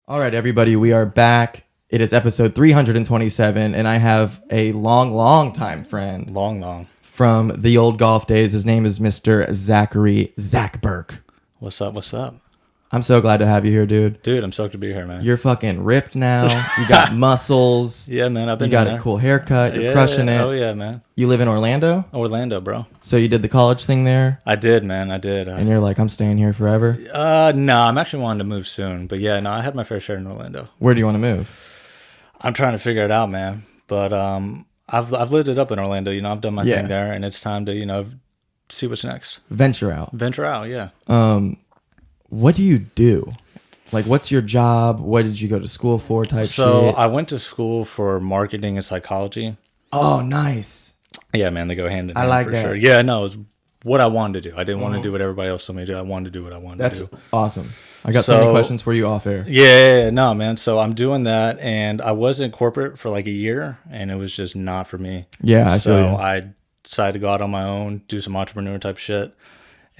All right, everybody, we are back. It is episode 327, and I have a long time friend. Long. From the old golf days. His name is Mr. Zach Burke. What's up? I'm so glad to have you here, dude. Dude, I'm stoked to be here, man. You're fucking ripped now. You got muscles. Yeah, man, I've been You got there. a cool haircut. You're crushing it. Oh, yeah, man. You live in Orlando? Orlando, bro. So you did the college thing there? I did, man. I did. And you're like, I'm staying here forever? No, I'm actually wanting to move soon. But yeah, no, I had my fair share in Orlando. Where do you want to move? I'm trying to figure it out, man. But I've lived it up in Orlando. You know, I've done my thing there, and it's time to, see what's next. Venture out. Venture out, yeah. What do you do? Like, what's your job? What did you go to school for type So shit? I went to school for marketing and psychology. Oh, nice. Yeah, man, they go hand in hand. I like for that. Sure. Yeah, no, it's what I wanted to do. I didn't want to do what everybody else told me to do. I wanted to do what I wanted to do. That's awesome. I got so many questions for you off air. Yeah, no, man. So I'm doing that, and I was in corporate for like a year, and it was just not for me. Yeah, I feel you. I decided to go out on my own, do some entrepreneur type shit.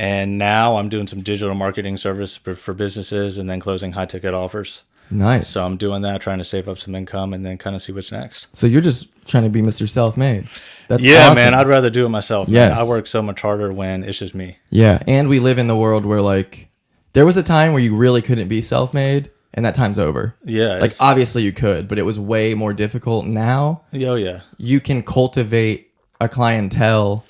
And now I'm doing some digital marketing service for businesses and then closing high ticket offers. Nice. So I'm doing that, trying to save up some income and then kind of see what's next. So you're just trying to be Mr. Self-Made. That's Yeah, awesome. man. I'd rather do it myself. Yes. Man. I work so much harder when it's just me. Yeah, and we live in the world where, like, there was a time where you really couldn't be self-made, and that time's over. Yeah. Like, obviously you could, but it was way more difficult. Now, Oh, yeah. you can cultivate a clientele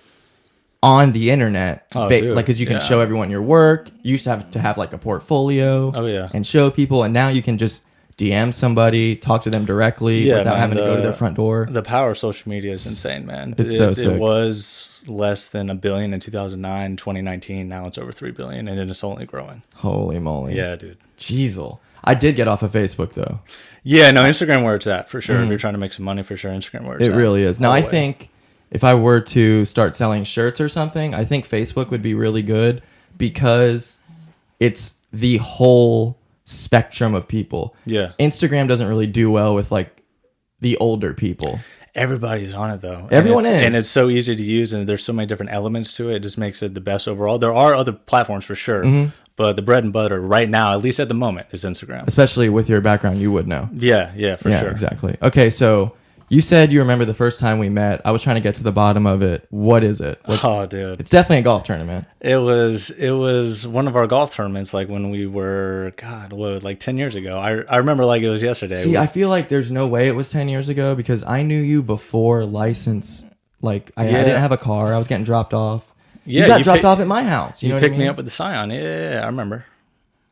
on the internet. Oh, like, dude. because you can Yeah. show everyone your work. You used to have like a portfolio. Oh, yeah. And show people, and now you can just DM somebody, talk to them directly without man, having to go to their front door. The power of social media is insane, man. It's so sick. It was less than $1 billion in 2009, 2019. Now it's over $3 billion, and it's only growing. Holy moly. Yeah, dude. Jeezel. I did get off of Facebook, though. Yeah, no, Instagram where it's at, for sure. If you're trying to make some money, for sure, Instagram where it's at. It really is. Now, All I the way. think if I were to start selling shirts or something, I think Facebook would be really good because it's the whole spectrum of people. Yeah. Instagram doesn't really do well with, like, the older people. Everybody's on it, though. Everyone is. And it's so easy to use, and there's so many different elements to it. It just makes it the best overall. There are other platforms, for sure. But the bread and butter right now, at least at the moment, is Instagram. Especially with your background, you would know. Yeah, for Yeah, sure. exactly. Okay, so you said you remember the first time we met. I was trying to get to the bottom of it. What is it? Oh, dude. It's definitely a golf tournament. It was one of our golf tournaments, like when we were, like 10 years ago. I remember like it was yesterday. See, I feel like there's no way it was 10 years ago because I knew you before license. Like, I didn't have a car. I was getting dropped off. Yeah, you got dropped off at my house. You know what I picked mean? me up with the Scion. Yeah, I remember.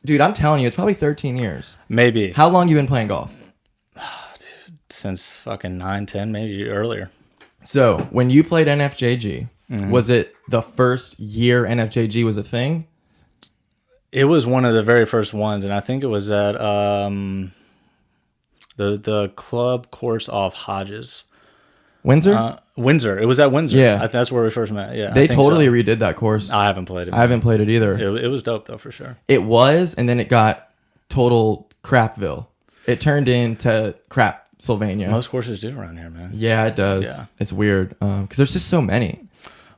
Dude, I'm telling you, it's probably 13 years. Maybe. How long you been playing golf? Since fucking 9, 10, maybe earlier. So, when you played NFJG, was it the first year NFJG was a thing? It was one of the very first ones, and I think it was at the club course off Hodges. Windsor? Windsor. It was at Windsor. Yeah. That's where we first met. Yeah, They I think totally so. redid that course. I haven't played it. I haven't played it either. It was dope, though, for sure. It was, and then it got total crapville. It turned into crap Sylvania. Most courses do around here, man. Yeah, it does. Yeah. It's weird because there's just so many.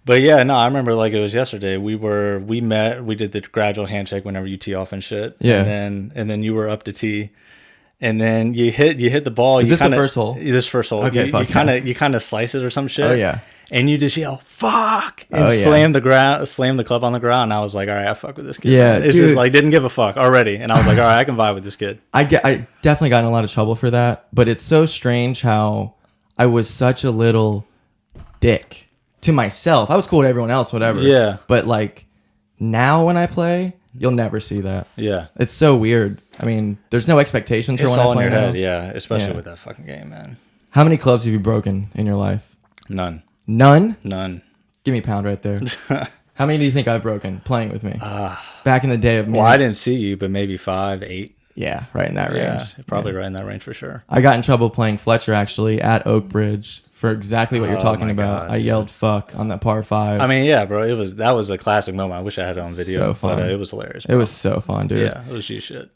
But yeah, no, I remember like it was yesterday. We met, we did the gradual handshake whenever you tee off and shit. Yeah. And then you were up to tee. And then you hit the ball. Is you this kinda, the first hole? This first hole. Okay, You kind of slice it or some shit. Oh, yeah. And you just yell "fuck" and Oh, yeah. slam the club on the ground. And I was like, all right, I fuck with this kid. Yeah, It's dude. just like didn't give a fuck already. And I was like, all right, I can vibe with this kid. I definitely got in a lot of trouble for that, but it's so strange how I was such a little dick to myself. I was cool to everyone else, whatever. Yeah. But like now when I play, you'll never see that. Yeah. It's so weird. I mean, there's no expectations for It's when all I in play your now. head, yeah. Especially Yeah. with that fucking game, man. How many clubs have you broken in your life? None. None? Give me a pound right there. How many do you think I've broken playing with me? Back in the day of me. Well, I didn't see you, but maybe 5, 8. Yeah, right in that range. Yeah, probably right in that range for sure. I got in trouble playing Fletcher actually at Oak Bridge for exactly what you're talking my about. God, I dude. yelled "fuck" on that par 5. I mean, yeah, bro, that was a classic moment. I wish I had it on video. So fun. But it was hilarious. It was so fun, dude. Yeah, it was G shit.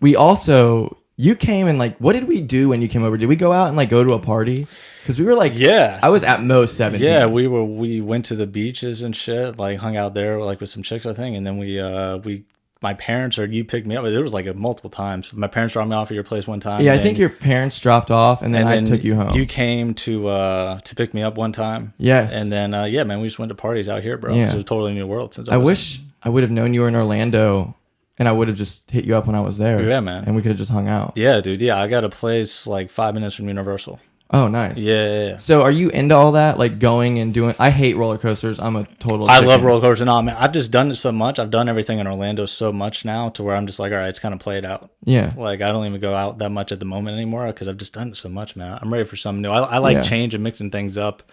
We also, you came and like, what did we do when you came over? Did we go out and like go to a party? Because we were like, Yeah. I was at most 17. Yeah, we went to the beaches and shit, like hung out there like with some chicks, I think, and then we my parents or you picked me up. It was like multiple times. My parents dropped me off at your place one time. Yeah, I think your parents dropped off, and then I took you home. You came to pick me up one time. Yes. And then yeah, man, we just went to parties out here, bro. Yeah. It was a totally new world since I wish I would have known you were in Orlando, and I would have just hit you up when I was there. Yeah, man. And we could have just hung out. Yeah, dude. Yeah, I got a place like 5 minutes from Universal. Oh, nice. Yeah. So are you into all that? Like going and doing... I hate roller coasters. I'm a total I chicken. love roller coasters. No, man, I've just done it so much. I've done everything in Orlando so much now to where I'm just like, all right, it's kind of played out. Yeah. Like, I don't even go out that much at the moment anymore because I've just done it so much, man. I'm ready for something new. I like change and mixing things up.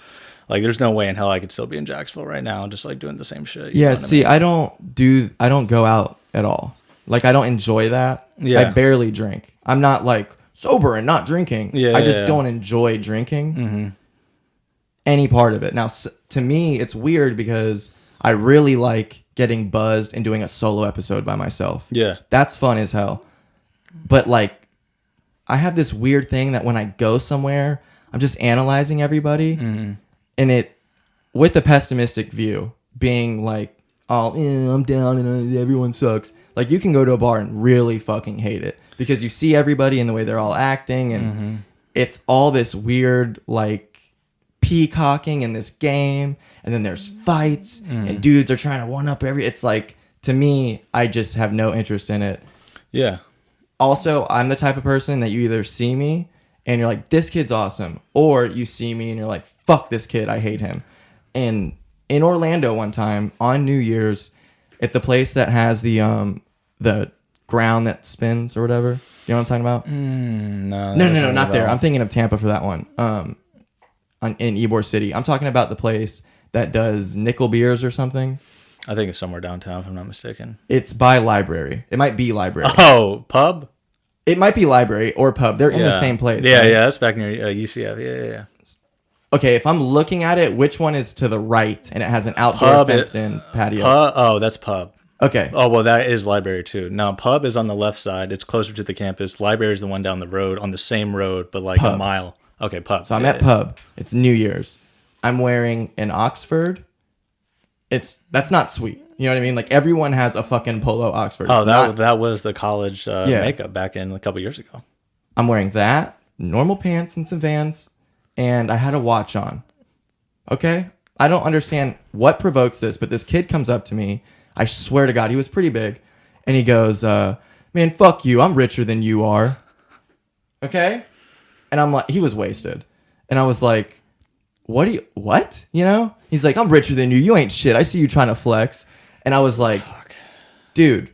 Like, there's no way in hell I could still be in Jacksonville right now just, like, doing the same shit. Yeah, see, I don't go out at all. Like, I don't enjoy that. Yeah. I barely drink. I'm not, like... sober and not drinking. I just don't enjoy drinking any part of it. Now, to me, it's weird because I really like getting buzzed and doing a solo episode by myself. Yeah. That's fun as hell. But like, I have this weird thing that when I go somewhere, I'm just analyzing everybody and it, with a pessimistic view, being like, oh, I'm down and everyone sucks. Like, you can go to a bar and really fucking hate it. Because you see everybody and the way they're all acting, and it's all this weird, like, peacocking in this game, and then there's fights, and dudes are trying to one-up it's like, to me, I just have no interest in it. Yeah. Also, I'm the type of person that you either see me, and you're like, this kid's awesome, or you see me, and you're like, fuck this kid, I hate him. And in Orlando one time, on New Year's, at the place that has the ground that spins or whatever. You know what I'm talking about? No, not there. I'm thinking of Tampa for that one. In Ybor City. I'm talking about the place that does nickel beers or something. I think it's somewhere downtown, if I'm not mistaken. It's by Library. It might be Library. Oh, pub? It might be Library or pub. They're in the same place. Yeah, right? yeah. That's back near UCF. Yeah. Okay, if I'm looking at it, which one is to the right and it has an outdoor fenced-in patio? That's pub. Okay. Oh, well, that is Library, too. Now, pub is on the left side. It's closer to the campus. Library is the one down the road, on the same road, but like a mile. Okay, pub. So I'm at pub. It's New Year's. I'm wearing an Oxford. That's not sweet. You know what I mean? Like, everyone has a fucking polo Oxford. Oh, that was the college makeup back in a couple years ago. I'm wearing that, normal pants and some Vans, and I had a watch on. Okay? I don't understand what provokes this, but this kid comes up to me. I swear to God, he was pretty big. And he goes, man, fuck you. I'm richer than you are. Okay? And I'm like, he was wasted. And I was like, what? You know? He's like, I'm richer than you. You ain't shit. I see you trying to flex. And I was like, dude,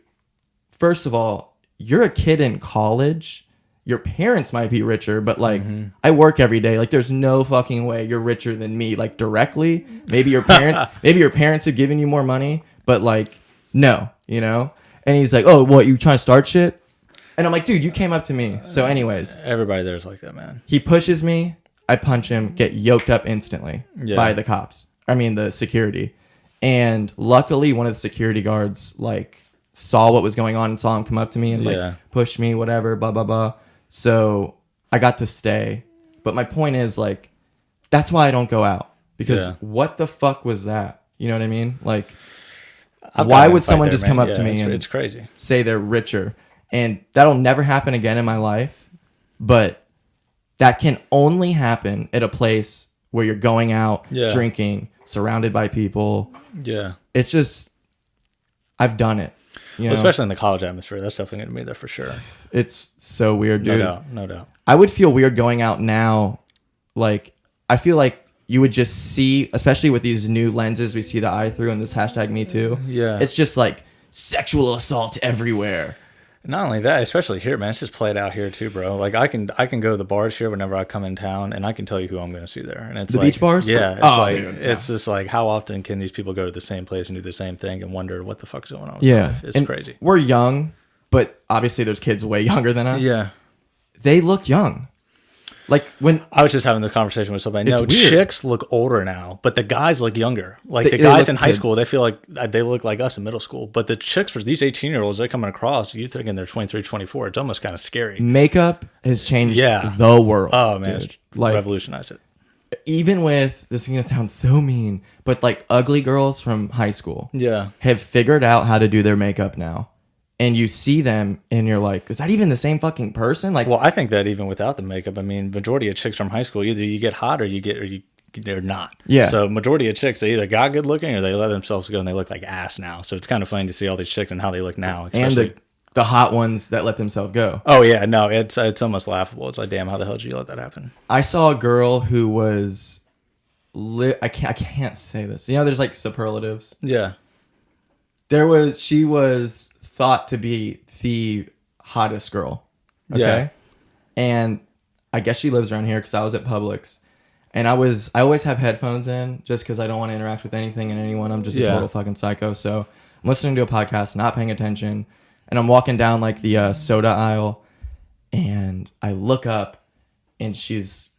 first of all, you're a kid in college. Your parents might be richer, but like, I work every day. Like, there's no fucking way you're richer than me. Like, directly. Maybe your parents have given you more money. But like, no, you know? And he's like, oh, what, you trying to start shit? And I'm like, dude, you came up to me. So anyways. Everybody there's like that, man. He pushes me. I punch him, get yoked up instantly by the cops. I mean, the security. And luckily, one of the security guards, like, saw what was going on and saw him come up to me and, like, push me, whatever, blah, blah, blah. So I got to stay. But my point is, like, that's why I don't go out. Because what the fuck was that? You know what I mean? Like... why would someone just come up to me and it's crazy. Say they're richer? And that'll never happen again in my life. But that can only happen at a place where you're going out, drinking, surrounded by people. Yeah. It's just, I've done it. You know? Well, especially in the college atmosphere. That's definitely going to be there for sure. It's so weird, dude. No doubt. I would feel weird going out now. Like, I feel like you would just see, especially with these new lenses we see the eye through and this hashtag Me Too. Yeah. It's just like sexual assault everywhere. Not only that, especially here, man. It's just played out here too, bro. Like I can go to the bars here whenever I come in town, and I can tell you who I'm going to see there. And it's the beach bars. Yeah, it's just like how often can these people go to the same place and do the same thing and wonder what the fuck's going on? It's crazy. We're young, but obviously there's kids way younger than us. Yeah, they look young. Like when I was just having this conversation with somebody. No, chicks look older now, but the guys look younger. Like the guys in high school, they feel like they look like us in middle school. But the chicks, for these 18-year-olds, they're coming across, you're thinking they're 23, 24. It's almost kind of scary. Makeup has changed the world. Oh, man. Dude. It's like, revolutionized it. Even with, this is going to sound so mean, but like ugly girls from high school have figured out how to do their makeup now. and you see them and you're like, is that even the same fucking person? Like, well, I think that even without the makeup, I mean, majority of chicks from high school, either you get hot or they're not. Yeah. So majority of chicks, they either got good looking or they let themselves go and they look like ass now. So it's kind of funny to see all these chicks and how they look now. Especially. And the hot ones that let themselves go. Oh yeah, no, it's almost laughable. It's like, damn, how the hell did you let that happen? I saw a girl who was I can't say this. You know, there's like superlatives. Yeah. She was thought to be the hottest girl. Okay. Yeah. And I guess she lives around here because I was at Publix. And I always have headphones in just because I don't want to interact with anything and anyone. I'm just a total fucking psycho. So I'm listening to a podcast, not paying attention. And I'm walking down like the soda aisle. And I look up and she's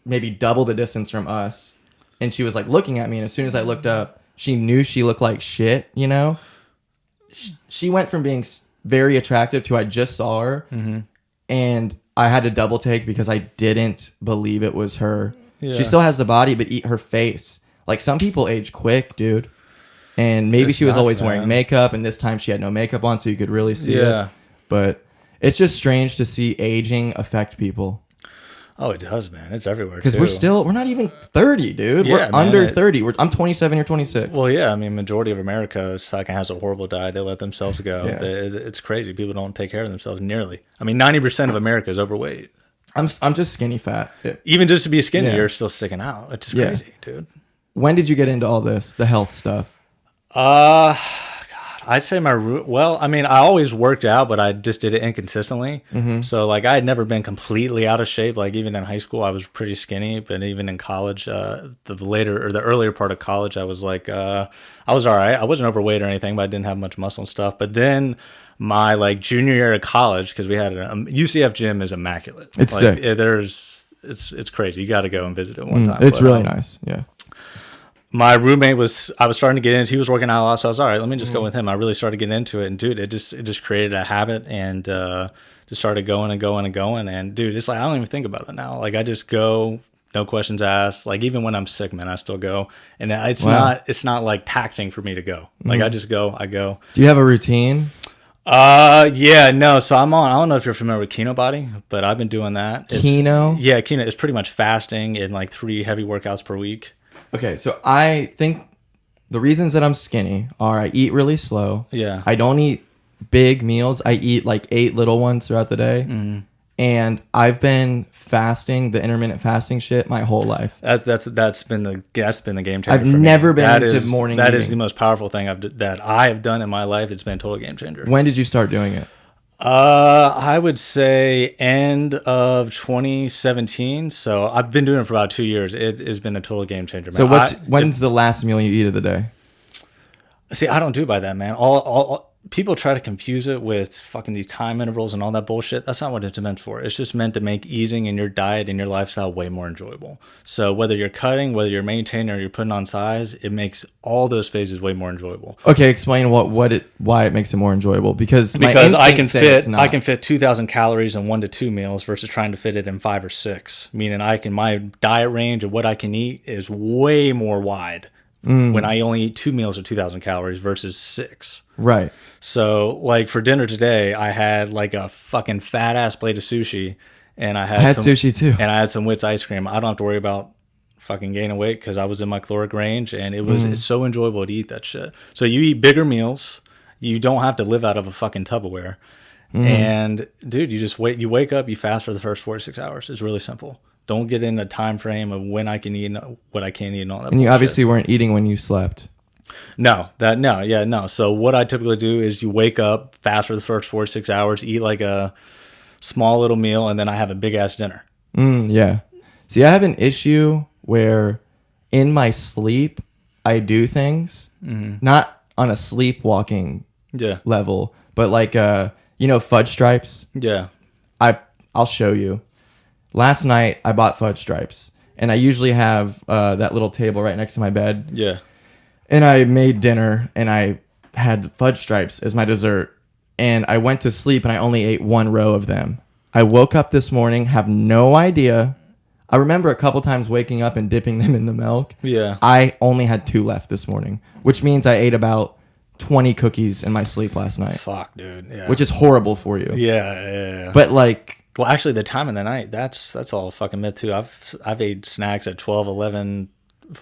maybe double the distance from us. And she was like looking at me. And as soon as I looked up, she knew she looked like shit, you know? She went from being very attractive to I just saw her. Mm-hmm. And I had to double take because I didn't believe it was her. Yeah. She still has the body, but eat her face. Like, some people age quick, dude. And maybe she was always wearing makeup, and this time she had no makeup on, so you could really see it. But it's just strange to see aging affect people. Oh, it does, man. It's everywhere, because we're not even 30, dude. Yeah, we're under 30. I'm 27, you're 26. Well, yeah, I mean, majority of America fucking has a horrible diet. They let themselves go. Yeah. It's crazy. People don't take care of themselves nearly. I mean, 90% of America is overweight. I'm just skinny fat. Even just to be skinny, you're still sticking out. It's just crazy, dude. When did you get into all this, the health stuff? God, I'd say I always worked out, but I just did it inconsistently. Mm-hmm. So like, I had never been completely out of shape. Like, even in high school, I was pretty skinny, but even in college, the earlier part of college, I was like, I was all right. I wasn't overweight or anything, but I didn't have much muscle and stuff. But then my like junior year of college, because we had UCF gym is immaculate. It's like, sick. It's crazy. You got to go and visit it one time. It's really nice. Yeah. My roommate I was starting to get into, he was working out a lot, so I was all right, let me just go with him. I really started getting into it, and dude, it just created a habit, and just started going and going and going, and dude, it's like, I don't even think about it now. Like, I just go, no questions asked. Like, even when I'm sick, man, I still go, and it's not like taxing for me to go. Like, I just go, Do you have a routine? Yeah, no. So I don't know if you're familiar with Kino Body, but I've been doing that. Kino? Yeah, Kino. It's pretty much fasting and like 3 heavy workouts per week. Okay, so I think the reasons that I'm skinny are I eat really slow. Yeah. I don't eat big meals. I eat like 8 little ones throughout the day. Mm-hmm. And I've been fasting, the intermittent fasting shit, my whole life. That's been the game changer. I've never been into morning eating. That is the most powerful thing that I have done in my life. It's been a total game changer. When did you start doing it? I would say end of 2017. So I've been doing it for about 2 years. It has been a total game changer, man. So when's the last meal you eat of the day? See, I don't do by that, man. All people try to confuse it with fucking these time intervals and all that bullshit. That's not what it's meant for. It's just meant to make easing in your diet and your lifestyle way more enjoyable. So whether you're cutting, whether you're maintaining, or you're putting on size, it makes all those phases way more enjoyable. Okay, explain why it makes it more enjoyable. Because I can fit 2,000 calories in 1 to 2 meals versus trying to fit it in 5 or 6. Meaning my diet range of what I can eat is way more wide. When I only eat 2 meals of 2,000 calories versus 6. Right. So, like, for dinner today, I had like a fucking fat ass plate of sushi, and I had sushi too, and I had some Wits ice cream. I don't have to worry about fucking gaining weight because I was in my caloric range, and it's so enjoyable to eat that shit. So you eat bigger meals, you don't have to live out of a fucking Tupperware, and dude, you wake up, you fast for the first 4 to 6 hours. It's really simple. Don't get in a time frame of when I can eat and what I can't eat and all that. And you obviously weren't eating when you slept. No. So what I typically do is you wake up, fast for the first 4 to 6 hours, eat like a small little meal, and then I have a big ass dinner. Yeah. See, I have an issue where in my sleep I do things, not on a sleepwalking level, but like fudge stripes. Yeah. I'll show you. Last night, I bought fudge stripes, and I usually have that little table right next to my bed. Yeah. And I made dinner, and I had fudge stripes as my dessert, and I went to sleep, and I only ate 1 row of them. I woke up this morning, have no idea. I remember a couple times waking up and dipping them in the milk. Yeah. I only had 2 left this morning, which means I ate about 20 cookies in my sleep last night. Fuck, dude. Yeah. Which is horrible for you. Yeah. But like, well, actually, the time of the night, that's all fucking myth too. I've ate snacks at 12, 11,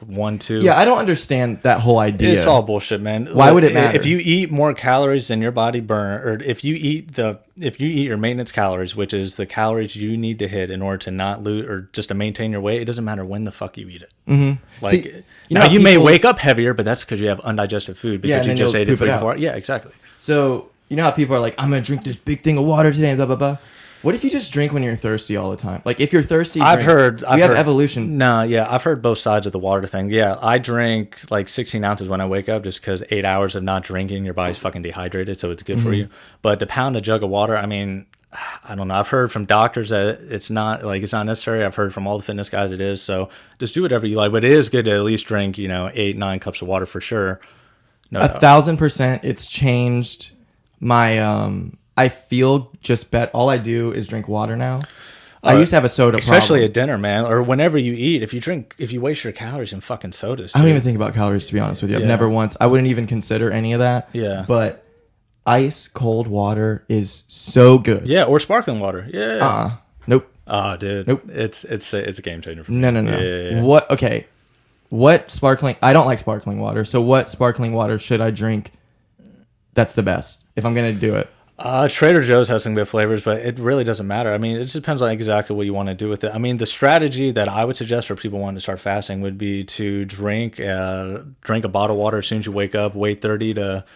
1, 2. Yeah, I don't understand that whole idea. It's all bullshit, man. Why would it matter? If you eat more calories than your body burn, or if you eat your maintenance calories, which is the calories you need to hit in order to not lose or just to maintain your weight, it doesn't matter when the fuck you eat it. Mm-hmm. Like, see, you may wake up heavier, but that's because you have undigested food because you just ate it 3 or 4 hours. Yeah, exactly. So you know how people are like, I'm gonna drink this big thing of water today, blah blah blah. What if you just drink when you're thirsty all the time? Like if you're thirsty, I've heard evolution. No, yeah, I've heard both sides of the water thing. Yeah, I drink like 16 ounces when I wake up, just because 8 hours of not drinking, your body's fucking dehydrated, so it's good for you. But to pound a jug of water, I mean, I don't know. I've heard from doctors that it's not necessary. I've heard from all the fitness guys it is. So just do whatever you like. But it is good to at least drink, 8, 9 cups of water for sure. No, 1,000%. It's changed my I feel just bet. All I do is drink water now. I used to have a soda especially problem. At dinner, man, or whenever you eat. If you waste your calories in fucking sodas, dude. I don't even think about calories, to be honest with you. I've never once. I wouldn't even consider any of that. Yeah. But ice cold water is so good. Yeah, or sparkling water. Yeah. Nope. Oh, dude. Nope. It's a game changer for me. No. Yeah. What? Okay. What sparkling? I don't like sparkling water. So what sparkling water should I drink? That's the best if I'm gonna do it. Trader Joe's has some good flavors, but it really doesn't matter. I mean, it just depends on exactly what you want to do with it. I mean, the strategy that I would suggest for people wanting to start fasting would be to drink a bottle of water as soon as you wake up, wait 30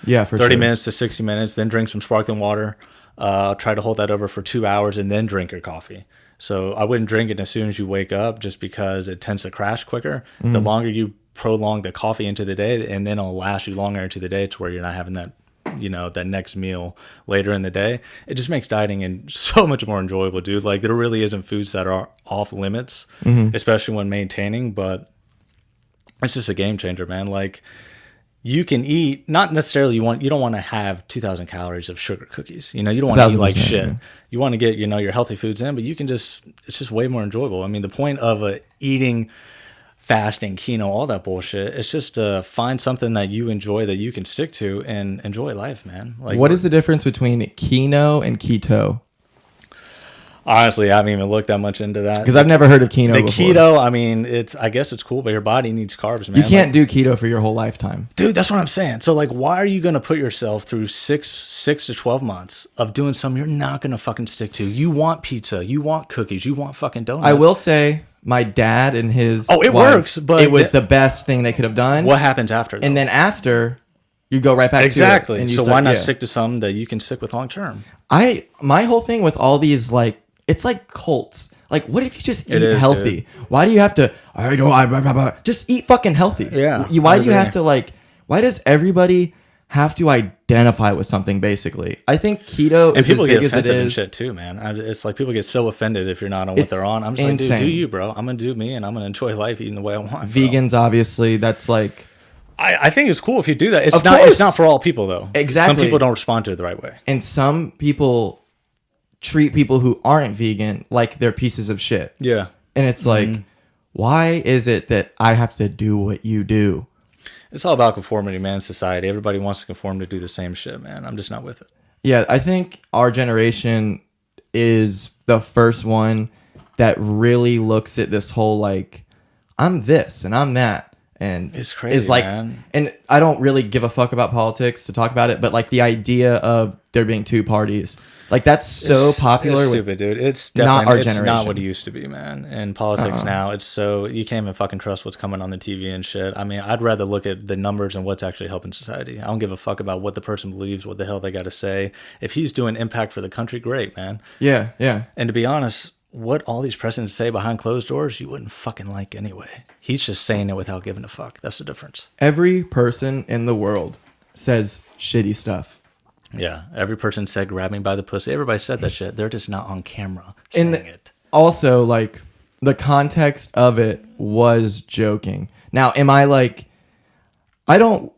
minutes to 60 minutes, then drink some sparkling water. Try to hold that over for 2 hours and then drink your coffee. So I wouldn't drink it as soon as you wake up just because it tends to crash quicker. The longer you prolong the coffee into the day, and then it'll last you longer into the day to where you're not having that that next meal later in the day. It just makes dieting and so much more enjoyable, dude. Like there really isn't foods that are off limits, especially when maintaining, but it's just a game changer, man. Like you can eat, not necessarily you don't want to have 2,000 calories of sugar cookies. You don't want to eat like shit. Yeah. You want to get, your healthy foods in, but it's just way more enjoyable. I mean, the point of eating fasting, keto, all that bullshit. It's just to find something that you enjoy that you can stick to and enjoy life, man. Like, what is the difference between quinoa and keto? Honestly, I haven't even looked that much into that. Because I've never heard of keto before. Keto, I mean, I guess it's cool, but your body needs carbs, man. You can't do keto for your whole lifetime. Dude, that's what I'm saying. So, like, why are you going to put yourself through 6 to 12 months of doing something you're not going to fucking stick to? You want pizza. You want cookies. You want fucking donuts. I will say my dad and his wife, works, but it was the best thing they could have done. What happens after, though? And then after, you go right back exactly. to it. So why not stick to something that you can stick with long term? My whole thing with all these, like, it's like cults. Like, what if you just eat healthy? Dude. Why do you have to? Just eat fucking healthy. Yeah. Why do you have to, like? Why does everybody have to identify with something? Basically, I think keto and is people as big get offensive as it and is. shit too, man. It's like people get so offended if you're not on what they're on. I'm just insane. Like, dude, do you, bro? I'm gonna do me, and I'm gonna enjoy life eating the way I want. Vegans, obviously, that's like. I think it's cool if you do that. It's not for all people though. Exactly. Some people don't respond to it the right way, and some people treat people who aren't vegan like they're pieces of shit. Yeah. And it's like, why is it that I have to do what you do? It's all about conformity, man. Society. Everybody wants to conform to do the same shit, man. I'm just not with it. Yeah, I think our generation is the first one that really looks at this whole, like, I'm this and I'm that. And it's crazy, is like, man. And I don't really give a fuck about politics to talk about it, but like the idea of there being two parties, like that's so popular. It's stupid, dude. It's definitely not our generation. It's not what it used to be, man. In politics now, it's so you can't even fucking trust what's coming on the TV and shit. I mean, I'd rather look at the numbers and what's actually helping society. I don't give a fuck about what the person believes, what the hell they got to say. If he's doing impact for the country, great, man. Yeah, yeah. And to be honest, what all these presidents say behind closed doors, you wouldn't fucking like anyway. He's just saying it without giving a fuck. That's the difference. Every person in the world says shitty stuff. Yeah, every person said grab me by the pussy. Everybody said that shit. They're just not on camera saying it. Also, like, the context of it was joking. Now, am I like, I don't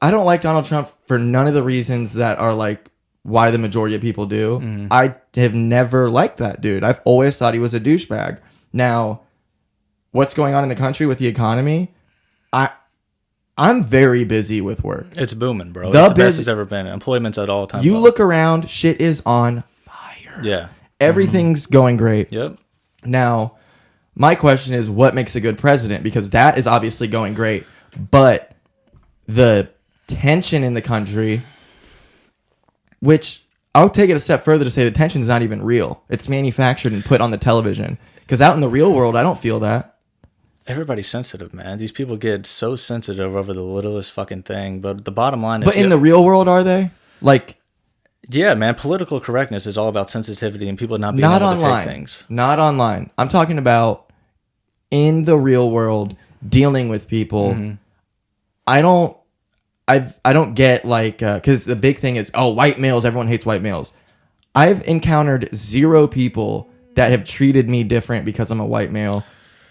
like Donald Trump for none of the reasons that are like why the majority of people do. Mm-hmm. I have never liked that dude. I've always thought he was a douchebag. Now, what's going on in the country with the economy? I'm very busy with work. It's booming, bro. It's the best it's ever been. Employment's at all time. You look around, shit is on fire. Yeah. Everything's going great. Yep. Now, my question is, what makes a good president? Because that is obviously going great. But the tension in the country, which I'll take it a step further to say the tension is not even real. It's manufactured and put on the television. Because out in the real world, I don't feel that. Everybody's sensitive, man. These people get so sensitive over the littlest fucking thing. But the bottom line is... But in the real world, are they? Like... Yeah, man. Political correctness is all about sensitivity and people not being able to take things. Not online. I'm talking about in the real world, dealing with people. Mm-hmm. I don't get like... Because the big thing is, white males. Everyone hates white males. I've encountered 0 people that have treated me different because I'm a white male.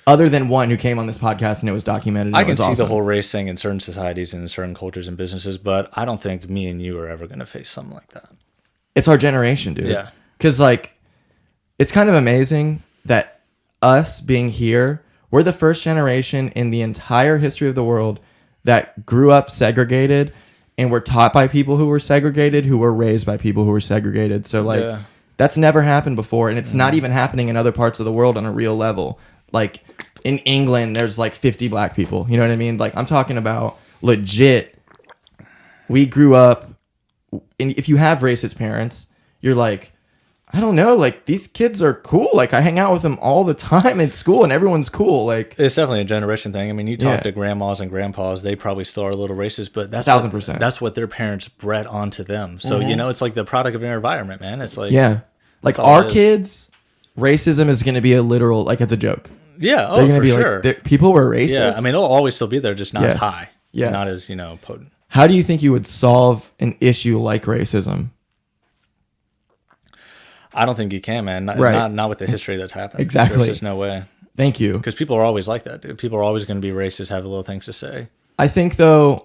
Other than one who came on this podcast and it was documented. I can see the whole race thing in certain societies and in certain cultures and businesses, but I don't think me and you are ever going to face something like that. It's our generation, dude. Yeah. Because, like, it's kind of amazing that us being here, we're the first generation in the entire history of the world that grew up segregated and were taught by people who were segregated, who were raised by people who were segregated. So, like, that's never happened before, and it's not even happening in other parts of the world on a real level. Like, in England, there's like 50 black people. You know what I mean? Like, I'm talking about legit. We grew up, and if you have racist parents, you're like, I don't know, like, these kids are cool. Like, I hang out with them all the time in school, and everyone's cool. Like, it's definitely a generation thing. I mean, you talk to grandmas and grandpas, they probably still are a little racist, but that's 1,000%. That's what their parents bred onto them. So, you know, it's like the product of their environment, man. It's like... Yeah. Like, our kids, racism is going to be a literal, like, it's a joke. Yeah, they're gonna be sure. Like, people were racist. Yeah, I mean, it'll always still be there, just not as high. Yes. Not as, potent. How do you think you would solve an issue like racism? I don't think you can, man. Not with the history that's happened. Exactly. There's just no way. Thank you. Because people are always like that, dude. People are always going to be racist, have little things to say. I think, though,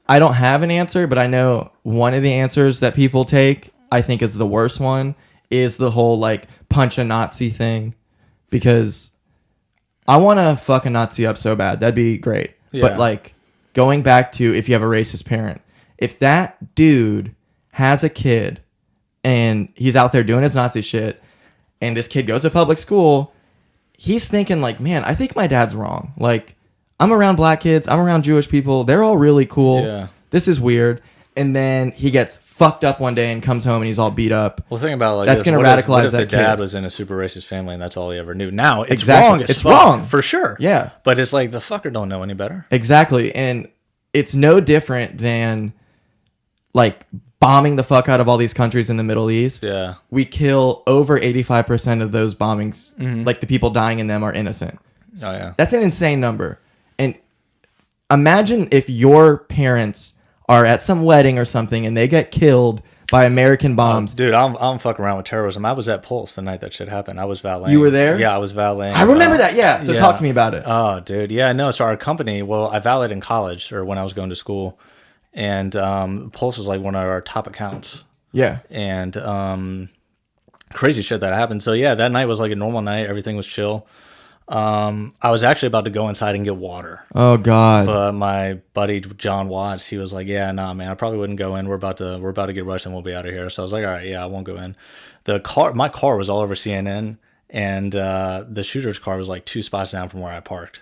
I don't have an answer, but I know one of the answers that people take, I think is the worst one, is the whole, like, punch a Nazi thing. Because... I want to fuck a Nazi up so bad. That'd be great. Yeah. But, like, going back to if you have a racist parent, if that dude has a kid and he's out there doing his Nazi shit and this kid goes to public school, he's thinking, like, man, I think my dad's wrong. Like, I'm around black kids. I'm around Jewish people. They're all really cool. Yeah. This is weird. And then he gets fucked up one day and comes home and he's all beat up. Well, think about, like, that's going to radicalize that kid. The dad was in a super racist family and that's all he ever knew. Now it's wrong. It's wrong for sure. Yeah, but it's like the fucker don't know any better. Exactly, and it's no different than like bombing the fuck out of all these countries in the Middle East. Yeah, we kill over 85% of those bombings. Mm-hmm. Like the people dying in them are innocent. Oh yeah, that's an insane number. And imagine if your parents are at some wedding or something and they get killed by American bombs. Dude, I'm fucking around with terrorism. I was at Pulse the night that shit happened. I was valeting. You were there? Yeah, I was valeting. I remember that, yeah. So talk to me about it. Oh, dude. Yeah, no. So our company, I valeted in college or when I was going to school. And Pulse was like one of our top accounts. Yeah. And crazy shit that happened. So yeah, that night was like a normal night. Everything was chill. I was actually about to go inside and get water. Oh God! But my buddy John Watts, he was like, "Yeah, nah, man, I probably wouldn't go in. We're about to get rushed and we'll be out of here." So I was like, "All right, yeah, I won't go in." My car was all over CNN, and the shooter's car was like 2 spots down from where I parked.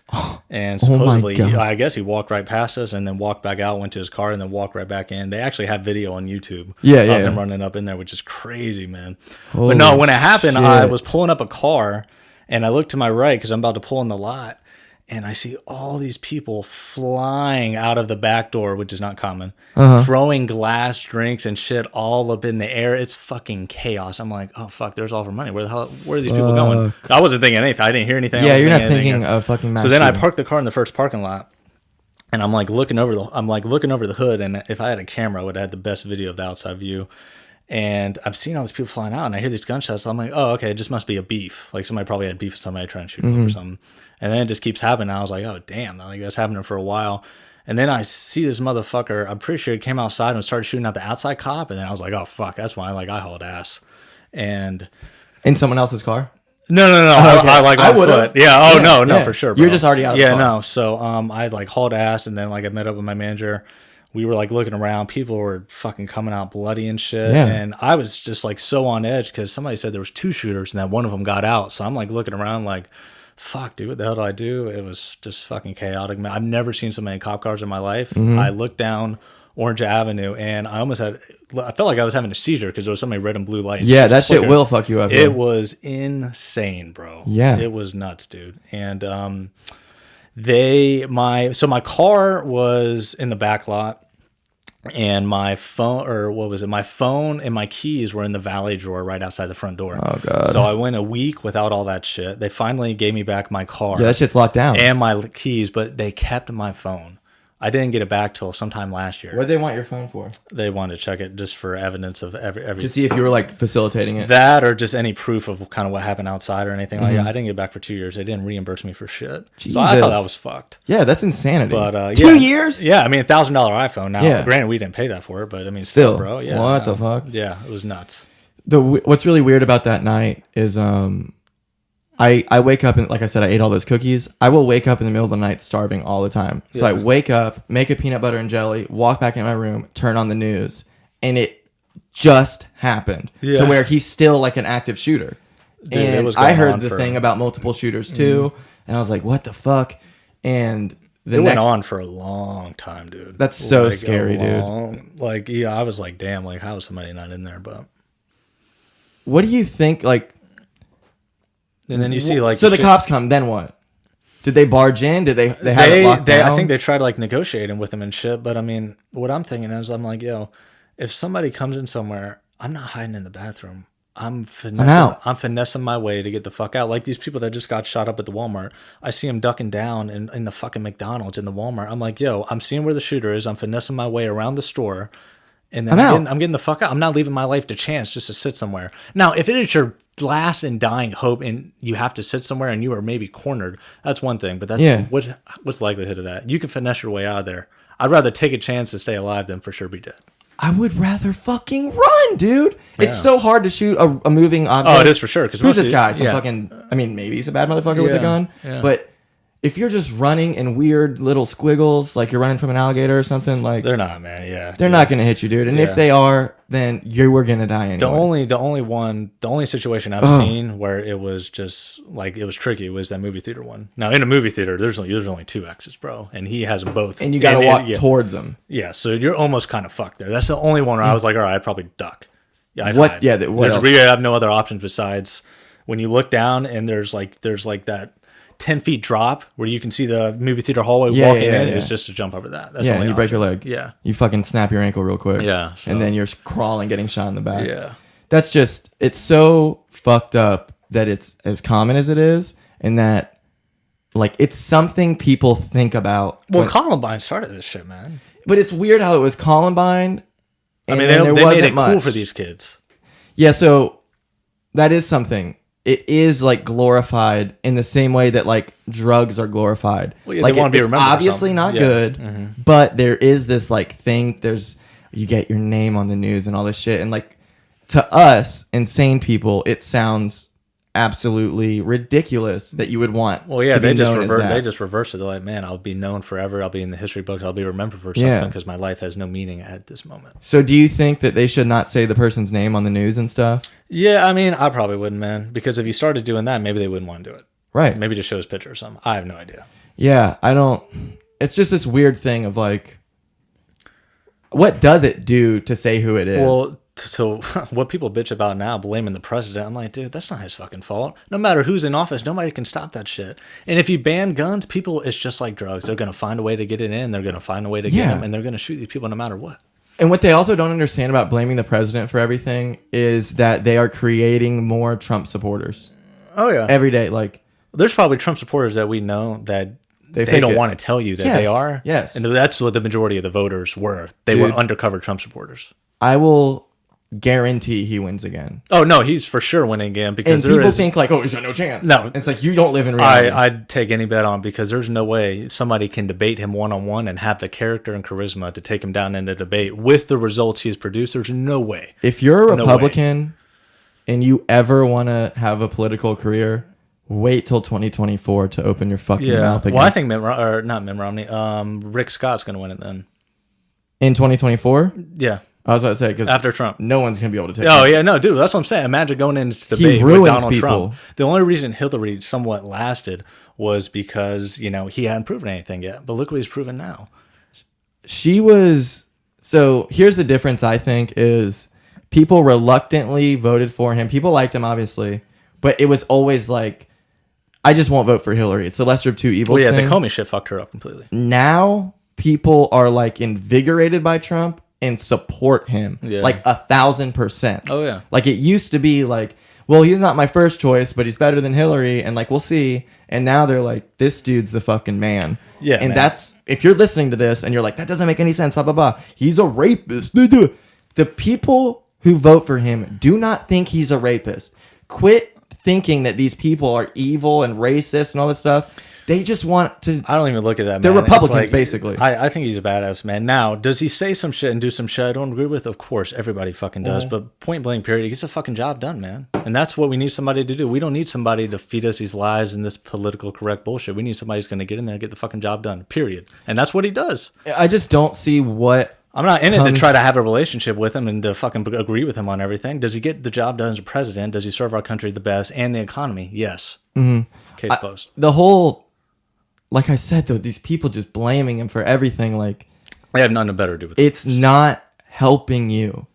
And supposedly, I guess he walked right past us and then walked back out, went to his car, and then walked right back in. They actually have video on YouTube of him running up in there, which is crazy, man. Holy but no, when it happened, shit. I was pulling up a car. And I look to my right because I'm about to pull in the lot, and I see all these people flying out of the back door, which is not common, throwing glass, drinks, and shit all up in the air. It's fucking chaos. I'm like, oh, fuck, there's all of our money. Where are these people going? I wasn't thinking anything. I didn't hear anything. Yeah, you're not thinking of fucking mass. So then I parked the car in the first parking lot, and I'm like looking over the hood, and if I had a camera, I would have had the best video of the outside view. And I'm seeing all these people flying out, and I hear these gunshots. So I'm like, oh, okay, it just must be a beef. Like somebody probably had beef with somebody trying to shoot them up or something. And then it just keeps happening. I was like, oh, damn, like that's happening for a while. And then I see this motherfucker. I'm pretty sure he came outside and started shooting at the outside cop. And then I was like, oh, fuck, that's why I hauled ass. And in someone else's car? No. Okay. I like I on would've. foot. Yeah. Oh, Yeah, no, yeah. for sure, bro. You're just already out of the Yeah, car. no. So I like hauled ass, and then like I met up with my manager. We were like looking around. People were fucking coming out bloody and shit. Yeah. And I was just like so on edge because somebody said there was 2 shooters and that one of them got out. So I'm like looking around like, fuck, dude, what the hell do I do? It was just fucking chaotic, man. I've never seen so many cop cars in my life. Mm-hmm. I looked down Orange Avenue and I felt like I was having a seizure because there was so many red and blue lights. Yeah, that shit flickering. will fuck you up. It was insane, bro. Yeah. It was nuts, dude. And my car was in the back lot and my phone my phone and my keys were in the valet drawer right outside the front door. Oh god. So I went a week without all that shit. They finally gave me back my car. Yeah, that shit's locked down. And my keys, but they kept my phone. I didn't get it back till sometime last year. What do they want your phone for? They wanted to check it just for evidence of every To see if you were like facilitating it. that or just any proof of kind of what happened outside or anything like Mm-hmm. that. I didn't get it back for 2 years. They didn't reimburse me for shit. Jesus. So I thought that was fucked. Yeah, that's insanity. But 2 years? Yeah, I mean $1,000 iPhone. Now, Yeah. Granted, we didn't pay that for it, but I mean, Still, bro. Yeah, what the fuck? Yeah, it was nuts. What's really weird about that night is I wake up and like I said, I ate all those cookies. I will wake up in the middle of the night starving all the time. So I wake up, make a peanut butter and jelly, walk back in my room, turn on the news, and it just happened to where he's still like an active shooter. Dude, it and was I going heard on the for- thing about multiple shooters too, and I was like, what the fuck? And the It next went on for a long time, dude. That's so Like, scary, dude. Like, yeah, I was like, damn, like, how is somebody not in there? But what do you think? Like, and then you see like so the cops come, then what? Did they barge in? Did they have it locked down? I think they tried like negotiating with him and shit. But I mean, what I'm thinking is, I'm like, yo, if somebody comes in somewhere, I'm not hiding in the bathroom. I'm finessing my way to get the fuck out. Like these people that just got shot up at the Walmart. I see them ducking down in the fucking McDonald's in the Walmart. I'm like, yo, I'm seeing where the shooter is. I'm finessing my way around the store. And then I'm getting the fuck out. I'm not leaving my life to chance just to sit somewhere. Now, if it is your last and dying hope and you have to sit somewhere and you are maybe cornered, that's one thing. But that's what's the likelihood of that? You can finesse your way out of there. I'd rather take a chance to stay alive than for sure be dead. I would rather fucking run, dude. It's so hard to shoot a moving object. Oh, it is for sure. Who's this guy? Some fucking. I mean, maybe he's a bad motherfucker with a gun. Yeah. But if you're just running in weird little squiggles, like you're running from an alligator or something, like they're not, man. Yeah, they're not gonna hit you, dude. And if they are, then you were gonna die anyway. The only situation I've seen where it was just like it was tricky was that movie theater one. Now in a movie theater, there's only 2 exits, bro, and he has them both, and you gotta walk towards them. Yeah, so you're almost kind of fucked there. That's the only one where I was like, all right, I'd probably duck. Yeah, I'd what? hide. Yeah, what else? Really, I have no other options besides when you look down and there's like that 10 feet drop where you can see the movie theater hallway walking in is just to jump over that. That's and you break your leg. Yeah. You fucking snap your ankle real quick. Yeah. And then you're crawling, getting shot in the back. Yeah. That's just, it's so fucked up that it's as common as it is and that, like, it's something people think about. Well, Columbine started this shit, man. But it's weird how it was Columbine. I mean, they made it cool for these kids. Yeah, so that is something. It is like glorified in the same way that like drugs are glorified. Well, yeah, like they want to be remembered. Obviously not good, but there is this like thing. You get your name on the news and all this shit, and like to us insane people, it sounds absolutely ridiculous that you would want. Well, yeah, to be they known just reverse it. They're like, man, I'll be known forever. I'll be in the history books. I'll be remembered for something because my life has no meaning at this moment. So, do you think that they should not say the person's name on the news and stuff? Yeah, I mean, I probably wouldn't, man, because if you started doing that, maybe they wouldn't want to do it. Right. Maybe just show his picture or something. I have no idea. Yeah, I don't. It's just this weird thing of like, what does it do to say who it is? Well, so what people bitch about now, blaming the president, I'm like, dude, that's not his fucking fault. No matter who's in office, nobody can stop that shit. And if you ban guns, people, it's just like drugs. They're going to find a way to get it in. They're going to find a way to get them, and they're going to shoot these people no matter what. And what they also don't understand about blaming the president for everything is that they are creating more Trump supporters. Oh, yeah. Every day. Like, there's probably Trump supporters that we know that they don't want to tell you that they are. Yes. And that's what the majority of the voters were. They were undercover Trump supporters. I will guarantee he wins again. Oh, no, he's for sure winning again. Because and people think like, oh, he's got no chance. No. It's like, you don't live in reality. I'd take any bet on because there's no way somebody can debate him one-on-one and have the character and charisma to take him down in a debate with the results he's produced. There's no way. If you're a Republican and you ever want to have a political career, wait till 2024 to open your fucking mouth again. Well, I think not Mitt Romney. Rick Scott's going to win it then. In 2024? Yeah. I was about to say, because after Trump, no one's going to be able to take it. Oh, yeah, no, dude, that's what I'm saying. Imagine going into debate with Donald Trump. The only reason Hillary somewhat lasted was because, he hadn't proven anything yet. But look what he's proven now. So here's the difference, I think, is people reluctantly voted for him. People liked him, obviously. But it was always like, I just won't vote for Hillary. It's the lesser of two evils. Well, yeah, the Comey shit fucked her up completely. Now, people are like invigorated by Trump and support him like 1,000%. Oh yeah. Like it used to be like, well, he's not my first choice, but he's better than Hillary, and like we'll see. And now they're like, this dude's the fucking man. Yeah. And that's, if you're listening to this and you're like, that doesn't make any sense, blah blah blah. He's a rapist. The people who vote for him do not think he's a rapist. Quit thinking that these people are evil and racist and all this stuff. They just want to... I don't even look at that, man. They're Republicans, basically. I think he's a badass, man. Now, does he say some shit and do some shit I don't agree with? Of course, everybody fucking does. But point blank, period, he gets a fucking job done, man. And that's what we need somebody to do. We don't need somebody to feed us these lies and this political correct bullshit. We need somebody who's going to get in there and get the fucking job done, period. And that's what he does. I just don't see what... I'm not in it to try to have a relationship with him and to fucking agree with him on everything. Does he get the job done as a president? Does he serve our country the best and the economy? Yes. Mm-hmm. Case closed. The whole... Like I said, though, these people just blaming him for everything. Like, I have nothing better to do with it. It's not helping you.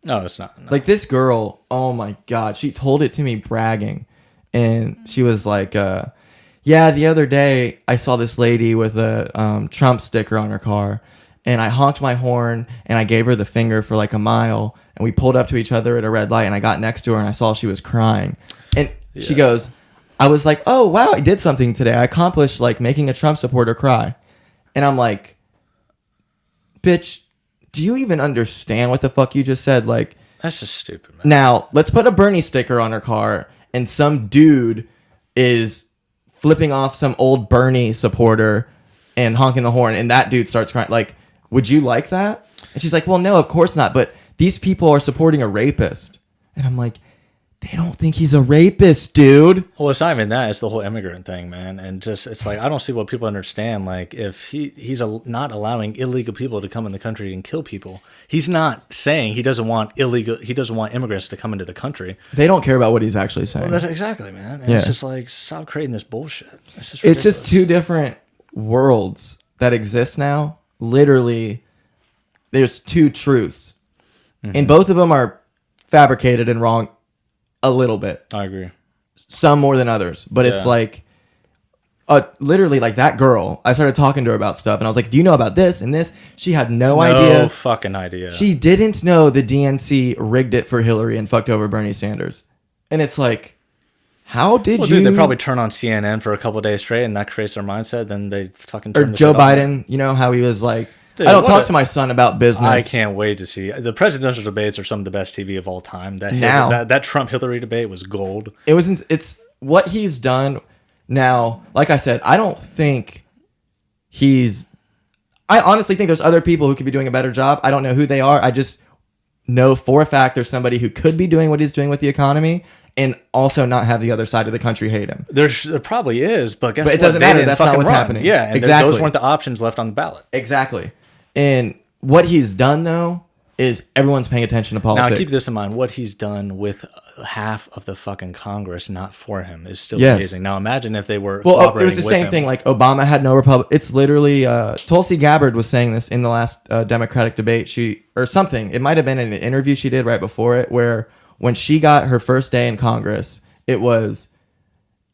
No, it's not. No. Like this girl, oh my God, she told it to me bragging. And she was like, yeah, the other day I saw this lady with a Trump sticker on her car. And I honked my horn and I gave her the finger for like a mile. And we pulled up to each other at a red light. And I got next to her and I saw she was crying. And she goes... I was like, oh, wow, I did something today. I accomplished, like, making a Trump supporter cry. And I'm like, bitch, do you even understand what the fuck you just said? Like, that's just stupid, man. Now, let's put a Bernie sticker on her car, and some dude is flipping off some old Bernie supporter and honking the horn, and that dude starts crying. Like, would you like that? And she's like, well, no, of course not. But these people are supporting a rapist. And I'm like, they don't think he's a rapist, dude. Well, it's not even that. It's the whole immigrant thing, man. And just, it's like, I don't see what people understand. Like, if he's not allowing illegal people to come in the country and kill people, he's not saying he doesn't want immigrants to come into the country. They don't care about what he's actually saying. Well, that's exactly, man. And it's just like, stop creating this bullshit. It's just two different worlds that exist now. Literally, there's two truths. Mm-hmm. And both of them are fabricated and wrong. A little bit. I agree. Some more than others. But it's like, literally, like that girl, I started talking to her about stuff. And I was like, do you know about this and this? She had no idea. No fucking idea. She didn't know the DNC rigged it for Hillary and fucked over Bernie Sanders. And it's like, how did you... Dude, they probably turn on CNN for a couple of days straight and that creates their mindset. Then they fucking turn Or Joe Biden, you know how he was like... Dude, I don't talk to my son about business. I can't wait to see. The presidential debates are some of the best TV of all time. That Trump-Hillary debate was gold. It's what he's done now. Like I said, I don't think I honestly think there's other people who could be doing a better job. I don't know who they are. I just know for a fact there's somebody who could be doing what he's doing with the economy and also not have the other side of the country hate him. There probably is, but guess what? It doesn't matter. That's not what's happening. Yeah, and exactly. Those weren't the options left on the ballot. Exactly. And what he's done, though, is everyone's paying attention to politics. Now, keep this in mind. What he's done with half of the fucking Congress not for him is still amazing. Now, imagine if they were Well, it was the same thing. Like, Obama had no Republic. It's literally... Tulsi Gabbard was saying this in the last Democratic debate. Or something. It might have been in an interview she did right before it, where when she got her first day in Congress, it was,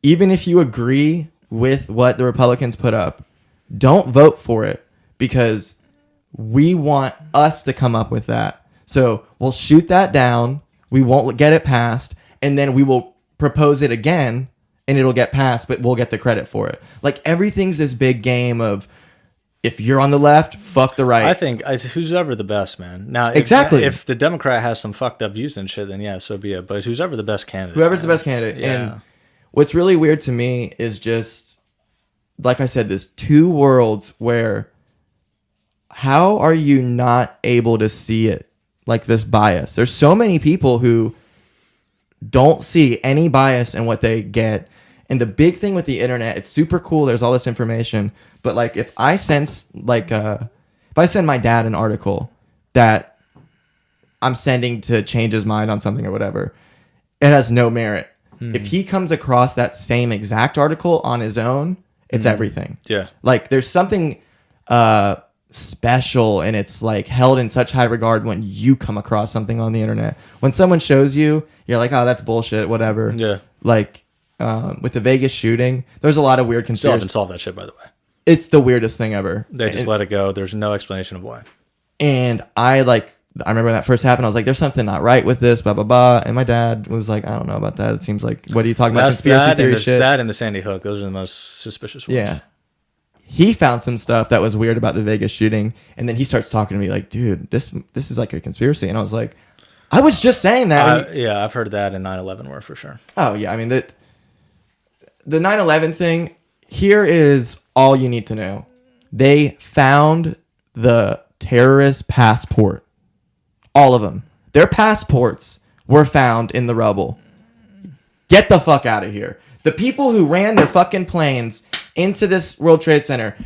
even if you agree with what the Republicans put up, don't vote for it because... we want us to come up with that. So we'll shoot that down. We won't get it passed. And then we will propose it again and it'll get passed, but we'll get the credit for it. Like everything's this big game of if you're on the left, fuck the right. I think who's ever the best, man. Now, if the Democrat has some fucked up views and shit, then yeah, so be it. But who's ever the best candidate. Whoever's the best candidate. Yeah. And what's really weird to me is just, like I said, there's two worlds where... how are you not able to see it, like this bias? There's so many people who don't see any bias in what they get. And the big thing with the internet, it's super cool. There's all this information, but like if I send my dad an article that I'm sending to change his mind on something or whatever, it has no merit. If he comes across that same exact article on his own, it's everything. Yeah. Like there's something special, and it's like held in such high regard when you come across something on the internet. When someone shows you, you're like, oh, that's bullshit, whatever. Yeah. Like with the Vegas shooting, there's a lot of weird Still conspiracies. haven't solved that shit, by the way. It's the weirdest thing ever. They just let it go. There's no explanation of why. And I remember when that first happened, I was like, there's something not right with this, blah, blah, blah. And my dad was like, I don't know about that. It seems like, what are you talking about? Conspiracy theory shit? That and the Sandy Hook. Those are the most suspicious ones. Yeah. He found some stuff that was weird about the Vegas shooting. And then he starts talking to me like, dude, this is like a conspiracy. And I was like, I was just saying that. Yeah, I've heard that in 9/11 were for sure. Oh, yeah. I mean, the 9/11 thing, here is all you need to know. They found the terrorist passport. All of them. Their passports were found in the rubble. Get the fuck out of here. The people who ran their fucking planes into this World Trade Center,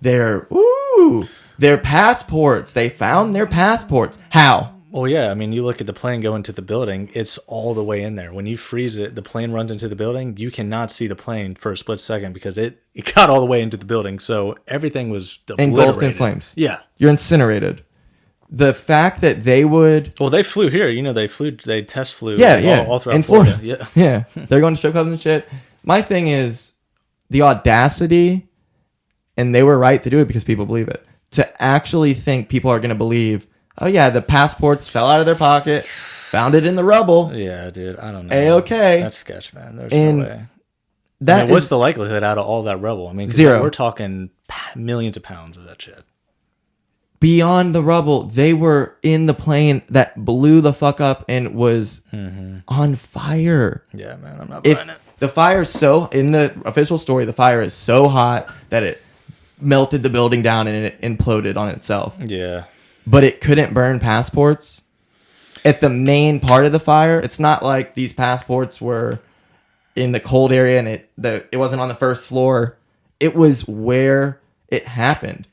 their passports. They found their passports. How? Well, yeah. I mean, you look at the plane go into the building, it's all the way in there. When you freeze it, the plane runs into the building. You cannot see the plane for a split second because it got all the way into the building. So everything was engulfed in flames. Yeah. You're incinerated. The fact that they would... Well, they flew here. You know, they test flew all throughout in Florida. Yeah. Yeah. They're going to strip clubs and shit. My thing is the audacity, and they were right to do it because people believe it, to actually think people are going to believe, oh, yeah, the passports fell out of their pocket, found it in the rubble. Yeah, dude. I don't know. A-okay. That's sketch, man. There's no way. What's the likelihood out of all that rubble? I mean, 0. We're talking millions of pounds of that shit. Beyond the rubble, they were in the plane that blew the fuck up and was on fire. Yeah, man, I'm not buying it. The fire in the official story, the fire is so hot that it melted the building down and it imploded on itself. Yeah. But it couldn't burn passports. At the main part of the fire, it's not like these passports were in the cold area and it wasn't on the first floor. It was where it happened.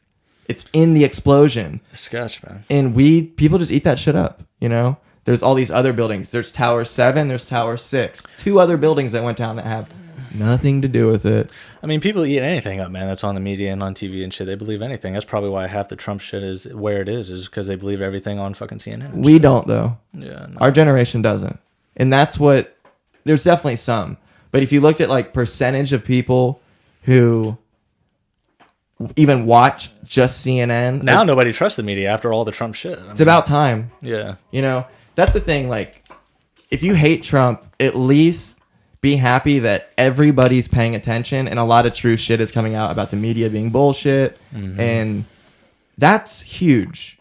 It's in the explosion. Sketch, man. And people just eat that shit up, you know? There's all these other buildings. There's Tower 7, there's Tower 6. 2 other buildings that went down that have nothing to do with it. I mean, people eat anything up, man, that's on the media and on TV and shit. They believe anything. That's probably why half the Trump shit is where it is because they believe everything on fucking CNN. We don't, though. Yeah. No. Our generation doesn't. And that's what... There's definitely some. But if you looked at, like, percentage of people who... even watch just CNN. Now nobody trusts the media after all the Trump shit. It's about time. Yeah. You know, that's the thing. Like, if you hate Trump, at least be happy that everybody's paying attention and a lot of true shit is coming out about the media being bullshit. And that's huge.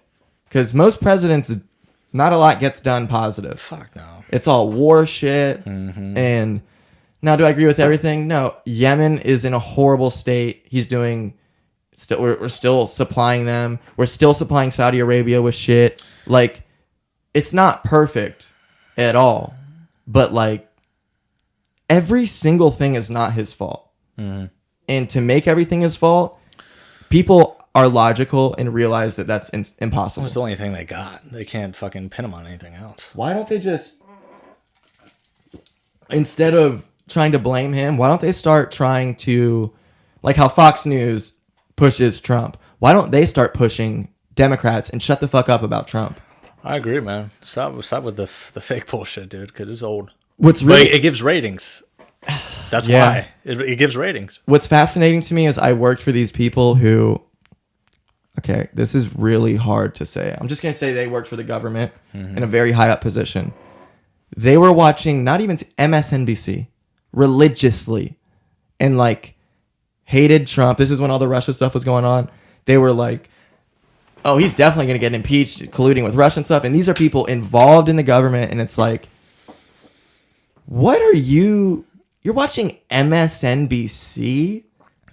Because most presidents, not a lot gets done positive. Fuck no. It's all war shit. And now, do I agree with everything? No. Yemen is in a horrible state. He's doing... We're still supplying them. We're still supplying Saudi Arabia with shit. Like, it's not perfect at all. But, like, every single thing is not his fault. And to make everything his fault, people are logical and realize that that's impossible. It's the only thing they got. They can't fucking pin him on anything else. Why don't they just... Instead of trying to blame him, why don't they start trying to... Like how Fox News... pushes Trump. Why don't they start pushing Democrats and shut the fuck up about Trump? I agree, man. Stop with the fake bullshit, dude, because it's old. What's really... But it gives ratings. That's why. It gives ratings. What's fascinating to me is I worked for these people who... Okay, this is really hard to say. I'm just going to say they worked for the government in a very high up position. They were watching not even MSNBC religiously and like... hated Trump. This is when all the Russia stuff was going on. They were like, oh, he's definitely going to get impeached, colluding with Russian stuff. And these are people involved in the government. And it's like, what are you... You're watching MSNBC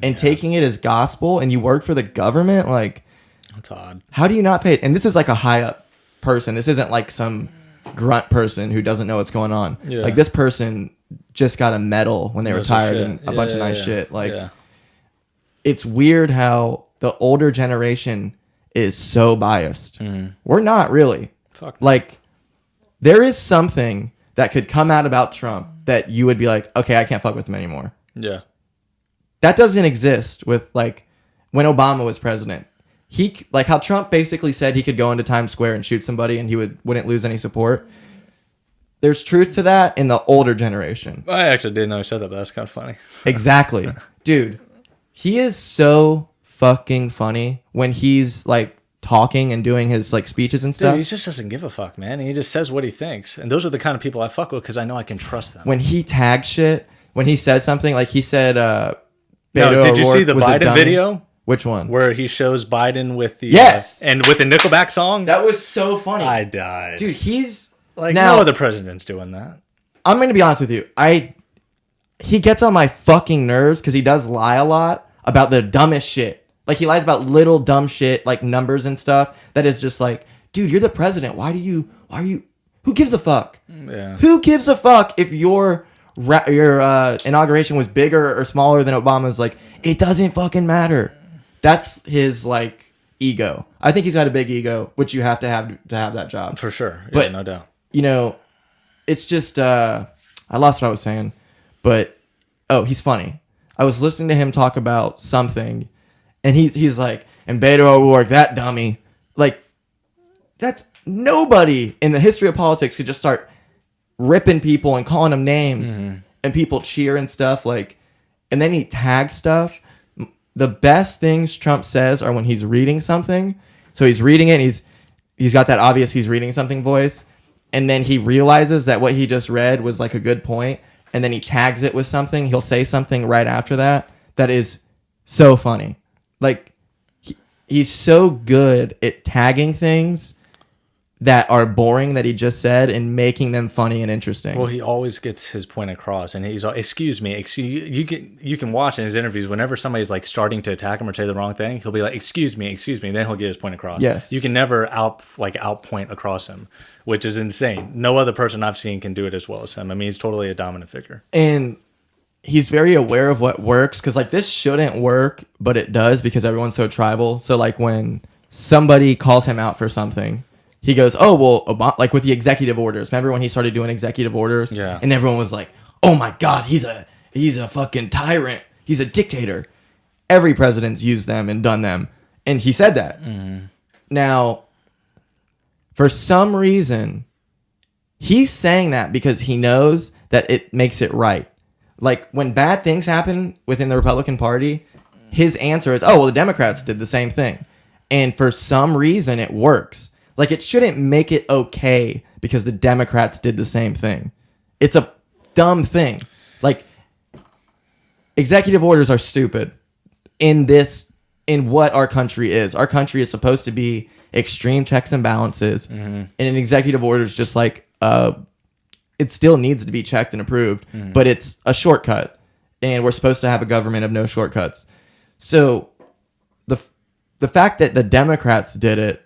and taking it as gospel and you work for the government? Like, that's odd. How do you not pay... And this is like a high up person. This isn't like some grunt person who doesn't know what's going on. Yeah. Like this person just got a medal when they retired and a bunch of nice shit. Like it's weird how the older generation is so biased. We're not really. Fuck. Like there is something that could come out about Trump that you would be like, okay, I can't fuck with him anymore. Yeah. That doesn't exist with like when Obama was president. He like how Trump basically said he could go into Times Square and shoot somebody and he wouldn't lose any support. There's truth to that in the older generation. I actually didn't know he said that, but that's kind of funny. Exactly. Dude, he is so fucking funny when he's like talking and doing his like speeches and stuff. Dude, he just doesn't give a fuck, man. He just says what he thinks. And those are the kind of people I fuck with because I know I can trust them. When he tags shit, when he says something, like he said, did you see the Biden video? Which one? Where he shows Biden with the and with the Nickelback song. That was so funny. I died, dude. He's like no other president's doing that. I'm gonna be honest with you. He gets on my fucking nerves because he does lie a lot about the dumbest shit. Like he lies about little dumb shit like numbers and stuff. That is just like, dude, you're the president. Why are you? Who gives a fuck? Yeah. Who gives a fuck if your inauguration was bigger or smaller than Obama's? Like it doesn't fucking matter. That's his like ego. I think he's got a big ego, which you have to have that job for sure. Yeah, but no doubt. You know, it's just I lost what I was saying, but he's funny. I was listening to him talk about something, and he's like, "And Beto O'Rourke, that dummy." Like, that's nobody in the history of politics could just start ripping people and calling them names, and people cheer and stuff. Like, and then he tags stuff. The best things Trump says are when he's reading something. So he's reading it, and he's got that obvious he's reading something voice, and then he realizes that what he just read was like a good point, and then he tags it with something. He'll say something right after that is so funny. Like he's so good at tagging things that are boring that he just said and making them funny and interesting. Well, he always gets his point across, and he's excuse me. You can watch in his interviews whenever somebody's like starting to attack him or say the wrong thing, he'll be like, excuse me, then he'll get his point across. Yes. You can never outpoint across him, which is insane. No other person I've seen can do it as well as him. I mean, he's totally a dominant figure. And he's very aware of what works, because like this shouldn't work, but it does because everyone's so tribal. So like when somebody calls him out for something, he goes, "Oh, well, Obama," like with the executive orders. Remember when he started doing executive orders? Yeah. And everyone was like, "Oh my God, he's a fucking tyrant. He's a dictator." Every president's used them and done them. And he said that. Now, for some reason, he's saying that because he knows that it makes it right. Like when bad things happen within the Republican Party, his answer is, "Oh, well, the Democrats did the same thing." And for some reason, it works. Like, it shouldn't make it okay because the Democrats did the same thing. It's a dumb thing. Like, executive orders are stupid in what our country is. Our country is supposed to be extreme checks and balances. And an executive order is just like, it still needs to be checked and approved, but it's a shortcut. And we're supposed to have a government of no shortcuts. So the fact that the Democrats did it,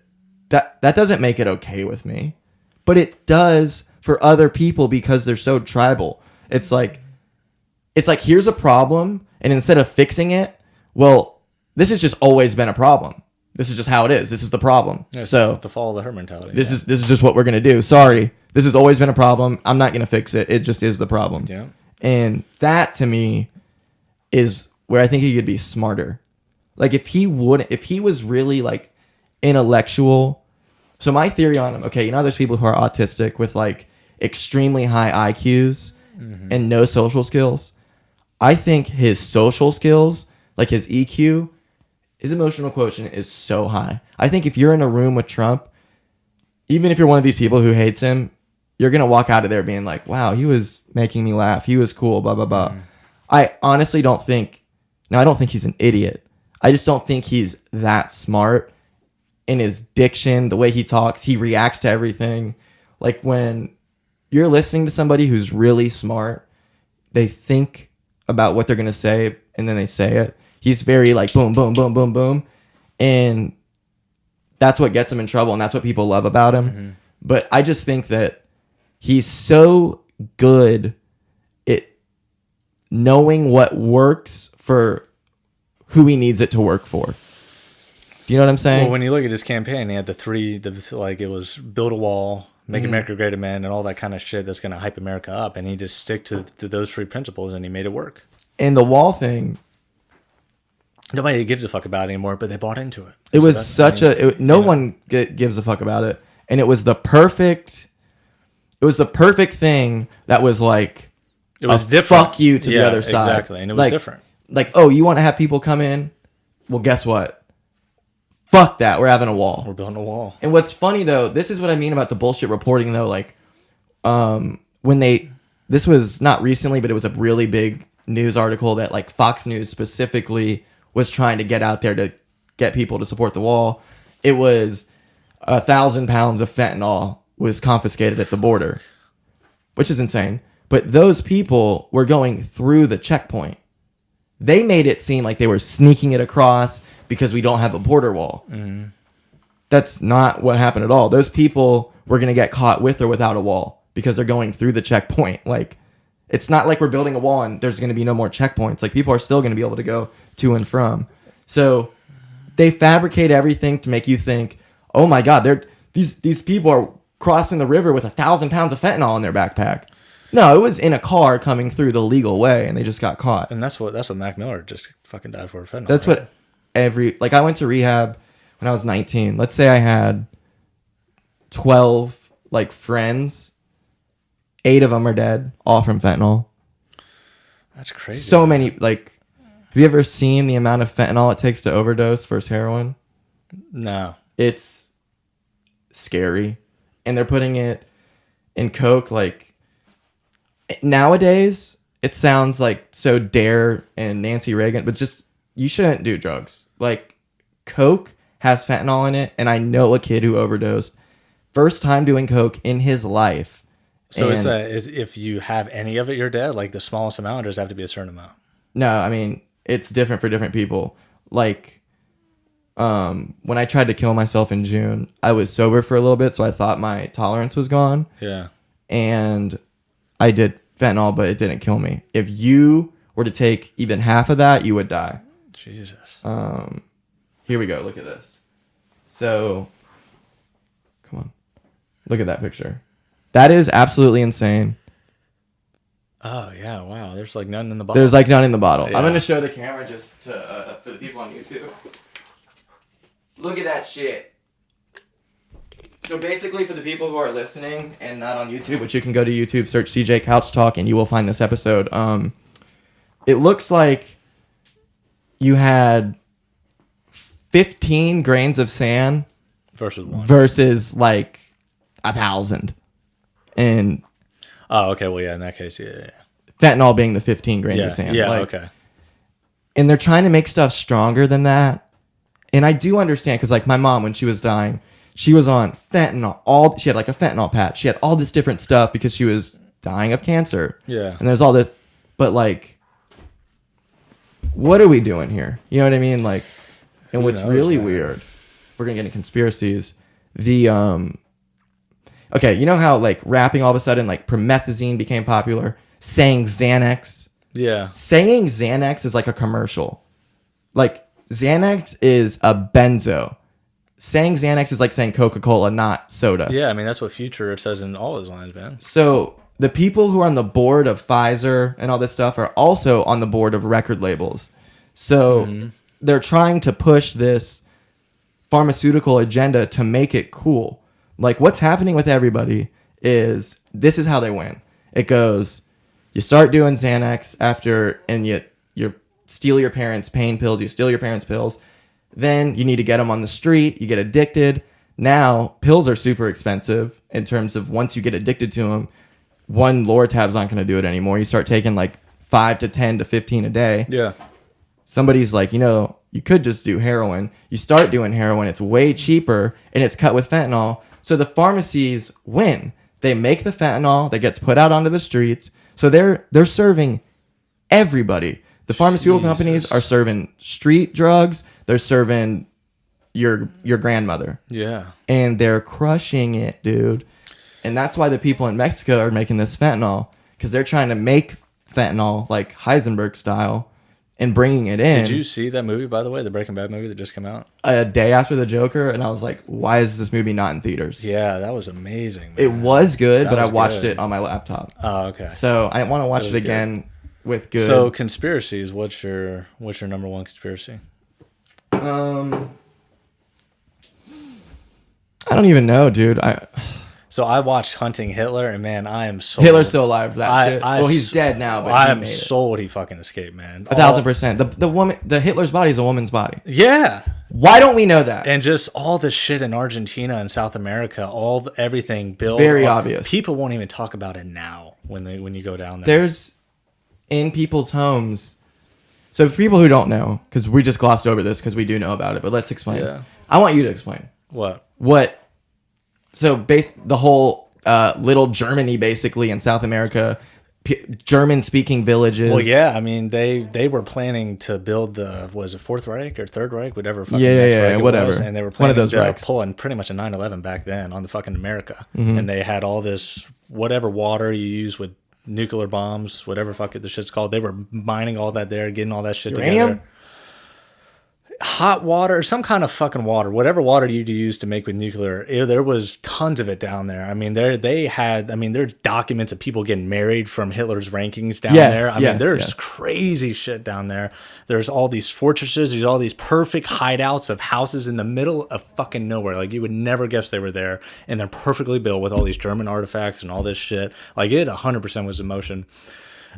that doesn't make it okay with me, but it does for other people because they're so tribal. It's like here's a problem, and instead of fixing it, well, this has just always been a problem. This is just how it is. This is the problem. Yeah, so the follow the herd mentality. This is just what we're gonna do. Sorry, this has always been a problem. I'm not gonna fix it. It just is the problem. Yeah. And that to me is where I think he could be smarter. Like if he was really like intellectual. So my theory on him, okay, there's people who are autistic with like extremely high IQs and no social skills. I think his social skills, like his EQ, his emotional quotient is so high. I think if you're in a room with Trump, even if you're one of these people who hates him, you're going to walk out of there being like, wow, he was making me laugh. He was cool, blah, blah, blah. I honestly don't think he's an idiot. I just don't think he's that smart. In his diction, the way he talks, he reacts to everything. Like when you're listening to somebody who's really smart, they think about what they're going to say and then they say it. He's very like boom, boom, boom, boom, boom. And that's what gets him in trouble. And that's what people love about him. But I just think that he's so good at knowing what works for who he needs it to work for. Do you know what I'm saying? Well, when you look at his campaign, he had it was build a wall, make America great again, and all that kind of shit that's going to hype America up. And he just stick to those 3 principles, and he made it work. And the wall thing, nobody gives a fuck about it anymore, but they bought into it. It was such no one gives a fuck about it. And it was the perfect thing that was like, it was different. Fuck you to the other side. Exactly. And it was different. Like, oh, you want to have people come in? Well, guess what? Fuck that. We're having a wall. We're building a wall. And what's funny though, this is what I mean about the bullshit reporting though. Like, this was not recently, but it was a really big news article that like Fox News specifically was trying to get out there to get people to support the wall. It was 1,000 pounds of fentanyl was confiscated at the border, which is insane. But those people were going through the checkpoint. They made it seem like they were sneaking it across because we don't have a border wall. Mm-hmm. That's not what happened at all. Those people were going to get caught with or without a wall because they're going through the checkpoint. Like, it's not like we're building a wall and there's going to be no more checkpoints. Like, people are still going to be able to go to and from. So they fabricate everything to make you think, oh my God, these people are crossing the river with 1,000 pounds of fentanyl in their backpack. No, it was in a car coming through the legal way, and they just got caught. And that's what Mac Miller just fucking died for fentanyl. That's right? What I went to rehab when I was 19. Let's say I had 12 like friends. 8 of them are dead, all from fentanyl. That's crazy. So many. Like, have you ever seen the amount of fentanyl it takes to overdose versus heroin? No. It's scary, and they're putting it in coke like. Nowadays, it sounds like so Dare and Nancy Reagan, but just, you shouldn't do drugs. Like, coke has fentanyl in it, and I know a kid who overdosed. First time doing coke in his life. So is if you have any of it, you're dead? Like the smallest amount, or does it have to be a certain amount? No, I mean, it's different for different people. Like, when I tried to kill myself in June, I was sober for a little bit, so I thought my tolerance was gone. Yeah. And I did fentanyl, but it didn't kill me. If you were to take even half of that, you would die. Jesus. Here we go. Look at this. So, come on. Look at that picture. That is absolutely insane. Oh, yeah. Wow. There's like none in the bottle. There's like none in the bottle. Yeah. I'm going to show the camera just to for the people on YouTube. Look at that shit. So basically, for the people who are listening and not on YouTube, which you can go to YouTube, search CJ Couch Talk, and you will find this episode. It looks like you had 15 grains of sand versus like 1,000. And oh, okay. Well, yeah. In that case, yeah. Fentanyl being the 15 grains of sand. Yeah. Like, okay. And they're trying to make stuff stronger than that. And I do understand because, like, my mom, when she was dying, she was on fentanyl. She had like a fentanyl patch. She had all this different stuff because she was dying of cancer. Yeah. And there's all this, but like, what are we doing here? You know what I mean? Like, and what's really weird, we're gonna get into conspiracies. Okay, you know how like rapping all of a sudden like promethazine became popular, saying Xanax. Yeah. Saying Xanax is like a commercial. Like, Xanax is a benzo. Saying Xanax is like saying Coca-Cola, not soda. Yeah, I mean, that's what Future says in all his lines, man. So the people who are on the board of Pfizer and all this stuff are also on the board of record labels. So they're trying to push this pharmaceutical agenda to make it cool. Like, what's happening with everybody is this is how they win. It goes, you start doing Xanax after, and you steal your parents' pain pills, you steal your parents' pills. Then you need to get them on the street. You get addicted. Now, pills are super expensive in terms of once you get addicted to them, one Lortab's not going to do it anymore. You start taking like 5 to 10 to 15 a day. Yeah. Somebody's like, you could just do heroin. You start doing heroin. It's way cheaper and it's cut with fentanyl. So the pharmacies win. They make the fentanyl that gets put out onto the streets. So they're serving everybody. The pharmaceutical companies are serving street drugs. They're serving your grandmother. Yeah. And they're crushing it, dude. And that's why the people in Mexico are making this fentanyl, because they're trying to make fentanyl like Heisenberg style and bringing it in. Did you see that movie, by the way, the Breaking Bad movie that just came out? A day after the Joker, and I was like, why is this movie not in theaters? Yeah, that was amazing, man. It was good, but I watched it on my laptop. Oh, okay. So I want to watch it again with good. So conspiracies, what's your number one conspiracy? I don't even know, dude. So I watched Hunting Hitler, and man, I am sold. Hitler's still alive. Shit. Well, he's dead now, but I am sold he fucking escaped, man. 1,000%. The Hitler's body is a woman's body. Yeah. Why don't we know that? And just all the shit in Argentina and South America, everything built. It's very obvious. People won't even talk about it now when you go down there. There's in people's homes. So for people who don't know, because we just glossed over this because we do know about it, but let's explain. Yeah. I want you to explain. What? So the whole little Germany basically in South America, German-speaking villages. Well, yeah, I mean they were planning to build was it Fourth Reich or Third Reich, whatever. Whatever. Was, and they were planning one of those to Reichs. pull in pretty much a 9/11 back then on the fucking America, Mm-hmm. and they had all this whatever water you use with nuclear bombs, whatever fuck it the shit's called. They were mining all that there, getting all that shit Uranium? together. Hot water, some kind of fucking water, whatever water you use to make with nuclear. There was tons of it down there. I mean, there's documents of people getting married from Hitler's rankings down there. I mean, there's crazy shit down there. There's all these fortresses. There's all these perfect hideouts of houses in the middle of fucking nowhere. Like you would never guess they were there, and they're perfectly built with all these German artifacts and all this shit. Like it 100% was emotion.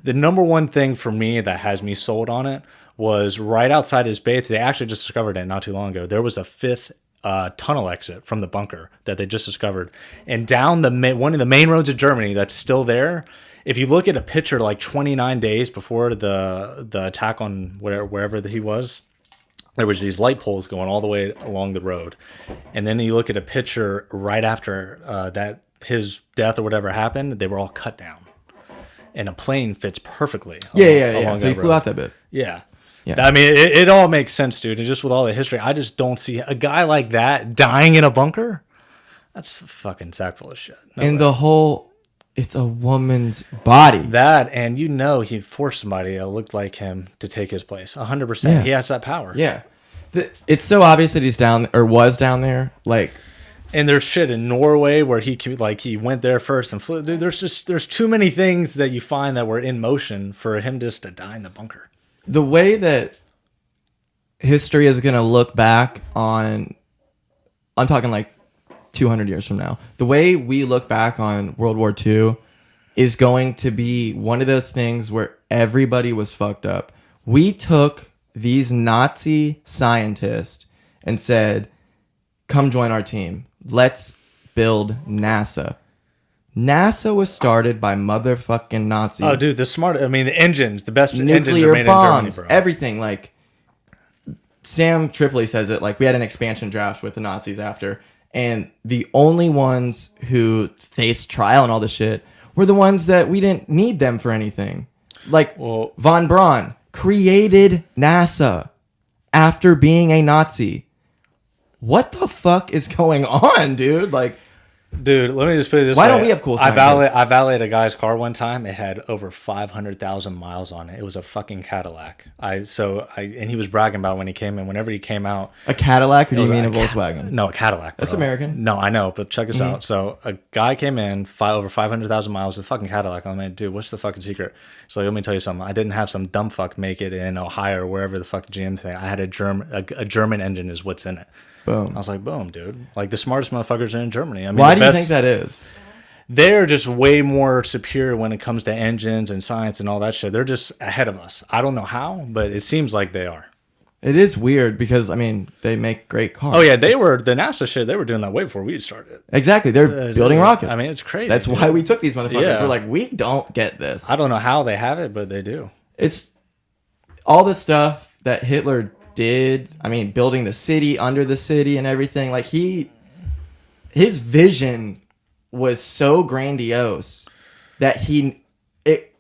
The number one thing for me that has me sold on it was right outside his base. They actually just discovered it not too long ago. There was a fifth tunnel exit from the bunker that they just discovered. And down one of the main roads of Germany that's still there, if you look at a picture like 29 days before the attack on wherever he was, there was these light poles going all the way along the road. And then you look at a picture right after that his death or whatever happened, they were all cut down. And a plane fits perfectly. Yeah. So he flew out that bit. Yeah. I mean, it all makes sense, dude. And just with all the history, I just don't see a guy like that dying in a bunker. That's a fucking sack full of shit. It's a woman's body. That, and he forced somebody that looked like him to take his place. 100%. Yeah. He has that power. Yeah. It's so obvious that he's down or was down there. Like, and there's shit in Norway where he went there first and flew. Dude, there's too many things that you find that were in motion for him just to die in the bunker. The way that history is going to look back on, I'm talking like 200 years from now, the way we look back on World War II is going to be one of those things where everybody was fucked up. We took these Nazi scientists and said, come join our team. Let's build NASA. NASA was started by motherfucking Nazis. Oh, dude, the engines, the best engines nuclear are made bombs, in Germany, bro. everything. Like, Sam Tripoli says it, like, we had an expansion draft with the Nazis after, and the only ones who faced trial and all this shit were the ones that we didn't need them for anything. Like, von Braun created NASA after being a Nazi. What the fuck is going on, dude? Like, dude, let me just put it this way. Why don't we have cool scientists? I valeted a guy's car one time. It had over 500,000 miles on it. It was a fucking Cadillac. And he was bragging about when he came in. Whenever he came out, a Cadillac, or do you mean a Volkswagen? No, a Cadillac. Bro. That's American. No, I know, but check this out. So a guy came in, over 500,000 miles, a fucking Cadillac. I'm like, dude, what's the fucking secret? So let me tell you something. I didn't have some dumb fuck make it in Ohio or wherever the fuck the GM thing. I had a German engine is what's in it. Boom. I was like, boom, dude. Like, the smartest motherfuckers are in Germany. I mean, why do you think that is? They're just way more superior when it comes to engines and science and all that shit. They're just ahead of us. I don't know how, but it seems like they are. It is weird because, I mean, they make great cars. Oh, yeah. The NASA shit, they were doing that way before we started. Exactly. They're building rockets. I mean, it's crazy. That's why we took these motherfuckers. Yeah. We're like, we don't get this. I don't know how they have it, but they do. It's all the stuff that Hitler did. I mean, building the city under the city and everything. Like, his vision was so grandiose that it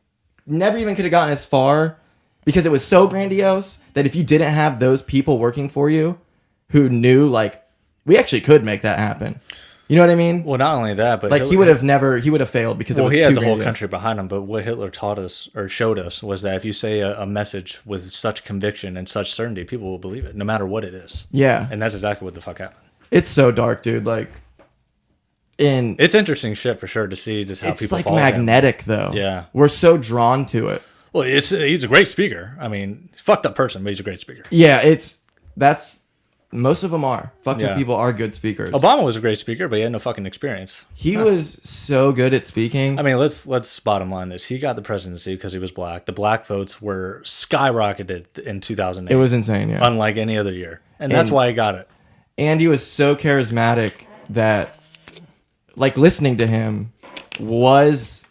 never even could have gotten as far, because it was so grandiose that if you didn't have those people working for you who knew, like, we actually could make that happen. You know what I mean? Well, not only that, but like he would have failed because it was he had too the whole grandiose. country behind him. But what Hitler taught us or showed us was that if you say a message with such conviction and such certainty, people will believe it, no matter what it is. Yeah, and that's exactly what the fuck happened. It's so dark, dude. Like, it's interesting shit for sure to see just how it's people like follow magnetic him. though. Yeah, we're so drawn to it. Well, he's a great speaker. I mean, he's a fucked up person, but he's a great speaker. Yeah, that's most of them are. Fucked up people are good speakers. Obama was a great speaker, but he had no fucking experience. He was so good at speaking. I mean, let's bottom line this. He got the presidency because he was black. The black votes were skyrocketed in 2008. It was insane, yeah. Unlike any other year. And that's why he got it. And he was so charismatic that, like, listening to him was,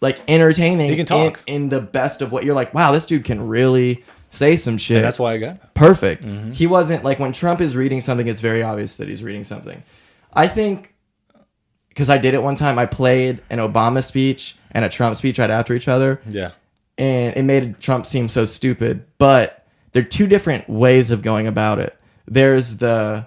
like, entertaining. He can talk. In the best of what you're like, wow, this dude can really say some shit. And that's why I got it. Perfect. Mm-hmm. He wasn't like when Trump is reading something, it's very obvious that he's reading something. I think because I did it one time, I played an Obama speech and a Trump speech right after each other. Yeah. And it made Trump seem so stupid. But there are two different ways of going about it. There's the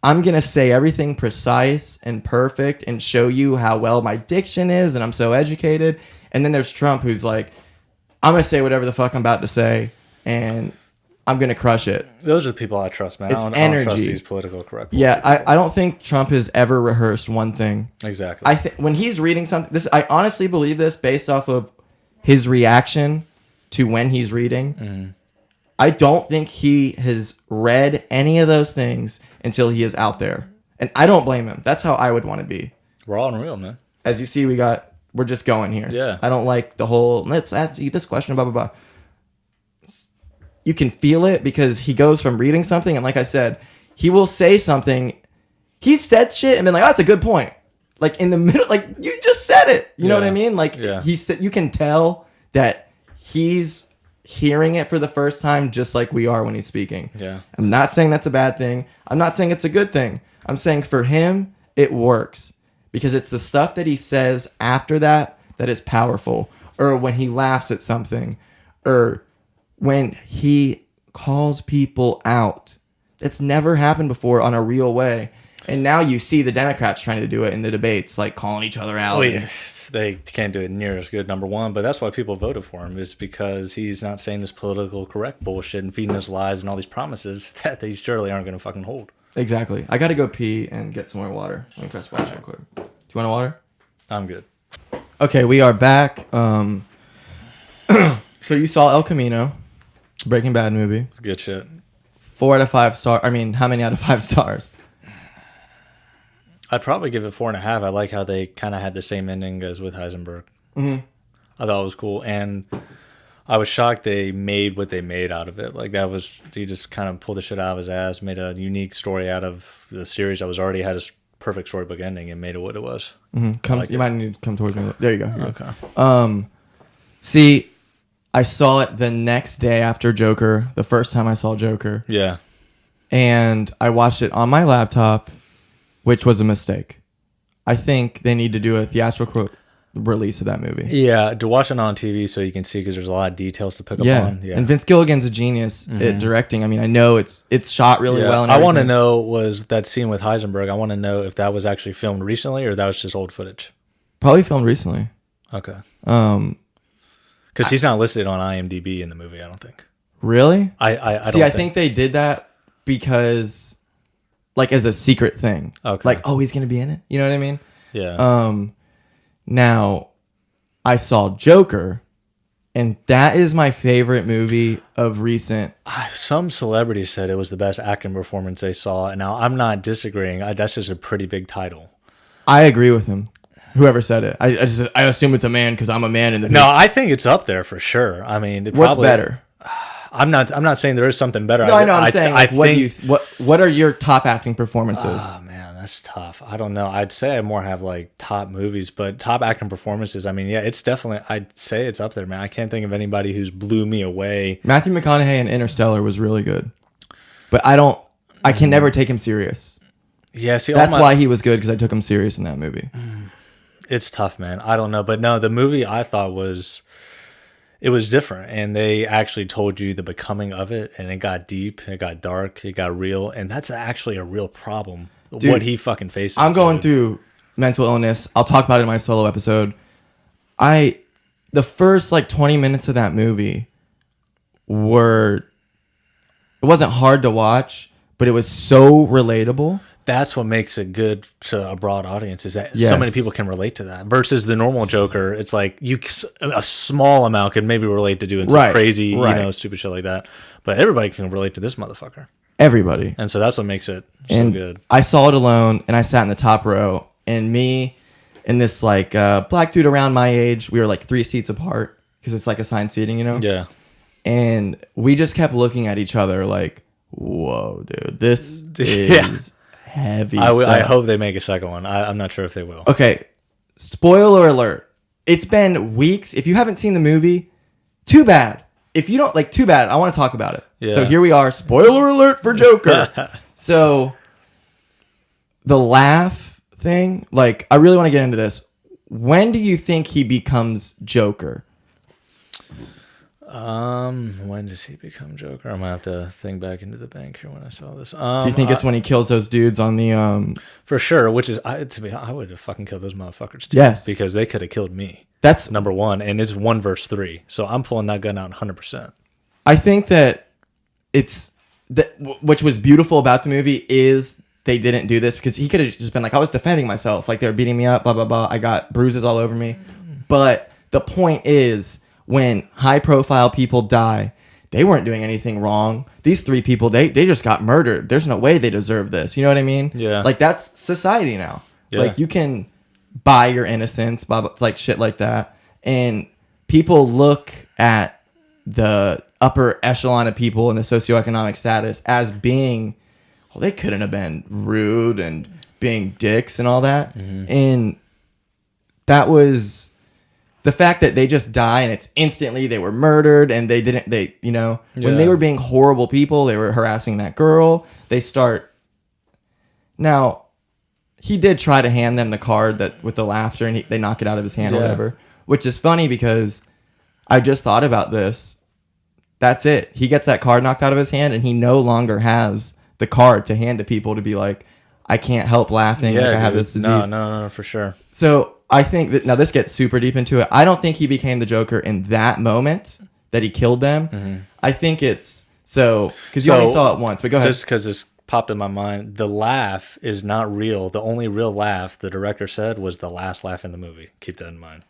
I'm going to say everything precise and perfect and show you how well my diction is and I'm so educated. And then there's Trump who's like, I'm going to say whatever the fuck I'm about to say. And I'm going to crush it. Those are the people I trust, man. It's I don't energy. trust these political correct. Yeah, I don't think Trump has ever rehearsed one thing. Exactly. I think when he's reading something, I honestly believe this based off of his reaction to when he's reading. Mm-hmm. I don't think he has read any of those things until he is out there. And I don't blame him. That's how I would want to be. Raw and real, man. As you see, we're just going here. Yeah. I don't like the whole, let's ask you this question, blah, blah, blah. You can feel it because he goes from reading something, and like I said, he will say something. He said shit and been like, "Oh, that's a good point." Like in the middle, like you just said it. You know what I mean? Like he said, you can tell that he's hearing it for the first time, just like we are when he's speaking. Yeah. I'm not saying that's a bad thing. I'm not saying it's a good thing. I'm saying for him, it works because it's the stuff that he says after that is powerful, or when he laughs at something, or when he calls people out. It's never happened before on a real way. And now you see the Democrats trying to do it in the debates, like calling each other out. Oh, yes. They can't do it near as good, number one. But that's why people voted for him, is because he's not saying this political correct bullshit and feeding us lies and all these promises that they surely aren't going to fucking hold. Exactly. I got to go pee and get some more water. Let me press pause real quick. Do you want a water? I'm good. Okay, we are back. So you saw El Camino. Breaking Bad movie. It's good shit. 4 out of 5 stars. I mean, how many out of 5 stars? I'd probably give it 4.5. I like how they kind of had the same ending as with Heisenberg. Mm-hmm. I thought it was cool. And I was shocked they made what they made out of it. Like, that was, he just kind of pulled the shit out of his ass, made a unique story out of the series that was already had a perfect storybook ending and made it what it was. Mm-hmm. You might need to come towards me. There you go. Okay. See, I saw it the next day after Joker, the first time I saw Joker. Yeah. And I watched it on my laptop, which was a mistake. I think they need to do a theatrical release of that movie. Yeah, to watch it on TV so you can see, because there's a lot of details to pick up on. Yeah, and Vince Gilligan's a genius at directing. I mean, I know it's shot really well. And I want to know, was that scene with Heisenberg, I want to know if that was actually filmed recently or that was just old footage. Probably filmed recently. Okay. Because he's not listed on IMDb in the movie, I don't think. Really? I think they did that because, like, as a secret thing. Okay. Like, oh, he's going to be in it? You know what I mean? Yeah. Now, I saw Joker, and that is my favorite movie of recent. Some celebrities said it was the best acting performance they saw. And now, I'm not disagreeing. That's just a pretty big title. I agree with him. Whoever said it. I assume it's a man because I'm a man in the No, I think it's up there for sure. I mean, what's better? I'm not saying there is something better. No, I know. I'm saying, like, what are your top acting performances? Oh man, that's tough. I don't know. I'd say I more have like top movies, but top acting performances. I mean, yeah, it's definitely. I'd say it's up there, man. I can't think of anybody who's blew me away. Matthew McConaughey in Interstellar was really good, but I can never take him serious. Yeah, see, that's why he was good, because I took him serious in that movie. It's tough, man. I don't know, but no, the movie I thought it was different, and they actually told you the becoming of it, and it got deep, it got dark, it got real, and that's actually a real problem Dude, what he fucking faces. I'm going through mental illness. I'll talk about it in my solo episode. The first like 20 minutes of that movie it wasn't hard to watch, but it was so relatable. That's what makes it good to a broad audience, is that so many people can relate to that. Versus the normal Joker, it's like a small amount can maybe relate to doing some crazy, stupid shit like that. But everybody can relate to this motherfucker. Everybody. And so that's what makes it so good. I saw it alone, and I sat in the top row, and me and this like black dude around my age, we were like 3 seats apart because it's like assigned seating, Yeah. And we just kept looking at each other like, whoa, dude, this is heavy stuff. I hope they make a second one. I'm not sure if they will. Okay, spoiler alert. It's been weeks. If you haven't seen the movie, too bad. If you don't, like, too bad. I want to talk about it. Yeah. So here we are. Spoiler alert for Joker. So the laugh thing, like, I really want to get into this. When do you think he becomes Joker? When does he become Joker? I'm gonna have to think back into the bank here when I saw this. Do you think it's when he kills those dudes on the For sure, which is I would have fucking killed those motherfuckers too. Yes. Because they could have killed me. That's number one, and it's 1 verse 3. So I'm pulling that gun out 100%. I think that which was beautiful about the movie is they didn't do this, because he could have just been like, I was defending myself, like they were beating me up, blah blah blah. I got bruises all over me. But the point is, when high profile people die, they weren't doing anything wrong. These 3 people, they just got murdered. There's no way they deserve this. You know what I mean? Yeah. Like, that's society now. Yeah. Like, you can buy your innocence, blah, blah, like shit like that. And people look at the upper echelon of people in the socioeconomic status as being, well, they couldn't have been rude and being dicks and all that. Mm-hmm. And that was the fact that they just die and it's instantly they were murdered, and when they were being horrible people, they were harassing that girl. They start. Now, he did try to hand them the card with the laughter, and they knock it out of his hand or whatever, which is funny because I just thought about this. That's it. He gets that card knocked out of his hand, and he no longer has the card to hand to people to be like, I can't help laughing. I have this disease. No, for sure. So I think that, now this gets super deep into it. I don't think he became the Joker in that moment that he killed them. Mm-hmm. I think it's because you only saw it once, but go ahead. Just because this popped in my mind, the laugh is not real. The only real laugh the director said was the last laugh in the movie. Keep that in mind.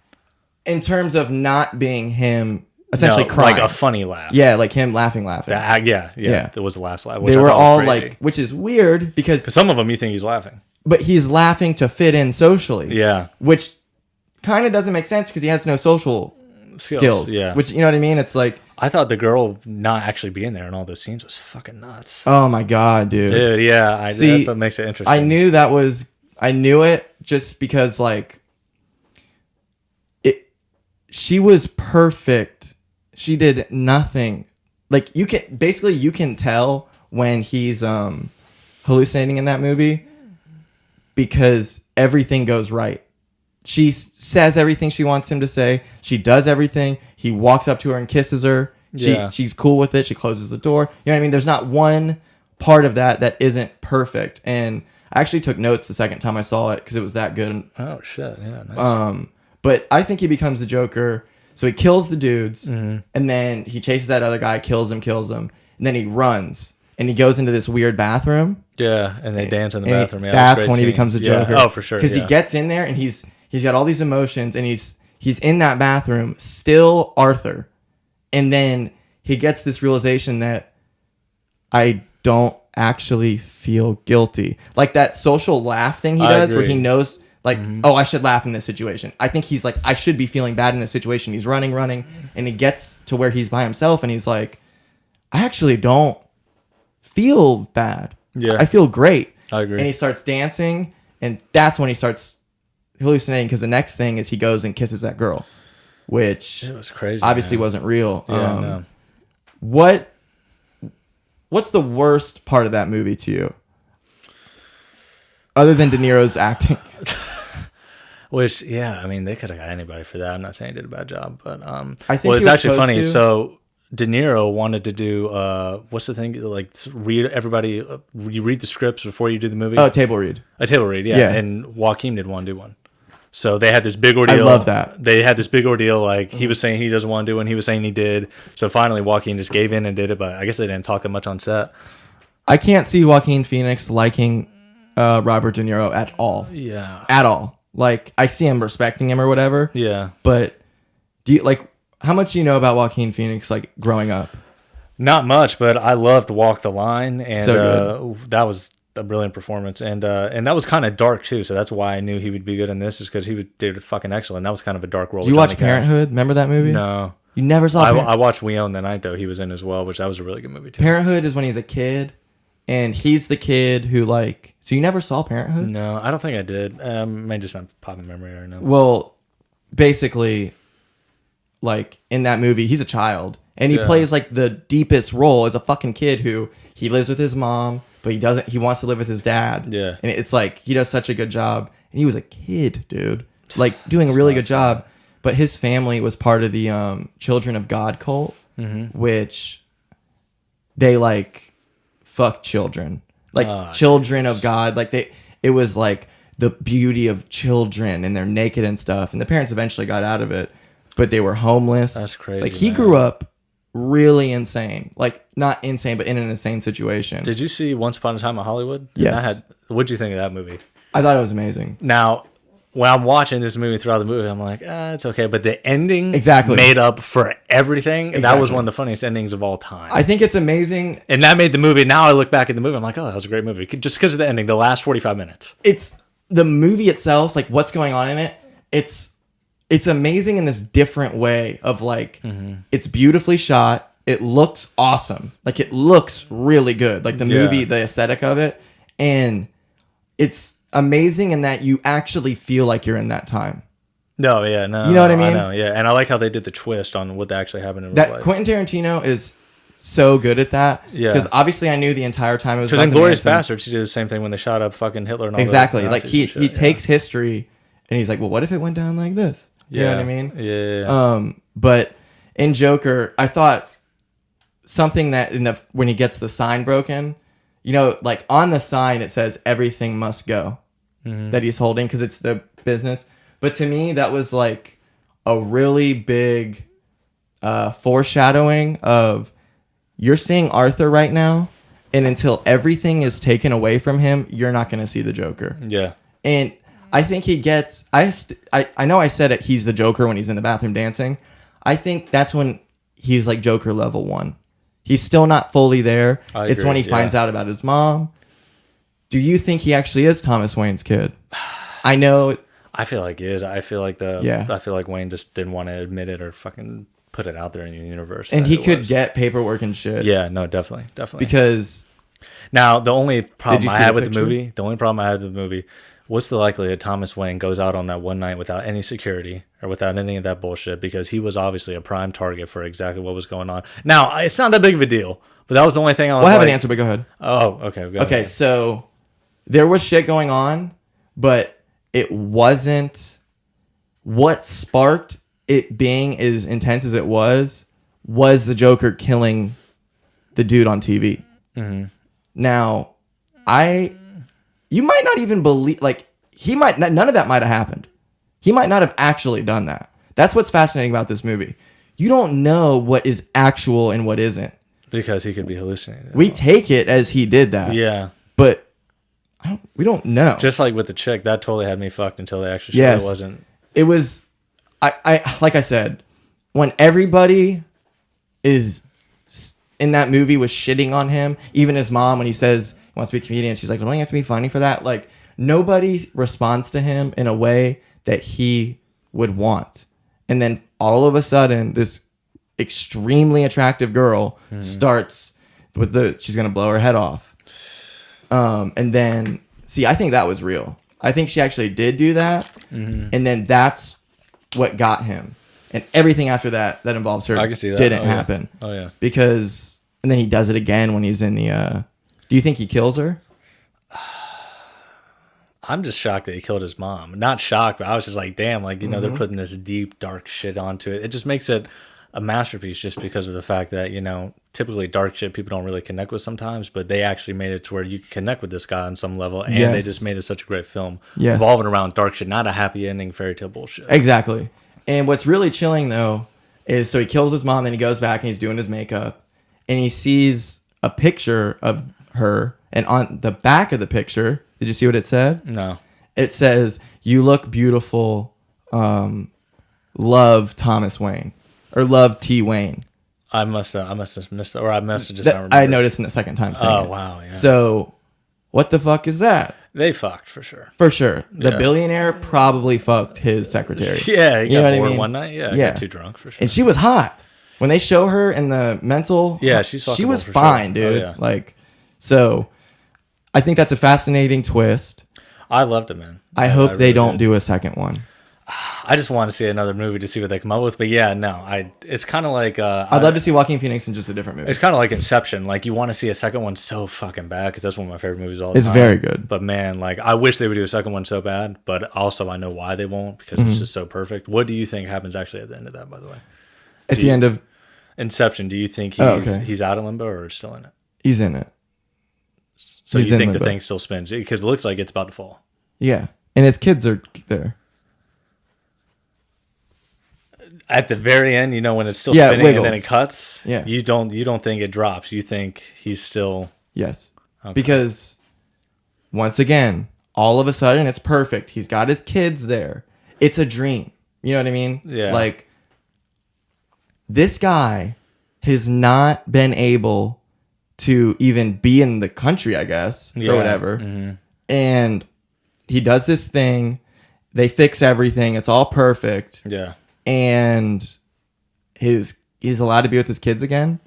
In terms of not being him essentially crying. Like a funny laugh. Yeah, like him laughing. Yeah. That was the last laugh. They were all like, which is weird because some of them you think he's laughing. But he's laughing to fit in socially. Yeah. Which kind of doesn't make sense because he has no social skills. Yeah. Which, you know what I mean? It's like, I thought the girl not actually being there in all those scenes was fucking nuts. Oh my God, dude. Dude, yeah. That's what makes it interesting. I knew it just because, like, she was perfect. She did nothing. Like, you can tell when he's hallucinating in that movie because everything goes right. She says everything she wants him to say. She does everything. He walks up to her and kisses her. She's cool with it. She closes the door. You know what I mean? There's not one part of that isn't perfect. And I actually took notes the second time I saw it because it was that good. Oh, shit. Yeah, nice. But I think he becomes the Joker. So he kills the dudes, and then he chases that other guy, kills him, and then he runs, and he goes into this weird bathroom. Yeah, and they dance in the bathroom. Yeah, that's when he becomes the Joker. Oh, for sure. Because he gets in there, and he's got all these emotions, and he's in that bathroom, still Arthur. And then he gets this realization that I don't actually feel guilty. Like that social laugh thing he does where he knows... Like, oh, I should laugh in this situation. I think he's like, I should be feeling bad in this situation. He's running, and he gets to where he's by himself, and he's like, I actually don't feel bad. Yeah. I feel great. I agree. And he starts dancing, and that's when he starts hallucinating, because the next thing is he goes and kisses that girl, which it was crazy. Obviously wasn't real. Yeah, no. What's the worst part of that movie to you? Other than De Niro's acting. Which, yeah, I mean, they could have got anybody for that. I'm not saying he did a bad job, but I think it's actually funny. So De Niro wanted to do what's the thing, like read everybody, you read the scripts before you do the movie. Oh, table read. A table read, yeah. And Joaquin didn't want to do one. So they had this big ordeal. I love that. They had this big ordeal. Like he was saying he doesn't want to do one. He was saying he did. So finally, Joaquin just gave in and did it. But I guess they didn't talk that much on set. I can't see Joaquin Phoenix liking Robert De Niro at all. Yeah. At all. Like I see him respecting him or whatever. Yeah. But do you like how much do you know about Joaquin Phoenix like growing up? Not much, but I loved Walk the Line, and So that was a brilliant performance, and that was kind of dark too. So that's why I knew he would be good in this, is because did fucking excellent. That was kind of a dark role. Did you watch Parenthood? Remember that movie? No, you never saw. I watched We Own the Night though. He was in as well, which that was a really good movie too. Parenthood is when he's a kid, and he's the kid who like. So you never saw Parenthood? No, I don't think I did. May just not pop in memory right now. Well, basically, like in that movie, he's a child. And he plays like the deepest role as a fucking kid who he lives with his mom, but he doesn't. He wants to live with his dad. Yeah, and it's like he does such a good job. And he was a kid, dude, like doing a really good job. But his family was part of the Children of God cult, which they like fuck children, like children of God. Like it was like the beauty of children, and they're naked and stuff. And the parents eventually got out of it, but they were homeless. That's crazy. Like he grew up really insane, like not insane, but in an insane situation. Did you see Once Upon a Time in Hollywood? Yes. What'd you think of that movie? I thought it was amazing. Now, when I'm watching this movie throughout the movie, I'm like, it's okay. But the ending exactly made up for everything. Exactly. That was one of the funniest endings of all time. I think it's amazing. And that made the movie. Now I look back at the movie, I'm like, oh, that was a great movie. Just because of the ending, the last 45 minutes. It's the movie itself, like what's going on in it. It's amazing in this different way of like, it's beautifully shot. It looks awesome. Like it looks really good. Like the movie, the aesthetic of it. And it's amazing in that you actually feel like you're in that time. No, yeah, no. You know what I mean? I know, yeah. And I like how they did the twist on what actually happened in real that life. Quentin Tarantino is so good at that. Yeah. Because obviously I knew the entire time it was because in Glorious Bastards, he did the same thing when they shot up fucking Hitler and all exactly. that. Like he takes history and he's like, well, what if it went down like this? You know what I mean? Yeah. But in Joker, I thought something that when he gets the sign broken, you know, like on the sign it says everything must go that he's holding because it's the business. But to me, that was like a really big foreshadowing of you're seeing Arthur right now, and until everything is taken away from him, you're not going to see the Joker. Yeah. And I think he gets. I know I said it. He's the Joker when he's in the bathroom dancing. I think that's when he's like Joker level 1. He's still not fully there. It's when he finds out about his mom. Do you think he actually is Thomas Wayne's kid? I know. I feel like he is. I feel like I feel like Wayne just didn't want to admit it or fucking put it out there in the universe. And he could get paperwork and shit. Yeah. No. Definitely. Because now the only problem I had with the movie. What's the likelihood Thomas Wayne goes out on that one night without any security or without any of that bullshit? Because he was obviously a prime target for exactly what was going on. Now, it's not that big of a deal, but that was the only thing I was I have an answer, but go ahead. Oh, okay. Go ahead. So there was shit going on, but it wasn't what sparked it being as intense as it was the Joker killing the dude on TV. Mm-hmm. Now, you might not even believe, like, none of that might have happened. He might not have actually done that. That's what's fascinating about this movie. You don't know what is actual and what isn't. Because he could be hallucinating. We take it as he did that. Yeah. But we don't know. Just like with the chick, that totally had me fucked until they actually showed it wasn't. It was, I like I said, when everybody is in that movie was shitting on him, even his mom, when he says, wants to be a comedian, she's like, well, don't you have to be funny for that? Like, nobody responds to him in a way that he would want. And then all of a sudden, this extremely attractive girl starts with she's going to blow her head off. And then, I think that was real. I think she actually did do that. Mm-hmm. And then that's what got him. And everything after that involves her I can see that. didn't happen. Oh, yeah. Because, and then he does it again when he's in the, do you think he kills her? I'm just shocked that he killed his mom. Not shocked, but I was just like, damn, like, you know, they're putting this deep, dark shit onto it. It just makes it a masterpiece just because of the fact that, typically dark shit people don't really connect with sometimes, but they actually made it to where you can connect with this guy on some level, and they just made it such a great film revolving around dark shit, not a happy ending fairy tale bullshit. Exactly. And what's really chilling though is, so he kills his mom, then he goes back and he's doing his makeup, and he sees a picture of her, and on the back of the picture, did you see what it said? No. It says, "You look beautiful, love Thomas Wayne," or "Love T. Wayne." I must have missed it, or I must have just not remembered. I noticed in the second time saying it. Oh, wow, yeah. So, what the fuck is that? They fucked, for sure. For sure. The billionaire probably fucked his secretary. Yeah, he got bored I mean? one night. Yeah, got too drunk, for sure. And she was hot. When they show her in the mental... Yeah, she was fine, sure. dude. Oh, yeah. Like, so, I think that's a fascinating twist. I loved it, man. I hope they don't do a second one. I just want to see another movie to see what they come up with. But yeah, no, it's kind of like... I'd love to see Joaquin Phoenix in just a different movie. It's kind of like Inception. Like, you want to see a second one so fucking bad, because that's one of my favorite movies of all It's time. very good. But man, like, I wish they would do a second one so bad, but also I know why they won't, because it's just so perfect. What do you think happens actually at the end of that, by the way? At the end of... Inception, do you think he's out of limbo or still in it? He's in it. So you think the thing still spins? Because it looks like it's about to fall. Yeah. And his kids are there. At the very end, when it's still spinning wiggles. and then it cuts, Yeah. you don't think it drops. You think he's still... Yes. Okay. Because, once again, all of a sudden, it's perfect. He's got his kids there. It's a dream. You know what I mean? Yeah. Like, this guy has not been able to even be in the country, I guess, or whatever. Mm-hmm. And he does this thing. They fix everything. It's all perfect. Yeah. And he's allowed to be with his kids again.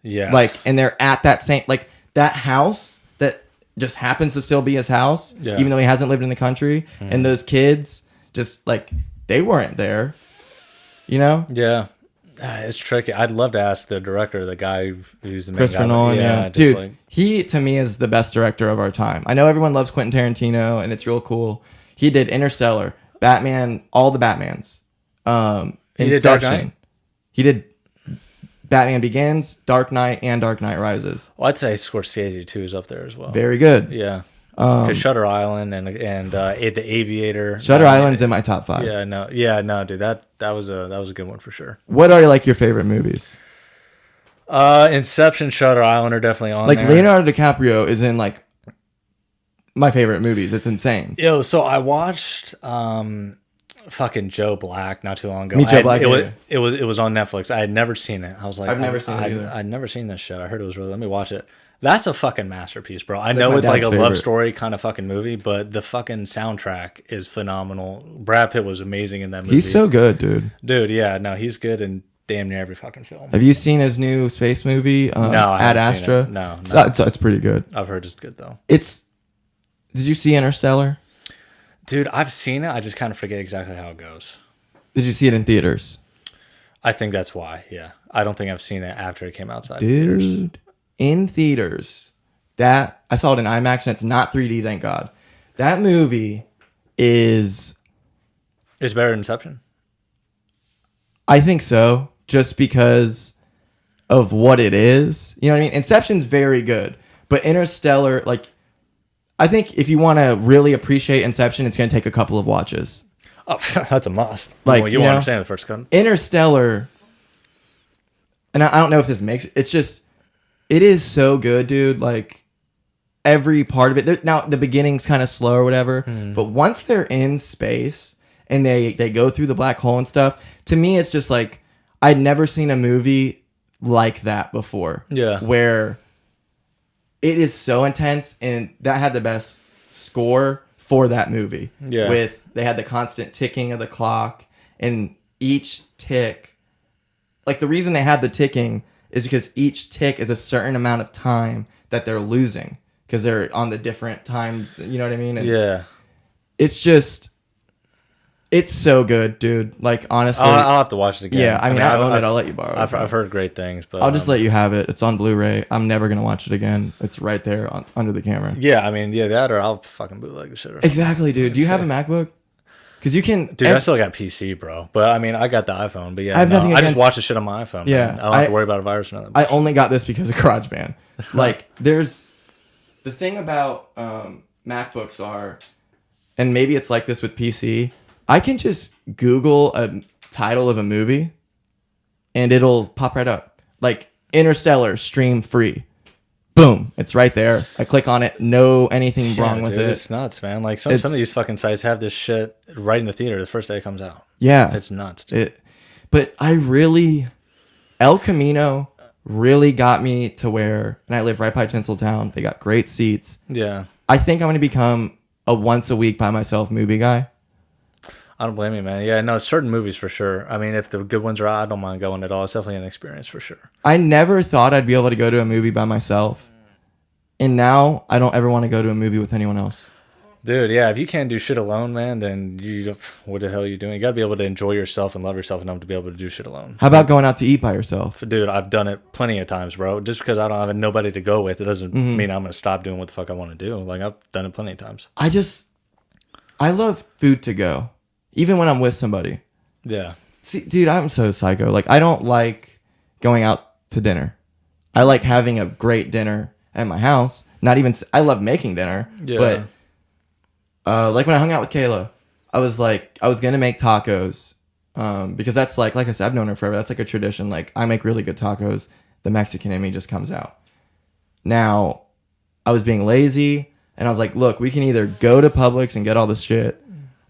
Yeah. Like, and they're at that same, like, that house that just happens to still be his house, even though he hasn't lived in the country. Mm. And those kids, just like, they weren't there, Yeah. It's tricky. I'd love to ask the director, the guy who's the main Christopher guy. Nolan, yeah. Dude, like... he, to me, is the best director of our time. I know everyone loves Quentin Tarantino, and it's real cool. He did Interstellar, Batman, all the Batmans. He did Dark Knight? He did Batman Begins, Dark Knight, and Dark Knight Rises. Well, I'd say Scorsese too is up there as well. Very good. Yeah, because Shutter Island and The Aviator. Shutter Island's in my top 5. Yeah, no, dude, that was a good one for sure. What are like your favorite movies? Inception, Shutter Island are definitely on there. Like Leonardo DiCaprio is in like my favorite movies. It's insane. Yo, so I watched fucking Joe Black not too long ago. Me, Joe Black. It was on Netflix. I had never seen it. I was like, I've never seen it either. I'd never seen this shit. I heard it was really. Let me watch it. That's a fucking masterpiece, bro. I know it's like a love story kind of fucking movie, but the fucking soundtrack is phenomenal. Brad Pitt was amazing in that movie. He's so good, dude. Dude, yeah, no, he's good in damn near every fucking film. Have you seen his new space movie? No, I Ad haven't seen Astra. it. No. It's pretty good. I've heard it's good though. Did you see Interstellar? Dude, I've seen it. I just kind of forget exactly how it goes. Did you see it in theaters? I think that's why. Yeah, I don't think I've seen it after it came outside. Dude, theaters. In theaters. That I saw it in IMAX, and it's not 3D, thank God. That movie is... It's better than Inception? I think so, just because of what it is. You know what I mean? Inception's very good, but Interstellar, like, I think if you want to really appreciate Inception, it's going to take a couple of watches. Oh, that's a must. Like, well, you won't understand the first cut. Interstellar, and I don't know if this makes... It's just... It is so good, dude. Like, every part of it. Now, the beginning's kind of slow or whatever, but once they're in space and they go through the black hole and stuff, to me, it's just like, I'd never seen a movie like that before. Yeah. Where it is so intense, and that had the best score for that movie. Yeah. They had the constant ticking of the clock, and each tick, like, the reason they had the ticking is because each tick is a certain amount of time that they're losing because they're on the different times. You know what I mean? And yeah. It's just, it's so good, dude. Like, honestly. I'll have to watch it again. Yeah, I mean, I own it. I'll let you borrow it. I've heard great things, but I'll just let you have it. It's on Blu-ray. I'm never going to watch it again. It's right there under the camera. Yeah, I mean, that or I'll fucking bootleg the shit or something. Exactly, dude. Do you have a MacBook? Because you can... Dude, I still got PC, bro. But, I mean, I got the iPhone. But, yeah, I have nothing I just against- watch the shit on my iPhone. Yeah. Man. I don't have to worry about a virus or nothing. I only got this because of GarageBand. Like, there's... The thing about MacBooks are... And maybe it's like this with PC. I can just Google a title of a movie, and it'll pop right up. Like, Interstellar, stream free. Boom, it's right there. I click on it, no anything wrong with dude, it. It's nuts, man. Like some of these fucking sites have this shit right in the theater the first day it comes out. Yeah. It's nuts, dude. But El Camino really got me to where, and I live right by Tinseltown. They got great seats. Yeah. I think I'm going to become a once a week by myself movie guy. I don't blame you, man. Yeah, no, certain movies for sure. I mean, if the good ones are out, I don't mind going at all. It's definitely an experience for sure. I never thought I'd be able to go to a movie by myself. And now I don't ever want to go to a movie with anyone else. Dude, yeah, if you can't do shit alone, man, then what the hell are you doing? You got to be able to enjoy yourself and love yourself enough to be able to do shit alone. How about going out to eat by yourself? Dude, I've done it plenty of times, bro. Just because I don't have nobody to go with, it doesn't mean I'm going to stop doing what the fuck I want to do. Like, I've done it plenty of times. I love food to go. Even when I'm with somebody. Yeah. See, dude, I'm so psycho. Like, I don't like going out to dinner. I like having a great dinner at my house. I love making dinner. Yeah. But, like when I hung out with Kayla, I was going to make tacos. Because that's like I said, I've known her forever. That's like a tradition. Like, I make really good tacos. The Mexican in me just comes out. Now, I was being lazy. And I was like, look, we can either go to Publix and get all this shit,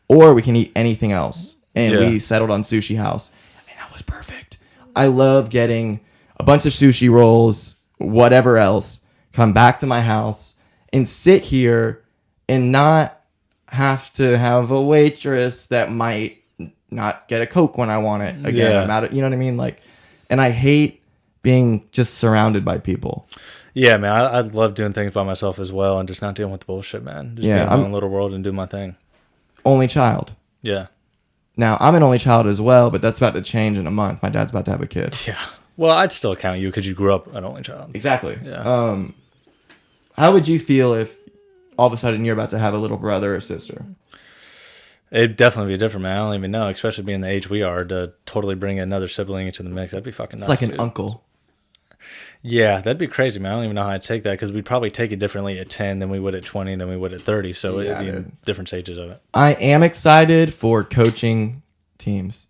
or we can eat anything else. And we settled on Sushi House. And that was perfect. I love getting a bunch of sushi rolls, whatever else, come back to my house and sit here and not have to have a waitress that might not get a Coke when I want it. Again, Yeah. I'm out of, you know what I mean? Like, and I hate being just surrounded by people. Yeah, man, I love doing things by myself as well and just not dealing with the bullshit, man. Just be in my own little world and do my thing. Only child. Yeah. Now, I'm an only child as well, but that's about to change in a month. My dad's about to have a kid. Yeah. Well, I'd still count you because you grew up an only child. Exactly. Yeah. How would you feel if all of a sudden you're about to have a little brother or sister? It'd definitely be different, man. I don't even know, especially being the age we are, to totally bring another sibling into the mix. That'd be fucking nuts. It's like an dude. uncle. Yeah, that'd be crazy, man. I don't even know how I'd take that because we'd probably take it differently at 10 than we would at 20 than we would at 30. So it'd be in different stages of it. I am excited for coaching teams.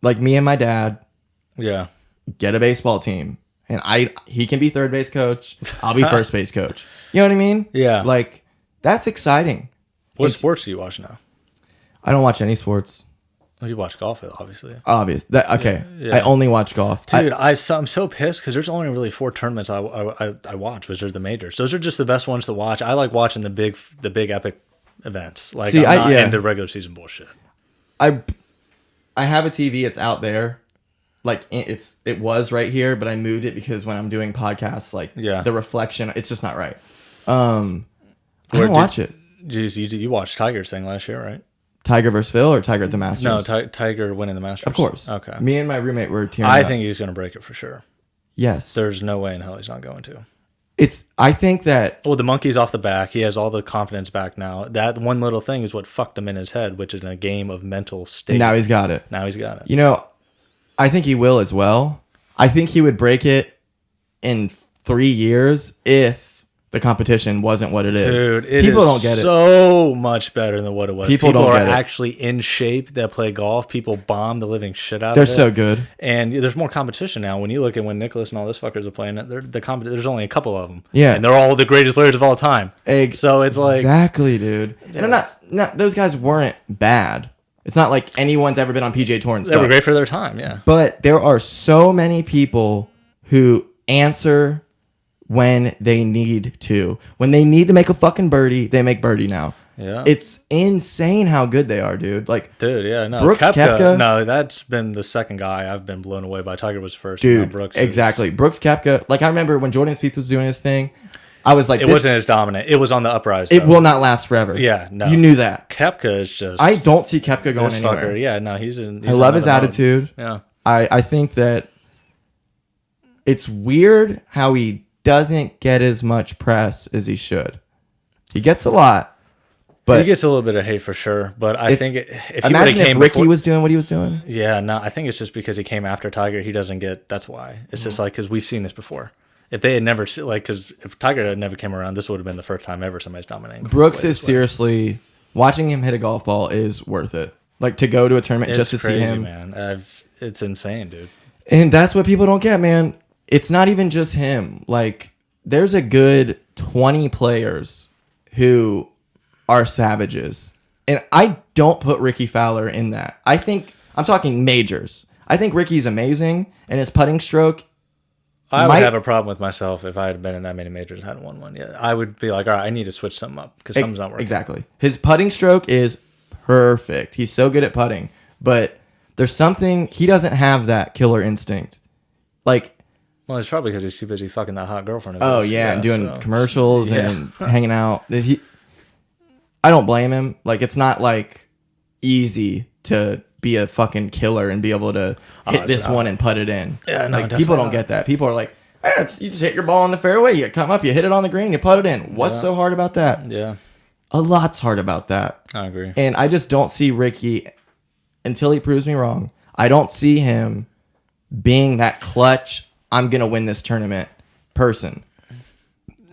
Like me and my dad Yeah. get a baseball team. And he can be third base coach. I'll be first base coach. You know what I mean? Yeah. Like, that's exciting. What sports do you watch now? I don't watch any sports. Well, you watch golf, obviously. Obvious. Okay. Yeah. I only watch golf. Dude, I'm so pissed because there's only really 4 tournaments I watch, which are the majors. Those are just the best ones to watch. I like watching the big epic events. Like, I'm not into regular season bullshit. I have a TV. It's out there. Like, it was right here, but I moved it because when I'm doing podcasts, like, the reflection, it's just not right. I don't watch it. You watched Tiger's thing last year, right? Tiger versus Phil or Tiger at the Masters? No, Tiger winning the Masters. Of course. Okay. Me and my roommate were tearing I up. think he's going to break it for sure. Yes. There's no way in hell he's not going to. I think that... Well, the monkey's off the back. He has all the confidence back now. That one little thing is what fucked him in his head, which is a game of mental state. Now he's got it. You know, I think he will as well. I think he would break it in 3 years if the competition wasn't what it is. Dude, people don't get it. So much better than what it was. People don't are get it. actually in shape that play golf. People bomb the living shit out They're of it. They're so good. And there's more competition now. When you look at when Nicholas and all those fuckers are playing it, there's only a couple of them. Yeah. And they're all the greatest players of all time. So it's like... Exactly, dude. And I'm not those guys weren't bad. It's not like anyone's ever been on PGA Tour and stuff. They were great for their time, yeah. But there are so many people who answer when they need to. When they need to make a fucking birdie, they make birdie now. Yeah. It's insane how good they are, dude. Like, dude, yeah, no. Brooks Koepka. No, that's been the second guy I've been blown away by. Tiger was first. Dude, Brooks exactly. Brooks Koepka. Like, I remember when Jordan Spieth was doing his thing, I was like, it wasn't as dominant. It was on the uprise. It will not last forever. Yeah, no. You knew that. Koepka is just... I don't see Koepka going anywhere. Yeah, no, he's in... I love his attitude. Yeah. I think that it's weird how he doesn't get as much press as he should. He gets a lot, he gets a little bit of hate for sure. But I think if he imagine came if Ricky was doing what he was doing. Yeah, no, I think it's just because he came after Tiger. He doesn't get. That's why. It's just like because we've seen this before. If they had never because if Tiger had never came around, this would have been the first time ever somebody's dominating. Brooks is seriously watching him hit a golf ball is worth it. Like to go to a tournament just to see him, man. It's insane, dude. And that's what people don't get, man. It's not even just him. Like there's a good 20 players who are savages. And I don't put Ricky Fowler in that. I think I'm talking majors. I think Ricky's amazing and his putting stroke. I would have a problem with myself if I had been in that many majors and hadn't won one yet. I would be like, all right, I need to switch something up because something's not working. Exactly. His putting stroke is perfect. He's so good at putting. But there's something, he doesn't have that killer instinct. Like, well, it's probably because he's too busy fucking that hot girlfriend. Oh, yeah, and doing commercials and hanging out. I don't blame him. Like, it's not, like, easy to be a fucking killer and be able to hit this one and put it in. Yeah, no, like, people don't get that. People are like, you just hit your ball in the fairway, you come up, you hit it on the green, you put it in. What's so hard about that? Yeah. A lot's hard about that. I agree. And I just don't see Ricky, until he proves me wrong, I don't see him being that clutch, I'm going to win this tournament person.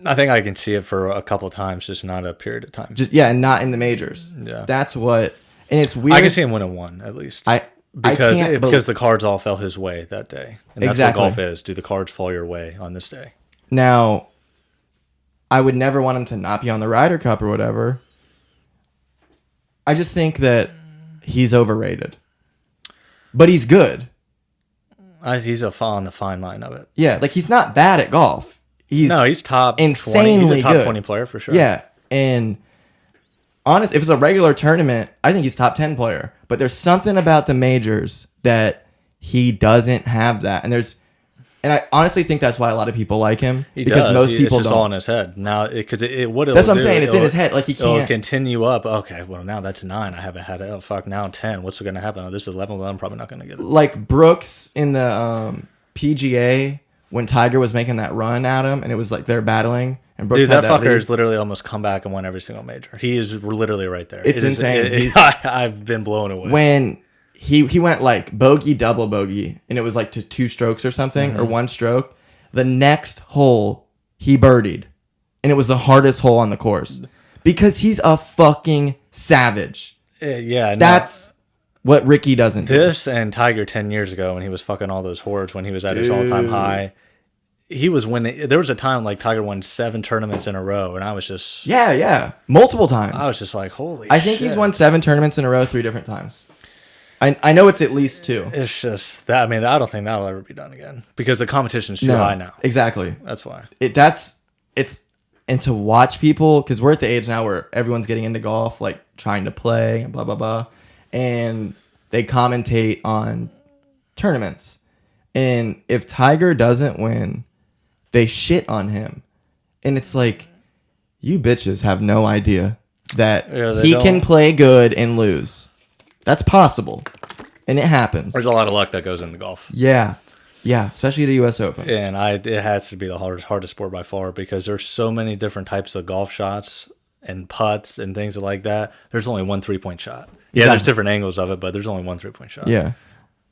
I think I can see it for a couple times, just not a period of time. And not in the majors. Yeah. That's what... And it's weird. I can see him winning one at least. Because the cards all fell his way that day. And that's what golf is. Do the cards fall your way on this day? Now, I would never want him to not be on the Ryder Cup or whatever. I just think that he's overrated. But he's good. He's on the fine line of it. Yeah, like he's not bad at golf. He's top insanely 20. He's a top good. 20 player for sure. Yeah, and honest, if it's a regular tournament, I think he's top 10 player. But there's something about the majors that he doesn't have that. And I honestly think that's why a lot of people like him. Most people it's just don't. all in his head. Now, because what that's what I'm saying. It's in his head. Like he can't. It'll continue up. Okay, well, now that's 9. I haven't had it. Oh, fuck, now 10. What's going to happen? Oh, this is 11. Well, I'm probably not going to get it. Like Brooks in the PGA, when Tiger was making that run at him, and it was like they're battling. And Brooks that fucker has literally almost come back and won every single major. He is literally right there. It's insane. I've been blown away. When he went like bogey, double bogey, and it was like to 2 strokes or something, or 1 stroke. The next hole, he birdied. And it was the hardest hole on the course. Because he's a fucking savage. That's what Ricky doesn't do. This and Tiger 10 years ago when he was fucking all those whores when he was at his all-time high. He was winning. There was a time like Tiger won 7 tournaments in a row, and I was just... Yeah. Multiple times. I was just like, holy I think he's won 7 tournaments in a row 3 different times. I know it's at least 2. It's just that. I mean, I don't think that'll ever be done again because the competition's too high now. Exactly. That's why. And to watch people, because we're at the age now where everyone's getting into golf, like trying to play and blah, blah, blah. And they commentate on tournaments. And if Tiger doesn't win, they shit on him. And it's like, you bitches have no idea that he can play good and lose. That's possible. And it happens. There's a lot of luck that goes into golf. Yeah. Especially at a U.S. Open. And it has to be the hardest sport by far because there's so many different types of golf shots and putts and things like that. There's only one 3-point shot. Yeah, there's different angles of it, but there's only one 3-point shot. Yeah.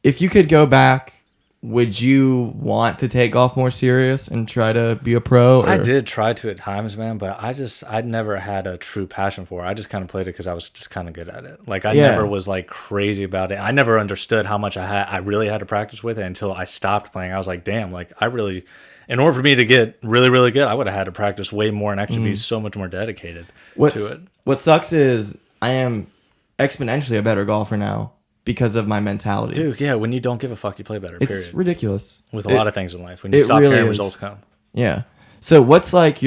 If you could go back, would you want to take golf more serious and try to be a pro? Or? I did try to at times, man, but I'd never had a true passion for it. I just kind of played it because I was just kind of good at it. Like I never was like crazy about it. I never understood how much I really had to practice with it until I stopped playing. I was like, damn, like in order for me to get really, really good, I would have had to practice way more and actually be so much more dedicated to it. What sucks is I am exponentially a better golfer now. Because of my mentality. Dude, yeah, when you don't give a fuck, you play better, It's ridiculous. With a lot of things in life. When you stop caring, results come. Yeah. So what's like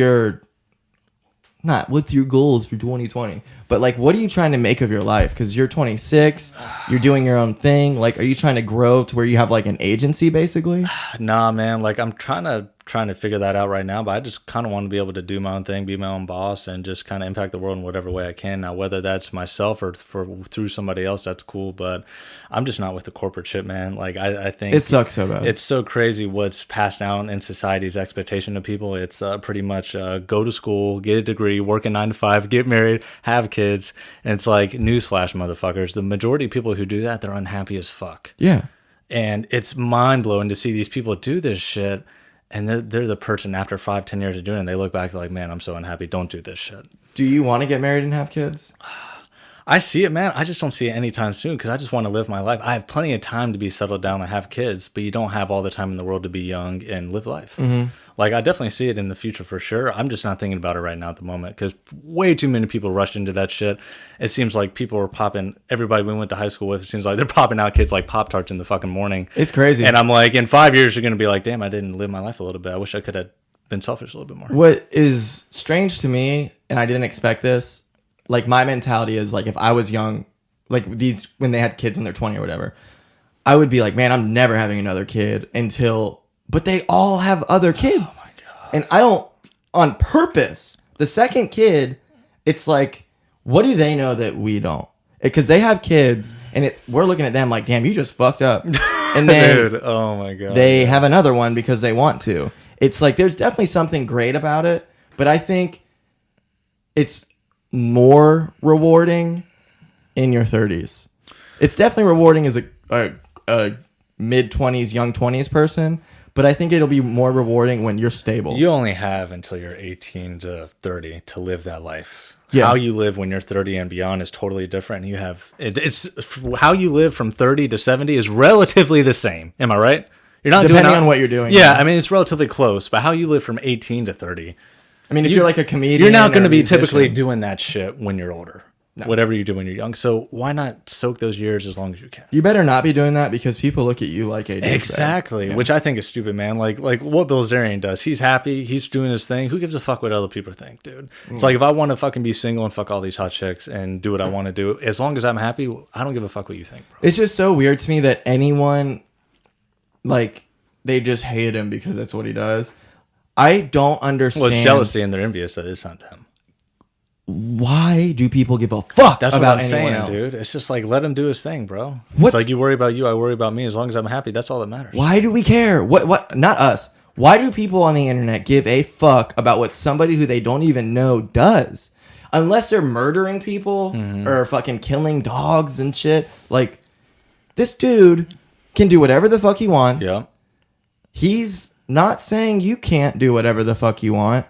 what's your goals for 2020? But like, what are you trying to make of your life? Because you're 26, you're doing your own thing. Like, are you trying to grow to where you have like an agency basically? Nah, man. Like, I'm trying to trying to figure that out right now, but I just kind of want to be able to do my own thing, be my own boss, and just kind of impact the world in whatever way I can. Now, whether that's myself or through somebody else, that's cool, but I'm just not with the corporate shit, man. Like, I think it sucks so bad. It's so crazy what's passed down in society's expectation of people. It's pretty much go to school, get a degree, work a 9 to 5, get married, have kids, and it's like, newsflash, motherfuckers. The majority of people who do that, they're unhappy as fuck. Yeah. And it's mind-blowing to see these people do this shit, and they're the person after 5-10 years of doing it, they look back, they're like, man, I'm so unhappy, don't do this shit. Do you want to get married and have kids? I see it, man. I just don't see it anytime soon because I just want to live my life. I have plenty of time to be settled down and have kids, but you don't have all the time in the world to be young and live life. Mm-hmm. Like, I definitely see it in the future for sure. I'm just not thinking about it right now at the moment because way too many people rushed into that shit. It seems like people are popping, everybody we went to high school with, it seems like they're popping out kids like Pop-Tarts in the fucking morning. It's crazy. And I'm like, in 5 years, you're going to be like, damn, I didn't live my life a little bit. I wish I could have been selfish a little bit more. What is strange to me, and I didn't expect this, like, my mentality is, like, if I was young, like, these, when they had kids when they're 20 or whatever, I would be like, man, I'm never having another kid until, but they all have other kids. Oh my God. And I don't, on purpose, the second kid, it's like, what do they know that we don't? Because they have kids, and we're looking at them like, damn, you just fucked up. And then dude, oh my God, they have another one because they want to. It's like, there's definitely something great about it, but I think it's more rewarding in your 30s. It's definitely rewarding as a mid-20s, young 20s person, but I think it'll be more rewarding when you're stable. You only have until you're 18 to 30 to live that life. Yeah. How you live when you're 30 and beyond is totally different. You have it's how you live from 30 to 70 is relatively the same. Am I right? You're not depending on what you're doing. Yeah, I mean, it's relatively close, but how you live from 18 to 30. I mean, if you're like a comedian, you're not going to be typically doing that shit when you're older. No. Whatever you do when you're young. So why not soak those years as long as you can? You better not be doing that because people look at you like a exactly, which I think is stupid, man. Like what Bill Zarian does. He's happy. He's doing his thing. Who gives a fuck what other people think, dude? It's like if I want to fucking be single and fuck all these hot chicks and do what I want to do, as long as I'm happy, I don't give a fuck what you think, bro. It's just so weird to me that anyone, like, they just hate him because that's what he does. I don't understand. Well, it's jealousy and they're envious that it's not them. Why do people give a fuck That's about what I'm saying, else? dude? It's just like, let him do his thing, bro. It's like, you worry about you, I worry about me. As long as I'm happy, that's all that matters. Why do we care? What? Not us. Why do people on the internet give a fuck about what somebody who they don't even know does? Unless they're murdering people or fucking killing dogs and shit. Like, this dude can do whatever the fuck he wants. Yeah. He's not saying you can't do whatever the fuck you want.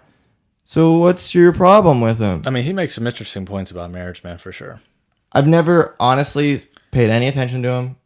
So what's your problem with him? I mean, he makes some interesting points about marriage, man, for sure. I've never honestly paid any attention to him.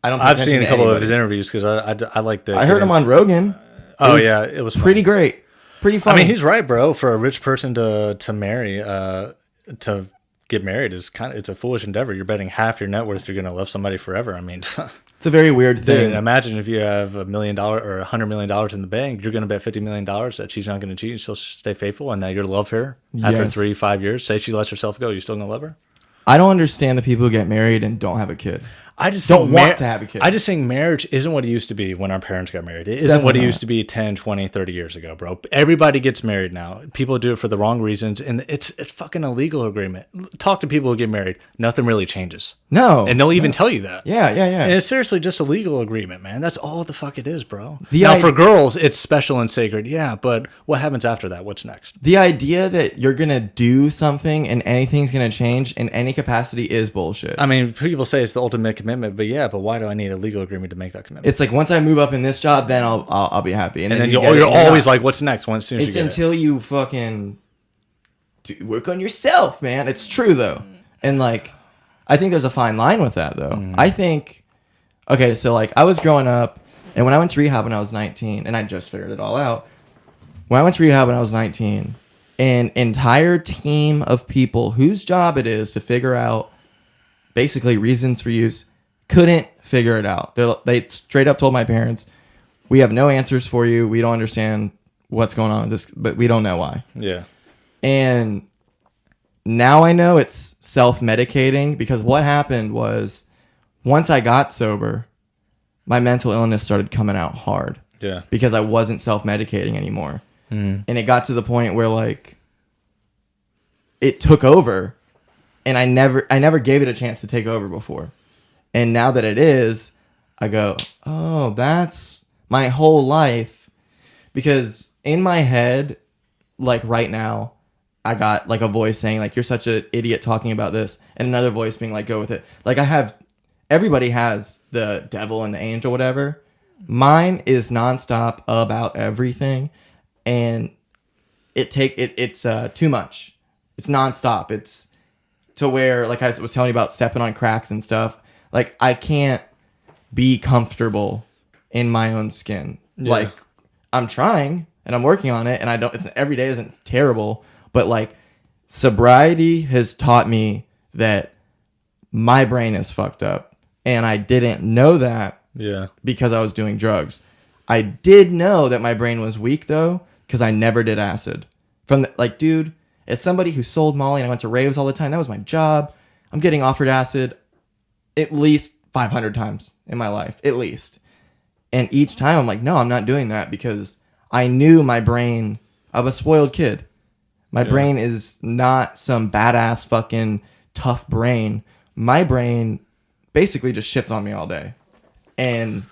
I've seen a couple of his interviews because I like the. I heard him on Rogan. It was pretty great, pretty funny. I mean, he's right, bro. For a rich person to marry, to get married it's a foolish endeavor. You're betting half your net worth you're going to love somebody forever. I mean, it's a very weird thing. Dude, imagine if you have $1 million or $100 million in the bank, you're going to bet $50 million that she's not going to cheat and she'll stay faithful and that you'll love her after 3-5 years. Say she lets herself go, you still going to love her? I don't understand the people who get married and don't have a kid. I just don't want to have a kid. I just think marriage isn't what it used to be when our parents got married. It isn't what it used to be 10, 20, 30 years ago, bro. Everybody gets married now. People do it for the wrong reasons, and it's fucking a legal agreement. Talk to people who get married. Nothing really changes. No. And they'll even tell you that. Yeah. And it's seriously just a legal agreement, man. That's all the fuck it is, bro. For girls, it's special and sacred. Yeah, but what happens after that? What's next? The idea that you're going to do something and anything's going to change in any capacity is bullshit. I mean, people say it's the ultimate commitment, but why do I need a legal agreement to make that commitment? It's like once I move up in this job, then I'll be happy. And then you're always like, what's next? It's until you fucking work on yourself, man. It's true though, and like I think there's a fine line with that though. I think so like I was growing up, and when I went to rehab when I was 19, and I just figured it all out. When I went to rehab when I was 19, an entire team of people whose job it is to figure out basically reasons for use couldn't figure it out. They straight up told my parents, we have no answers for you. We don't understand what's going on with this, but we don't know why. Yeah. And now I know it's self-medicating because what happened was once I got sober, my mental illness started coming out hard. Yeah. Because I wasn't self-medicating anymore. And it got to the point where like it took over, and I never gave it a chance to take over before. And now that it is, I go, oh, that's my whole life. Because in my head, like right now, I got like a voice saying like, you're such an idiot talking about this. And another voice being like, go with it. Like everybody has the devil and the angel, whatever. Mine is nonstop about everything. And it's too much. It's nonstop. It's to where, like I was telling you about stepping on cracks and stuff. Like I can't be comfortable in my own skin. Yeah. Like I'm trying and I'm working on it, and every day isn't terrible, but like sobriety has taught me that my brain is fucked up, and I didn't know that. Yeah. Because I was doing drugs. I did know that my brain was weak though, because I never did acid. Dude, as somebody who sold Molly and I went to raves all the time, that was my job. I'm getting offered acid at least 500 times in my life, at least. And each time I'm like, no, I'm not doing that, because I knew my brain, I'm a spoiled kid. My brain is not some badass fucking tough brain. My brain basically just shits on me all day. And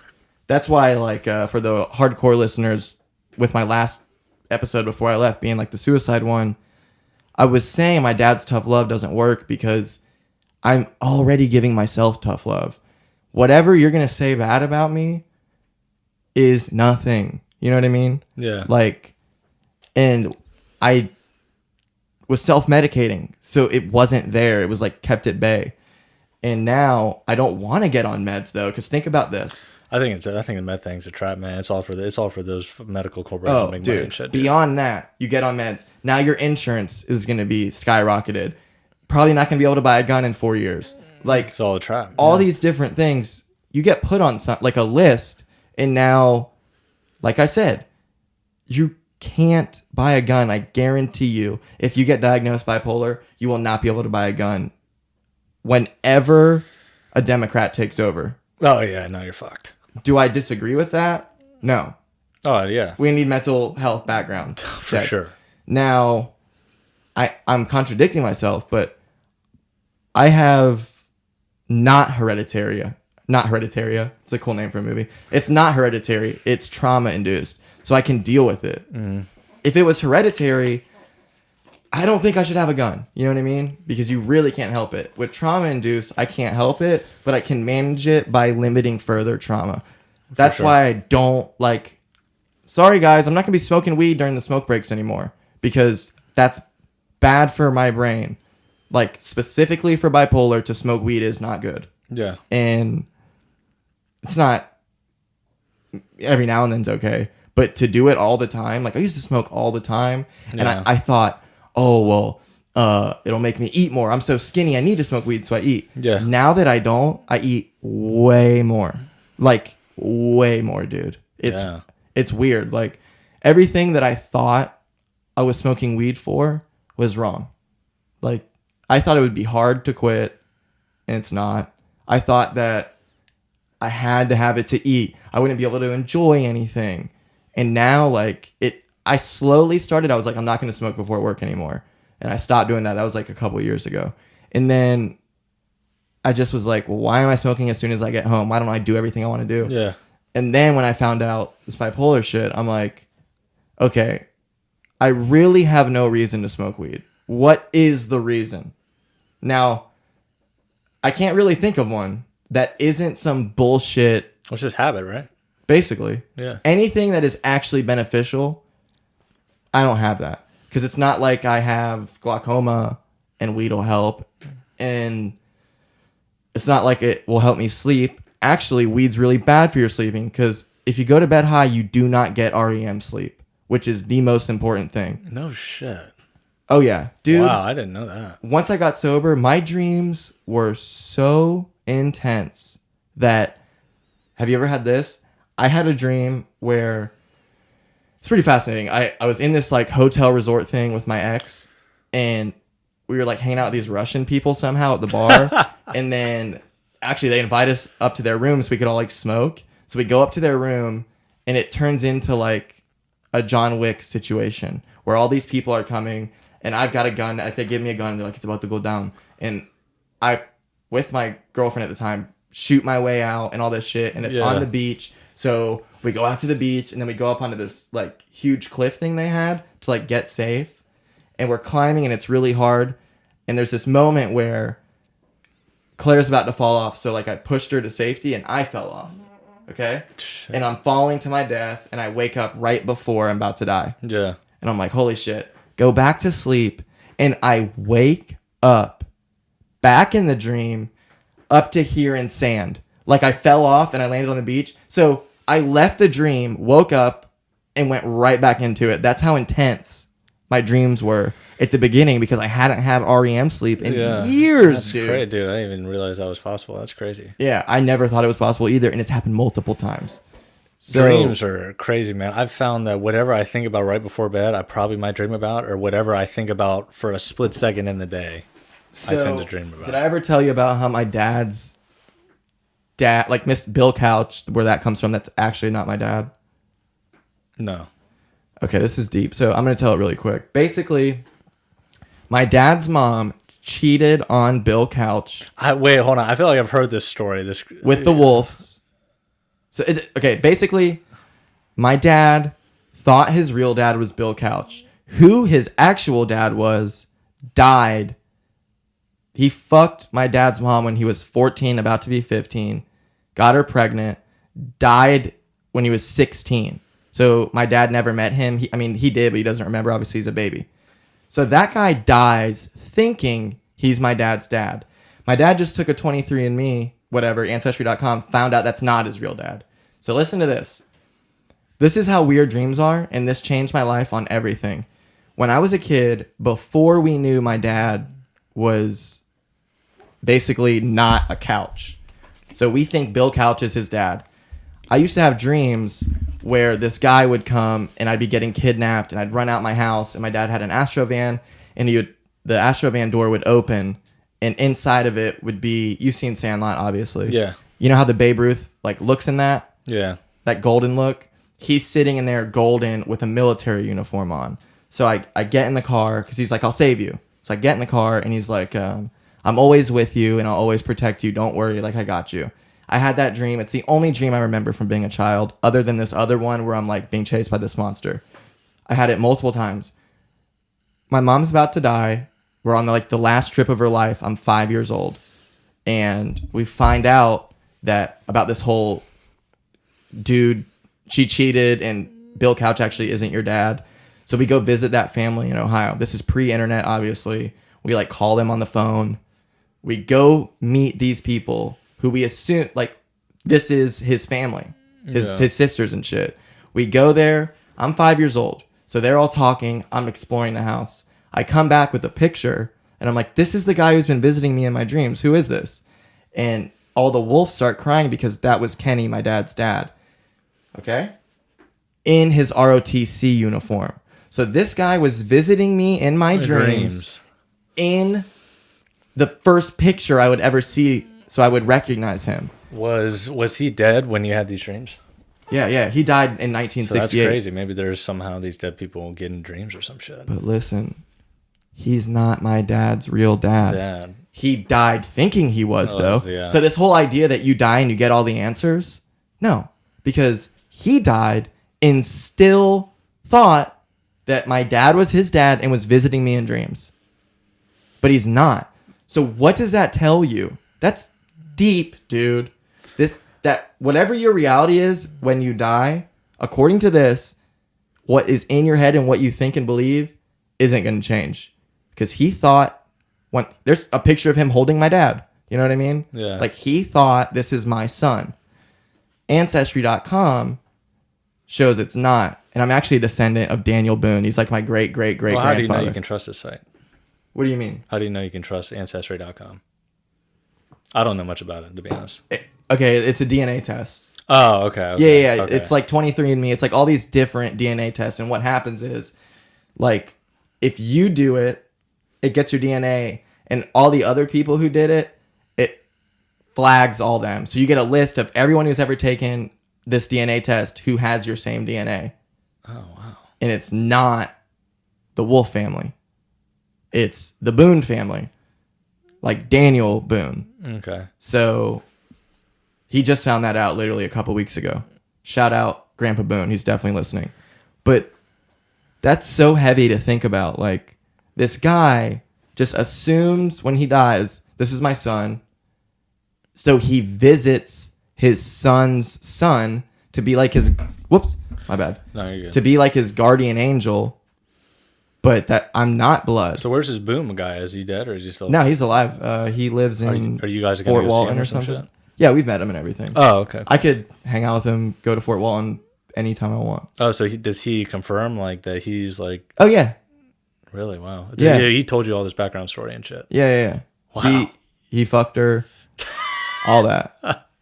that's why, like, for the hardcore listeners, with my last episode before I left being like the suicide one, I was saying my dad's tough love doesn't work because I'm already giving myself tough love. Whatever you're going to say bad about me is nothing. You know what I mean? Yeah. Like, and I was self-medicating, so it wasn't there. It was like kept at bay. And now I don't want to get on meds though, because think about this. I think the med thing's a trap, man. It's all for those medical corporations to make money and shit. Dude. Beyond that, you get on meds. Now your insurance is going to be skyrocketed. Probably not going to be able to buy a gun in 4 years. Like, it's all a trap. All these different things, you get put on like a list, and now, like I said, you can't buy a gun. I guarantee you, if you get diagnosed bipolar, you will not be able to buy a gun whenever a Democrat takes over. Oh yeah, no, you're fucked. Do I disagree with that? No. Oh yeah. We need mental health background. For sure. Now, I'm contradicting myself, but I have not hereditary. It's a cool name for a movie. It's not hereditary. It's trauma induced. So I can deal with it. If it was hereditary, I don't think I should have a gun. You know what I mean? Because you really can't help it. With trauma induced, I can't help it, but I can manage it by limiting further trauma. That's why I don't like... Sorry, guys, I'm not going to be smoking weed during the smoke breaks anymore, because that's bad for my brain. Like, specifically for bipolar, to smoke weed is not good. Yeah. And it's not... Every now and then's okay. But to do it all the time... Like, I used to smoke all the time, and I thought... Oh, well, it'll make me eat more. I'm so skinny. I need to smoke weed, so I eat. Yeah. Now that I don't, I eat way more. Like, way more, dude. It's weird. Like, everything that I thought I was smoking weed for was wrong. Like, I thought it would be hard to quit, and it's not. I thought that I had to have it to eat. I wouldn't be able to enjoy anything. And now, like, I slowly started. I was like, I'm not going to smoke before work anymore. And I stopped doing that. That was like a couple of years ago. And then I just was like, well, why am I smoking as soon as I get home? Why don't I do everything I want to do? Yeah. And then when I found out this bipolar shit, I'm like, okay, I really have no reason to smoke weed. What is the reason? Now, I can't really think of one that isn't some bullshit. It's just habit, right? Basically. Yeah. Anything that is actually beneficial, I don't have that, because it's not like I have glaucoma and weed will help, and it's not like it will help me sleep. Actually, weed's really bad for your sleeping, because if you go to bed high, you do not get REM sleep, which is the most important thing. No shit. Oh yeah, dude. Wow, I didn't know that. Once I got sober, my dreams were so intense that... Have you ever had this? I had a dream where... It's pretty fascinating. I was in this like hotel resort thing with my ex, and we were like hanging out with these Russian people somehow at the bar. And then actually they invite us up to their room so we could all like smoke. So we go up to their room, and it turns into like a John Wick situation where all these people are coming and I've got a gun. If they give me a gun, they're like, it's about to go down. And I, with my girlfriend at the time, shoot my way out and all this shit. And it's on the beach. So we go out to the beach and then we go up onto this like huge cliff thing they had to like get safe. And we're climbing and it's really hard. And there's this moment where Claire's about to fall off. So like I pushed her to safety and I fell off. Okay. Shit. And I'm falling to my death and I wake up right before I'm about to die. Yeah. And I'm like, holy shit. Go back to sleep, and I wake up back in the dream up to here in sand. Like I fell off and I landed on the beach. So I left a dream, woke up, and went right back into it. That's how intense my dreams were at the beginning because I hadn't had REM sleep in years, That's dude. Great, dude. I didn't even realize that was possible. That's crazy. Yeah, I never thought it was possible either, and it's happened multiple times. So, dreams are crazy, man. I've found that whatever I think about right before bed, I probably might dream about, or whatever I think about for a split second in the day, I tend to dream about. Did I ever tell you about how my dad's dad, like Miss Bill Couch, where that comes from? That's actually not my dad. No. Okay, this is deep. So I'm going to tell it really quick. Basically, my dad's mom cheated on Bill Couch. Wait, hold on. I feel like I've heard this story. With the Wolves. So, basically, my dad thought his real dad was Bill Couch. Who his actual dad was, died. He fucked my dad's mom when he was 14, about to be 15. Got her pregnant. Died when he was 16. So my dad never met him. He did, but he doesn't remember. Obviously, he's a baby. So that guy dies thinking he's my dad's dad. My dad just took a 23andMe, whatever, Ancestry.com, found out that's not his real dad. So listen to this. This is how weird dreams are, and this changed my life on everything. When I was a kid, before we knew my dad was basically not a couch. So we think Bill Couch is his dad. I used to have dreams where this guy would come and I'd be getting kidnapped and I'd run out my house and my dad had an Astrovan and the Astrovan door would open and inside of it would be, you've seen Sandlot, obviously. Yeah. You know how the Babe Ruth like looks in that? Yeah. That golden look? He's sitting in there golden with a military uniform on. So I get in the car because he's like, I'll save you. So I get in the car and he's like, I'm always with you and I'll always protect you. Don't worry, like I got you. I had that dream. It's the only dream I remember from being a child, other than this other one where I'm like being chased by this monster. I had it multiple times. My mom's about to die. We're on the last trip of her life. I'm 5 years old. And we find out that about this whole dude, she cheated and Bill Couch actually isn't your dad. So we go visit that family in Ohio. This is pre-internet, obviously. We like call them on the phone. We go meet these people who we assume, like, this is his family, his sisters and shit. We go there. I'm 5 years old. So they're all talking. I'm exploring the house. I come back with a picture, and I'm like, this is the guy who's been visiting me in my dreams. Who is this? And all the wolves start crying because that was Kenny, my dad's dad. Okay? In his ROTC uniform. So this guy was visiting me in my dreams in the first picture I would ever see, so I would recognize him. Was he dead when you had these dreams? Yeah. He died in 1968. So that's crazy. Maybe there's somehow these dead people get in dreams or some shit. But listen, he's not my dad's real dad. He died thinking he was, though. Yeah. So this whole idea that you die and you get all the answers, no. Because he died and still thought that my dad was his dad and was visiting me in dreams. But he's not. So what does that tell you? That's deep, dude. That whatever your reality is when you die, according to this, what is in your head and what you think and believe isn't going to change. Because he thought, there's a picture of him holding my dad. You know what I mean? Yeah. Like he thought, this is my son. Ancestry.com shows it's not. And I'm actually a descendant of Daniel Boone. He's like my great-great-great-grandfather. How do you know you can trust this site? What do you mean? How do you know you can trust Ancestry.com? I don't know much about it, to be honest. Okay, it's a DNA test. Oh, okay. Yeah. Okay. It's like 23andMe. It's like all these different DNA tests. And what happens is, like, if you do it, it gets your DNA. And all the other people who did it, it flags all them. So you get a list of everyone who's ever taken this DNA test who has your same DNA. Oh, wow. And it's not the Wolf family. It's the Boone family. Like Daniel Boone. Okay. So he just found that out literally a couple weeks ago. Shout out Grandpa Boone. He's definitely listening. But that's so heavy to think about. Like, this guy just assumes when he dies, this is my son. So he visits his son's son to be like his... Whoops. My bad. No, you're good. To be like his guardian angel. But that I'm not blood. So where's this Boom guy? Is he dead or is he still? No, he's alive. He lives in are you guys Fort go Walton or some something. shit? Yeah, we've met him and everything. Oh, okay. I could hang out with him, go to Fort Walton anytime I want. Oh, so does he confirm like that he's like? Oh yeah. Really? Wow. Yeah. He told you all this background story and shit. Yeah. Wow. He fucked her. All that.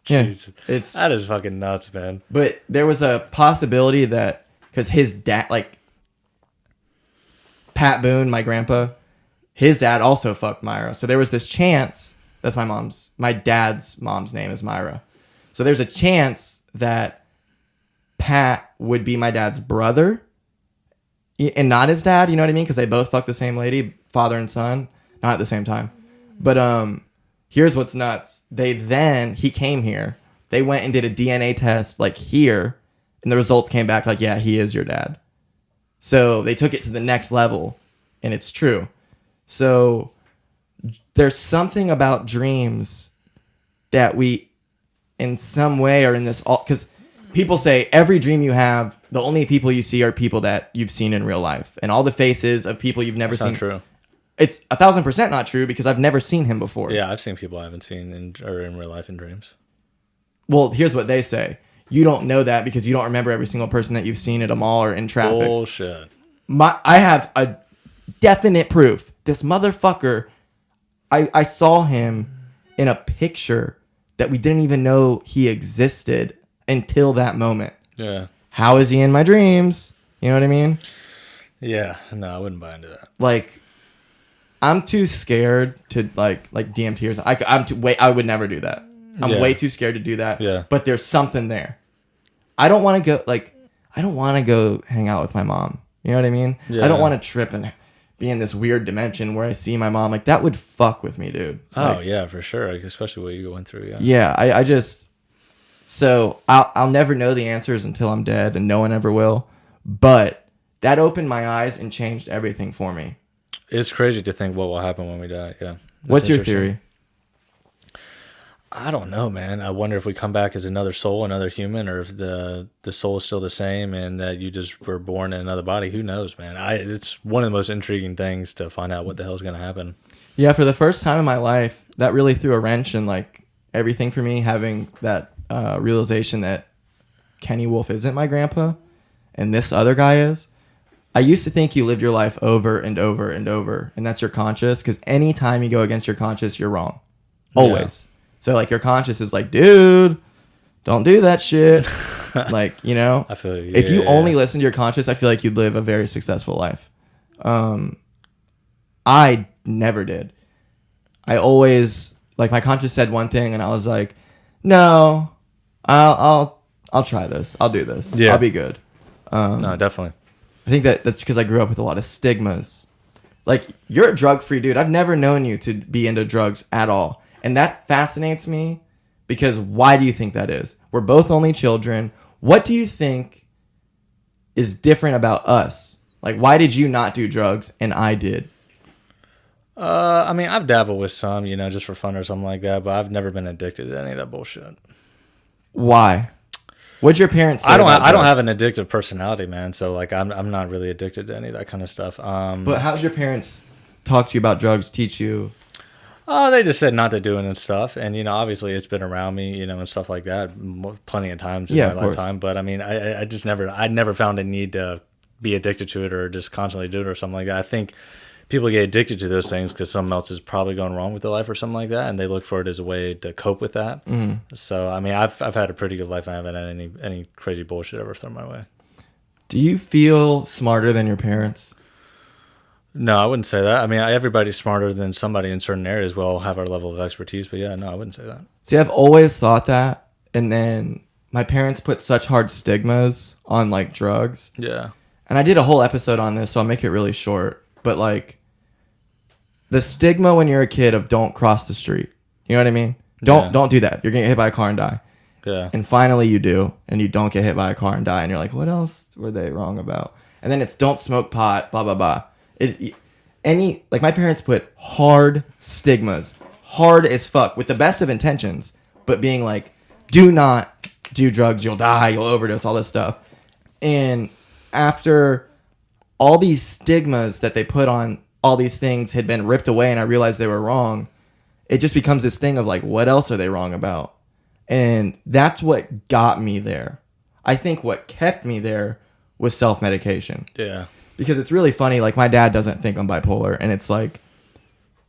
Yeah. That is fucking nuts, man. But there was a possibility that because his dad, like Pat Boone, my grandpa, his dad also fucked Myra. So there was this chance. That's my dad's mom's name is Myra. So there's a chance that Pat would be my dad's brother and not his dad. You know what I mean? Because they both fucked the same lady, father and son, not at the same time. But here's what's nuts. He came here. They went and did a DNA test like here, and the results came back like, yeah, he is your dad. So they took it to the next level, and it's true. So there's something about dreams that we, in some way, are in this all because people say every dream you have, the only people you see are people that you've seen in real life, and all the faces of people you've never seen. That's not true. It's 1,000% not true because I've never seen him before. Yeah, I've seen people I haven't seen in real life in dreams. Well, here's what they say. You don't know that because you don't remember every single person that you've seen at a mall or in traffic. Bullshit. I have a definite proof. This motherfucker, I saw him in a picture that we didn't even know he existed until that moment. Yeah. How is he in my dreams? You know what I mean? Yeah. No, I wouldn't buy into that. Like, I'm too scared to like DMTers. I would never do that. I'm way too scared to do that. Yeah. But there's something there. I don't want to go hang out with my mom. You know what I mean? Yeah. I don't want to trip and be in this weird dimension where I see my mom. Like, that would fuck with me, dude. Oh, like, yeah, for sure. Like, especially what you're going through. Yeah. Yeah. I just, so I'll never know the answers until I'm dead, and no one ever will. But that opened my eyes and changed everything for me. It's crazy to think what will happen when we die. Yeah. What's your theory? I don't know, man. I wonder if we come back as another soul, another human, or if the soul is still the same and that you just were born in another body. Who knows, man? It's one of the most intriguing things to find out what the hell is going to happen. Yeah, for the first time in my life, that really threw a wrench in like everything for me, having that realization that Kenny Wolf isn't my grandpa and this other guy is. I used to think you lived your life over and over and over, and that's your conscious, because anytime you go against your conscious, you're wrong. Always. Yeah. So, like, your conscious is like, dude, don't do that shit. Like, you know? I feel if you only listen to your conscious, I feel like you'd live a very successful life. I never did. I always, like, my conscious said one thing, and I was like, no, I'll try this. I'll do this. Yeah. I'll be good. No, definitely. I think that's because I grew up with a lot of stigmas. Like, you're a drug-free dude. I've never known you to be into drugs at all. And that fascinates me because why do you think that is? We're both only children. What do you think is different about us? Like, why did you not do drugs and I did? I mean, I've dabbled with some, you know, just for fun or something like that, but I've never been addicted to any of that bullshit. Why? What'd your parents say? I don't have an addictive personality, man. So like, I'm not really addicted to any of that kind of stuff. But how's your parents talk to you about drugs? Teach you? Oh, they just said not to do it and stuff. And, you know, obviously it's been around me, you know, and stuff like that plenty of times in my lifetime. But I mean, I just never found a need to be addicted to it or just constantly do it or something like that. I think people get addicted to those things because something else is probably going wrong with their life or something like that. And they look for it as a way to cope with that. Mm. So, I mean, I've had a pretty good life. I haven't had any crazy bullshit ever thrown my way. Do you feel smarter than your parents? No, I wouldn't say that. I mean, everybody's smarter than somebody in certain areas. We all have our level of expertise, but yeah, no, I wouldn't say that. See, I've always thought that, and then my parents put such hard stigmas on like drugs. Yeah. And I did a whole episode on this, so I'll make it really short. But like the stigma when you're a kid of don't cross the street. You know what I mean? Don't do that. You're gonna get hit by a car and die. Yeah. And finally you do, and you don't get hit by a car and die, and you're like, what else were they wrong about? And then it's don't smoke pot, blah blah blah. Like my parents put hard stigmas, hard as fuck, with the best of intentions, but being like, do not do drugs, you'll die, you'll overdose, all this stuff. And after all these stigmas that they put on all these things had been ripped away and I realized they were wrong, it just becomes this thing of like, what else are they wrong about? And that's what got me there. I think what kept me there was self-medication. Yeah. Because it's really funny, like my dad doesn't think I'm bipolar, and it's like,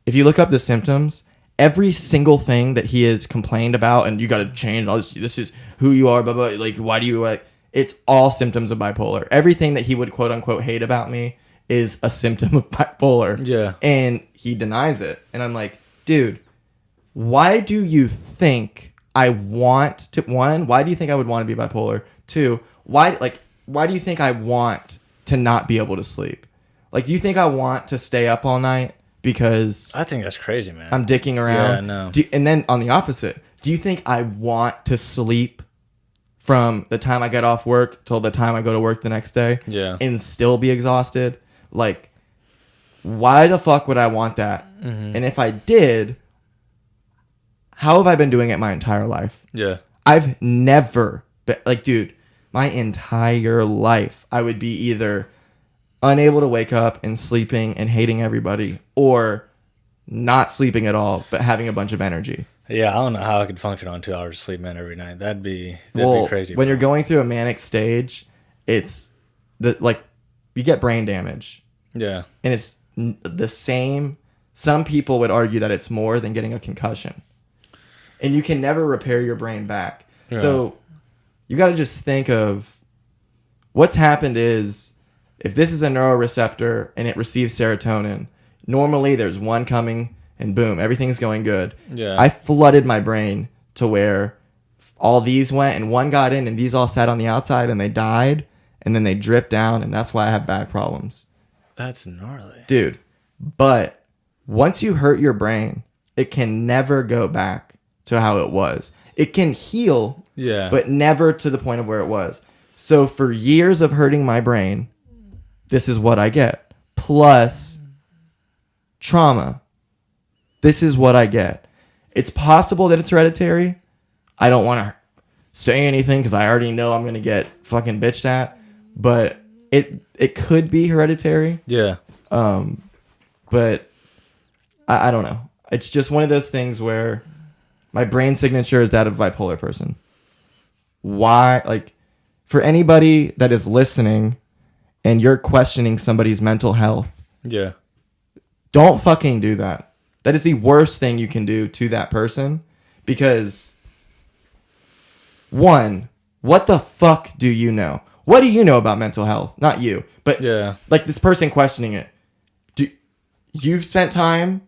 if you look up the symptoms, every single thing that he has complained about, and you got to change all this is who you are, blah, blah, like, why do you, like, it's all symptoms of bipolar. Everything that he would quote unquote hate about me is a symptom of bipolar. Yeah. And he denies it. And I'm like, dude, why do you think I want to, one, why do you think I would want to be bipolar? Two, why do you think I want to not be able to sleep? Like, do you think I want to stay up all night because I think that's crazy, man. I'm dicking around? Yeah, no. And then on the opposite, do you think I want to sleep from the time I get off work till the time I go to work the next day? Yeah. And still be exhausted? Like, why the fuck would I want that? Mm-hmm. And if I did, how have I been doing it my entire life? Yeah. I've never been, like, dude, my entire life, I would be either unable to wake up and sleeping and hating everybody, or not sleeping at all, but having a bunch of energy. Yeah, I don't know how I could function on 2 hours of sleep, man, every night. That'd be crazy. When you're going through a manic stage, it's you get brain damage. Yeah. And it's the same. Some people would argue that it's more than getting a concussion. And you can never repair your brain back. Yeah. So you got to just think of what's happened is, if this is a neuroreceptor and it receives serotonin, normally there's one coming and boom, everything's going good. Yeah. I flooded my brain to where all these went and one got in and these all sat on the outside and they died and then they dripped down, and that's why I have back problems. That's gnarly. Dude, but once you hurt your brain, it can never go back to how it was. It can heal, yeah, but never to the point of where it was. So for years of hurting my brain, this is what I get. Plus trauma. This is what I get. It's possible that it's hereditary. I don't want to say anything because I already know I'm going to get fucking bitched at. But it could be hereditary. Yeah. But I don't know. It's just one of those things where my brain signature is that of a bipolar person. Why? Like, for anybody that is listening and you're questioning somebody's mental health, yeah, don't fucking do that. That is the worst thing you can do to that person, because one, what the fuck do you know? What do you know about mental health? Not you, but yeah, like this person questioning it. You've spent time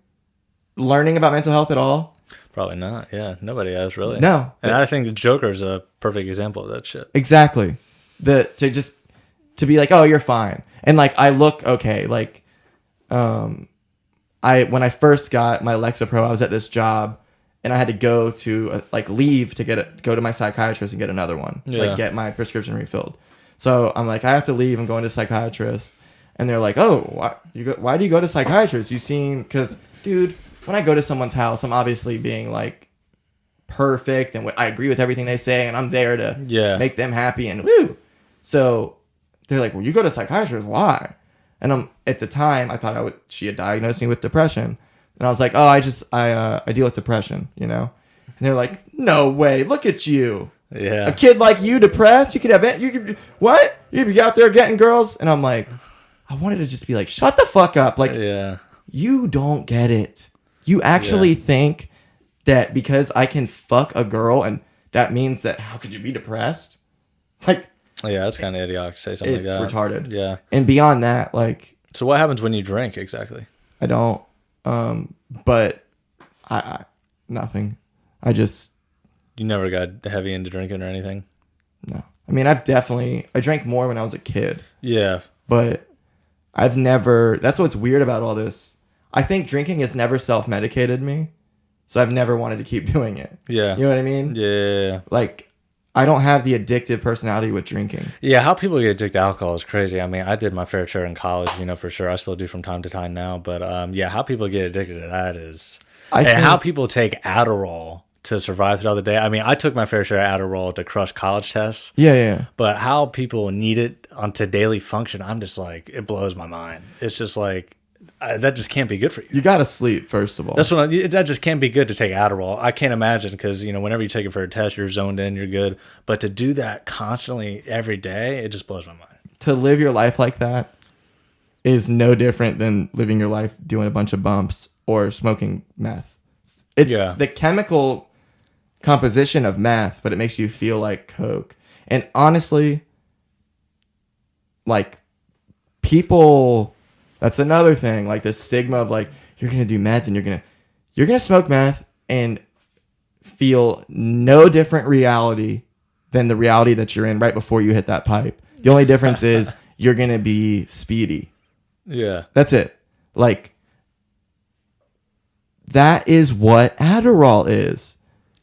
learning about mental health at all? Probably not. Yeah, nobody has really. No, and I think the Joker is a perfect example of that shit. Exactly. To be like, oh, you're fine, and like I look okay. Like, when I first got my Lexapro, I was at this job, and I had to go to leave to go to my psychiatrist and get another one, like get my prescription refilled. So I'm like, I have to leave. I'm going to psychiatrist, and they're like, oh, why do you go to psychiatrist? You seem, because dude, when I go to someone's house, I'm obviously being like perfect, and I agree with everything they say, and I'm there to make them happy and woo. So they're like, well, you go to psychiatrist, why? And at the time, I thought she had diagnosed me with depression. And I was like, oh, I deal with depression, you know? And they're like, no way, look at you. Yeah. A kid like you depressed? You could what? You'd be out there getting girls? And I'm like, I wanted to just be like, shut the fuck up. Like, you don't get it. You actually think that because I can fuck a girl and that means that, how could you be depressed? Like, yeah, that's kind of idiotic to say something like that. It's retarded. Yeah. And beyond that, like... So what happens when you drink exactly? I don't. But I nothing. I just... You never got heavy into drinking or anything? No. I mean, I drank more when I was a kid. Yeah. But I've never, that's what's weird about all this. I think drinking has never self-medicated me. So I've never wanted to keep doing it. Yeah. You know what I mean? Yeah. Like, I don't have the addictive personality with drinking. Yeah, how people get addicted to alcohol is crazy. I mean, I did my fair share in college, for sure. I still do from time to time now. But yeah, how people get addicted to that is... how people take Adderall to survive throughout the day. I mean, I took my fair share of Adderall to crush college tests. Yeah. But how people need it onto daily function, I'm just like, it blows my mind. It's just like... that just can't be good for you. You gotta sleep, first of all. That just can't be good to take Adderall. I can't imagine because whenever you take it for a test, you're zoned in, you're good. But to do that constantly every day, it just blows my mind. To live your life like that is no different than living your life doing a bunch of bumps or smoking meth. It's the chemical composition of meth, but it makes you feel like coke. And honestly, like people. That's another thing, like the stigma of like, you're going to do meth and you're going to smoke meth and feel no different reality than the reality that you're in right before you hit that pipe. The only difference is you're going to be speedy. Yeah. That's it. Like, that is what Adderall is.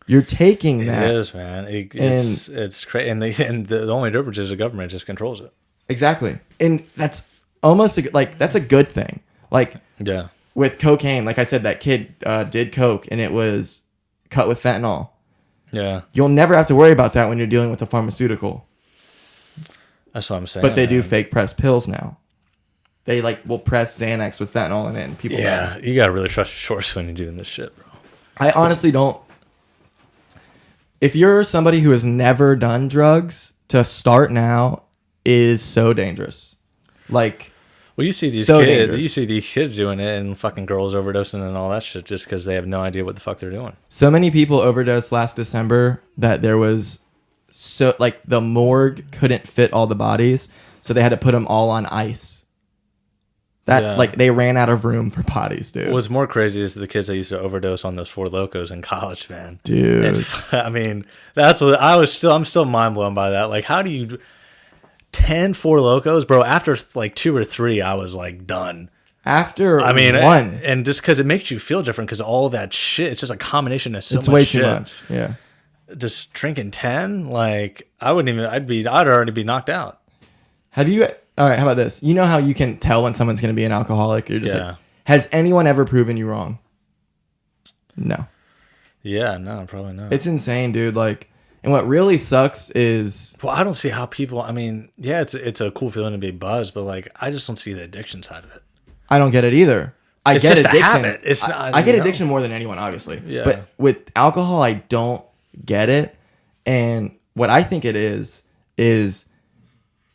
You're taking that. It is, man. It's crazy. And the only difference is the government just controls it. Exactly. And that's almost that's a good thing. Like, yeah, with cocaine, like I said, that kid did coke and it was cut with fentanyl. Yeah, you'll never have to worry about that when you're dealing with a pharmaceutical. That's what I'm saying. But they do fake press pills now. They will press Xanax with fentanyl in it, and people. Yeah, you gotta really trust your source when you're doing this shit, bro. I honestly don't. If you're somebody who has never done drugs, to start now is so dangerous. Well, you see these kids. You see these kids doing it, and fucking girls overdosing and all that shit, just because they have no idea what the fuck they're doing. So many people overdosed last December that there was the morgue couldn't fit all the bodies, so they had to put them all on ice. They ran out of room for bodies, dude. What's more crazy is the kids that used to overdose on those Four Locos in college, man. Dude, and, I mean, that's what I'm still mind blown by that. Like, how do you? 10 Four Locos, bro. After 2 or 3, I was done. After one, and just because it makes you feel different, because all that shit, it's just a combination of so much. It's way shit. Too much. Yeah. Just drinking 10, I wouldn't even. I'd already be knocked out. Have you? All right. How about this? You know how you can tell when someone's going to be an alcoholic? You're just has anyone ever proven you wrong? No. Yeah. No. Probably not. It's insane, dude. And what really sucks is... Well, I don't see how people... I mean, yeah, it's a cool feeling to be buzzed, but, I just don't see the addiction side of it. I don't get it either. It's just addiction. A habit. It's not... I get addiction more than anyone, obviously. Yeah. But with alcohol, I don't get it. And what I think it is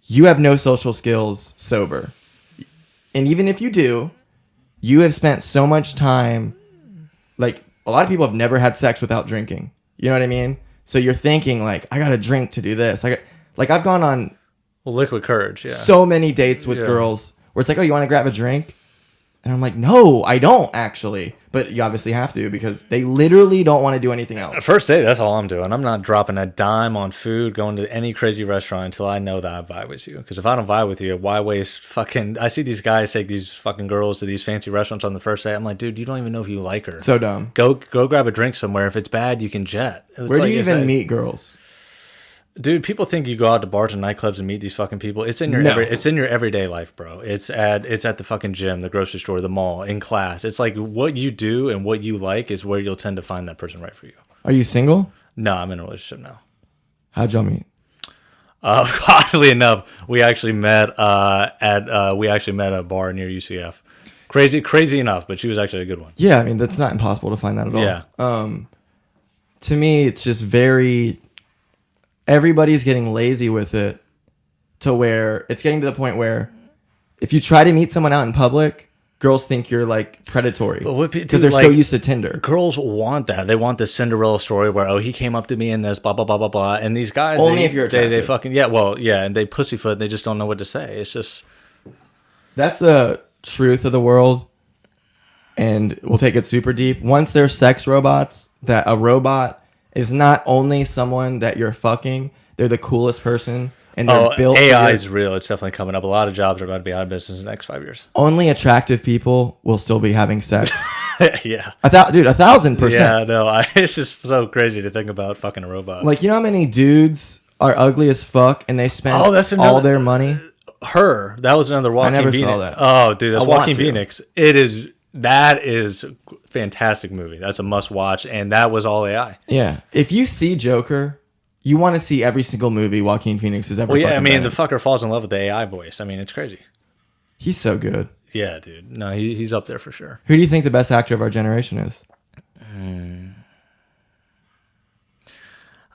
you have no social skills sober. And even if you do, you have spent so much time... a lot of people have never had sex without drinking. You know what I mean? So you're thinking I got to drink to do this. I've gone on liquid courage. Yeah. So many dates with girls where it's oh, you want to grab a drink? And I'm like, no, I don't actually. But you obviously have to because they literally don't want to do anything else. First date, that's all I'm doing. I'm not dropping a dime on food, going to any crazy restaurant until I know that I vibe with you. Because if I don't vibe with you, why waste fucking... I see these guys take these fucking girls to these fancy restaurants on the first date. I'm like, dude, you don't even know if you like her. So dumb. Go grab a drink somewhere. If it's bad, you can jet. Where do you even meet girls? Dude, people think you go out to bars and nightclubs and meet these fucking people. It's in your it's in your everyday life, bro. It's at the fucking gym, the grocery store, the mall, in class. It's what you do and what you like is where you'll tend to find that person right for you. Are you single? No, I'm in a relationship now. How'd y'all meet? Oddly enough, we actually met at a bar near UCF. Crazy enough, but she was actually a good one. Yeah, I mean that's not impossible to find that at all. Yeah. To me, it's just very. Everybody's getting lazy with it to where it's getting to the point where if you try to meet someone out in public, girls think you're predatory because they're so used to Tinder. Girls want that. They want the Cinderella story where, he came up to me in this, blah, blah, blah, blah, blah. And these guys, if you're attractive. They fucking, and they pussyfoot and they just don't know what to say. It's just. That's the truth of the world. And we'll take it super deep. Once there's sex robots, that a robot is not only someone that you're fucking, they're the coolest person and they're built. AI is real. It's definitely coming up. A lot of jobs are about to be out of business in the next 5 years. Only attractive people will still be having sex. Yeah. Dude, 1,000%. Yeah, no, it's just so crazy to think about fucking a robot. Like, you know how many dudes are ugly as fuck and they spend all their money? That was another Joaquin Phoenix. I never saw that. Oh, dude, that's Joaquin Phoenix. That is a fantastic movie. That's a must watch, and that was all AI. Yeah. If you see Joker, you want to see every single movie Joaquin Phoenix has ever Well, yeah, I mean, the fucker falls in love with the AI voice. I mean, it's crazy. He's so good. Yeah, dude. No, he's up there for sure. Who do you think the best actor of our generation is?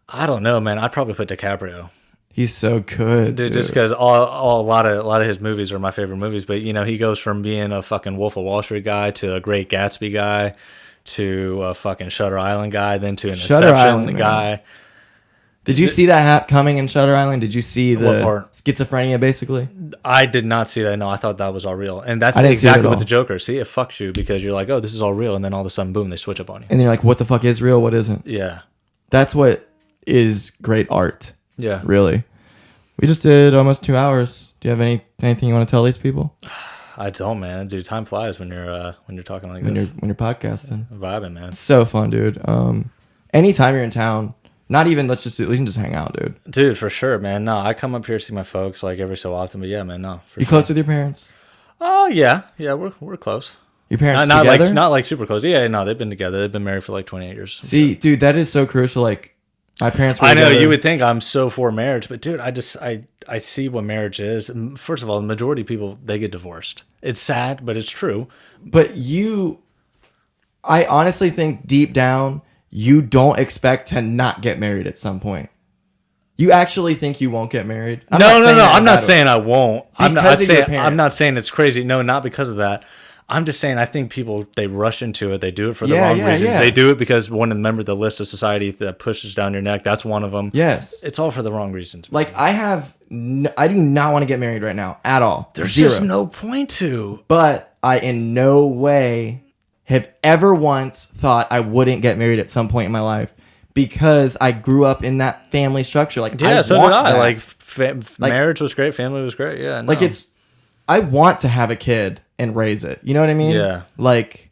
I don't know, man. I'd probably put DiCaprio. He's so good, dude. Just because a lot of his movies are my favorite movies. But you know, he goes from being a fucking Wolf of Wall Street guy to a Great Gatsby guy to a fucking Shutter Island guy, then to an Inception guy. Did you see that coming in Shutter Island? Did you see the schizophrenia, basically? I did not see that. No, I thought that was all real. And that's exactly what the Joker. See, it fucks you because you're like, oh, this is all real. And then all of a sudden, boom, they switch up on you. And you're like, what the fuck is real? What isn't? Yeah. That's what is great art. Yeah. Really. We just did almost 2 hours. Do you have anything you want to tell these people? I don't, man. Dude, time flies when you're talking like this. When you're podcasting. Vibing, man. So fun, dude. Anytime you're in town, not even we can just hang out, dude. Dude, for sure, man. No, I come up here to see my folks like every so often, but yeah, man, no. You close with your parents? Oh yeah, we're close. Your parents together? Not like super close. Yeah, no, they've been together. They've been married for like 28 years. See, dude, that is so crucial. Like, my parents were I know together. You would think I'm so for marriage, but dude, I see what marriage is. First of all, the majority of people, they get divorced. It's sad, but it's true. But I honestly think deep down, you don't expect to not get married at some point. You actually think you won't get married? No. I'm not saying I won't. I'm not saying it's crazy. No, not because of that. I'm just saying I think people, they rush into it. They do it for the wrong reasons. Yeah. They do it because one of the members of the list of society that pushes down your neck, that's one of them. Yes. It's all for the wrong reasons. Like, I do not want to get married right now at all. There's just no point to. But I in no way have ever once thought I wouldn't get married at some point in my life because I grew up in that family structure. Like, yeah, so did I. Like, marriage was great. Family was great. Yeah. No. Like, I want to have a kid and raise it. You know what I mean? Yeah. Like,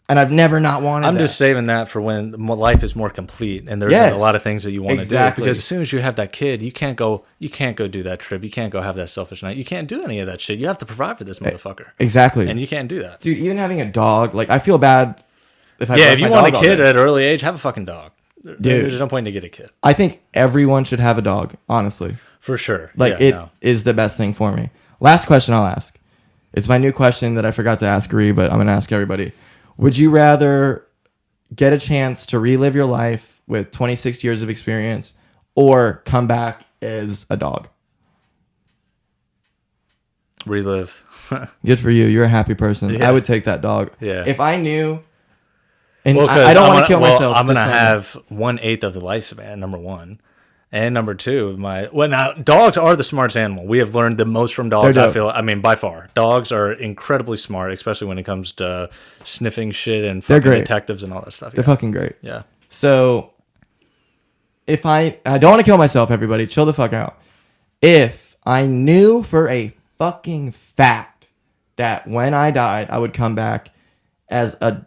and I've never not wanted I'm just saving that for when life is more complete and there's a lot of things that you want to do. Because as soon as you have that kid, you can't go do that trip. You can't go have that selfish night. You can't do any of that shit. You have to provide for this motherfucker. Exactly. And you can't do that. Dude, even having a dog, like, I feel bad if you want a kid at an early age, have a fucking dog. There's no point to get a kid. I think everyone should have a dog, honestly. For sure. Like, is the best thing for me. Last question I'll ask. It's my new question that I forgot to ask Ree, but I'm going to ask everybody. Would you rather get a chance to relive your life with 26 years of experience or come back as a dog? Relive. Good for you. You're a happy person. Yeah. I would take that dog. Yeah. If I knew... And I don't want to kill myself. I'm going to have 1/8 of the lifespan, number one. And number two, now dogs are the smartest animal. We have learned the most from dogs. By far, dogs are incredibly smart, especially when it comes to sniffing shit and fucking detectives and all that stuff. They're fucking great. Yeah. So, if I don't want to kill myself, everybody, chill the fuck out. If I knew for a fucking fact that when I died, I would come back as a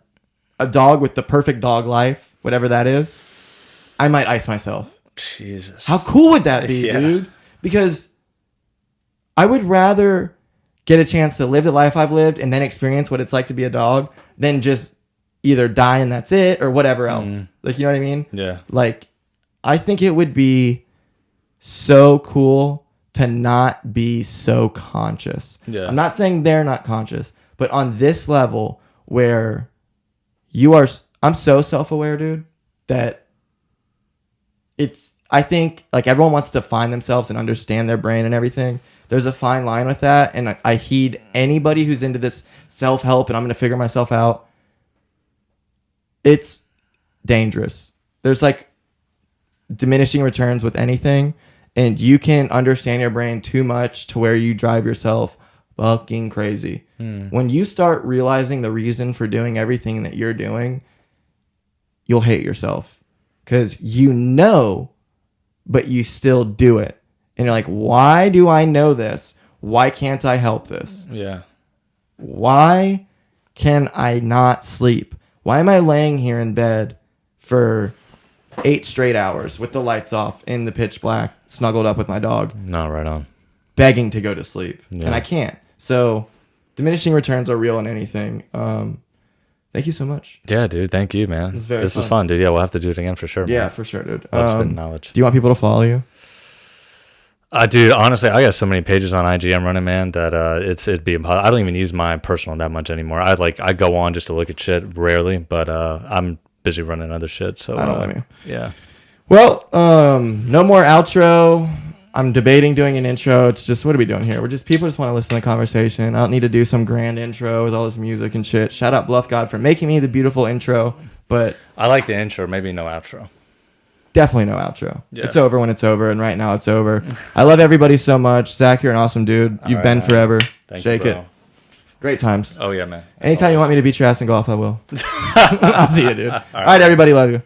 dog with the perfect dog life, whatever that is, I might ice myself. Jesus. How cool would that be, dude? Because I would rather get a chance to live the life I've lived and then experience what it's like to be a dog than just either die and that's it or whatever else. Like, you know what I mean? Yeah. Like, I think it would be so cool to not be so conscious. Yeah. I'm not saying they're not conscious, but on this level where I'm so self-aware, dude, that I think, like, everyone wants to find themselves and understand their brain and everything. There's a fine line with that, and I heed anybody who's into this self-help and I'm going to figure myself out. It's dangerous. There's, like, diminishing returns with anything, and you can understand your brain too much to where you drive yourself fucking crazy. When you start realizing the reason for doing everything that you're doing, you'll hate yourself. Because you know but you still do it. And you're like, why do I know this? Why can't I help this? Yeah. Why can I not sleep? Why am I laying here in bed for 8 straight hours with the lights off in the pitch black, snuggled up with my dog? No, right on. Begging to go to sleep. Yeah. And I can't. So diminishing returns are real in anything. Thank you so much. Yeah, dude. Thank you, man. This was fun, dude. Yeah, we'll have to do it again for sure. Yeah, man. for sure, dude. Spitting knowledge. Do you want people to follow you? Dude, honestly, I got so many pages on IG I'm running, man, that it'd be impossible. I don't even use my personal that much anymore. I go on just to look at shit rarely, but I'm busy running other shit. So I don't blame you. Yeah. Well, no more outro. I'm debating doing an intro. It's just, what are we doing here? People just want to listen to the conversation. I don't need to do some grand intro with all this music and shit. Shout out Bluff God for making me the beautiful intro, but I like the intro, maybe no outro. Definitely no outro. Yeah. It's over when it's over, and right now it's over. I love everybody so much. Zach, you're an awesome dude. You've been forever. Shake it. Great times. Oh, yeah, man. Anytime you want me to beat your ass in golf, I will. I'll see you, dude. All right, everybody. Love you.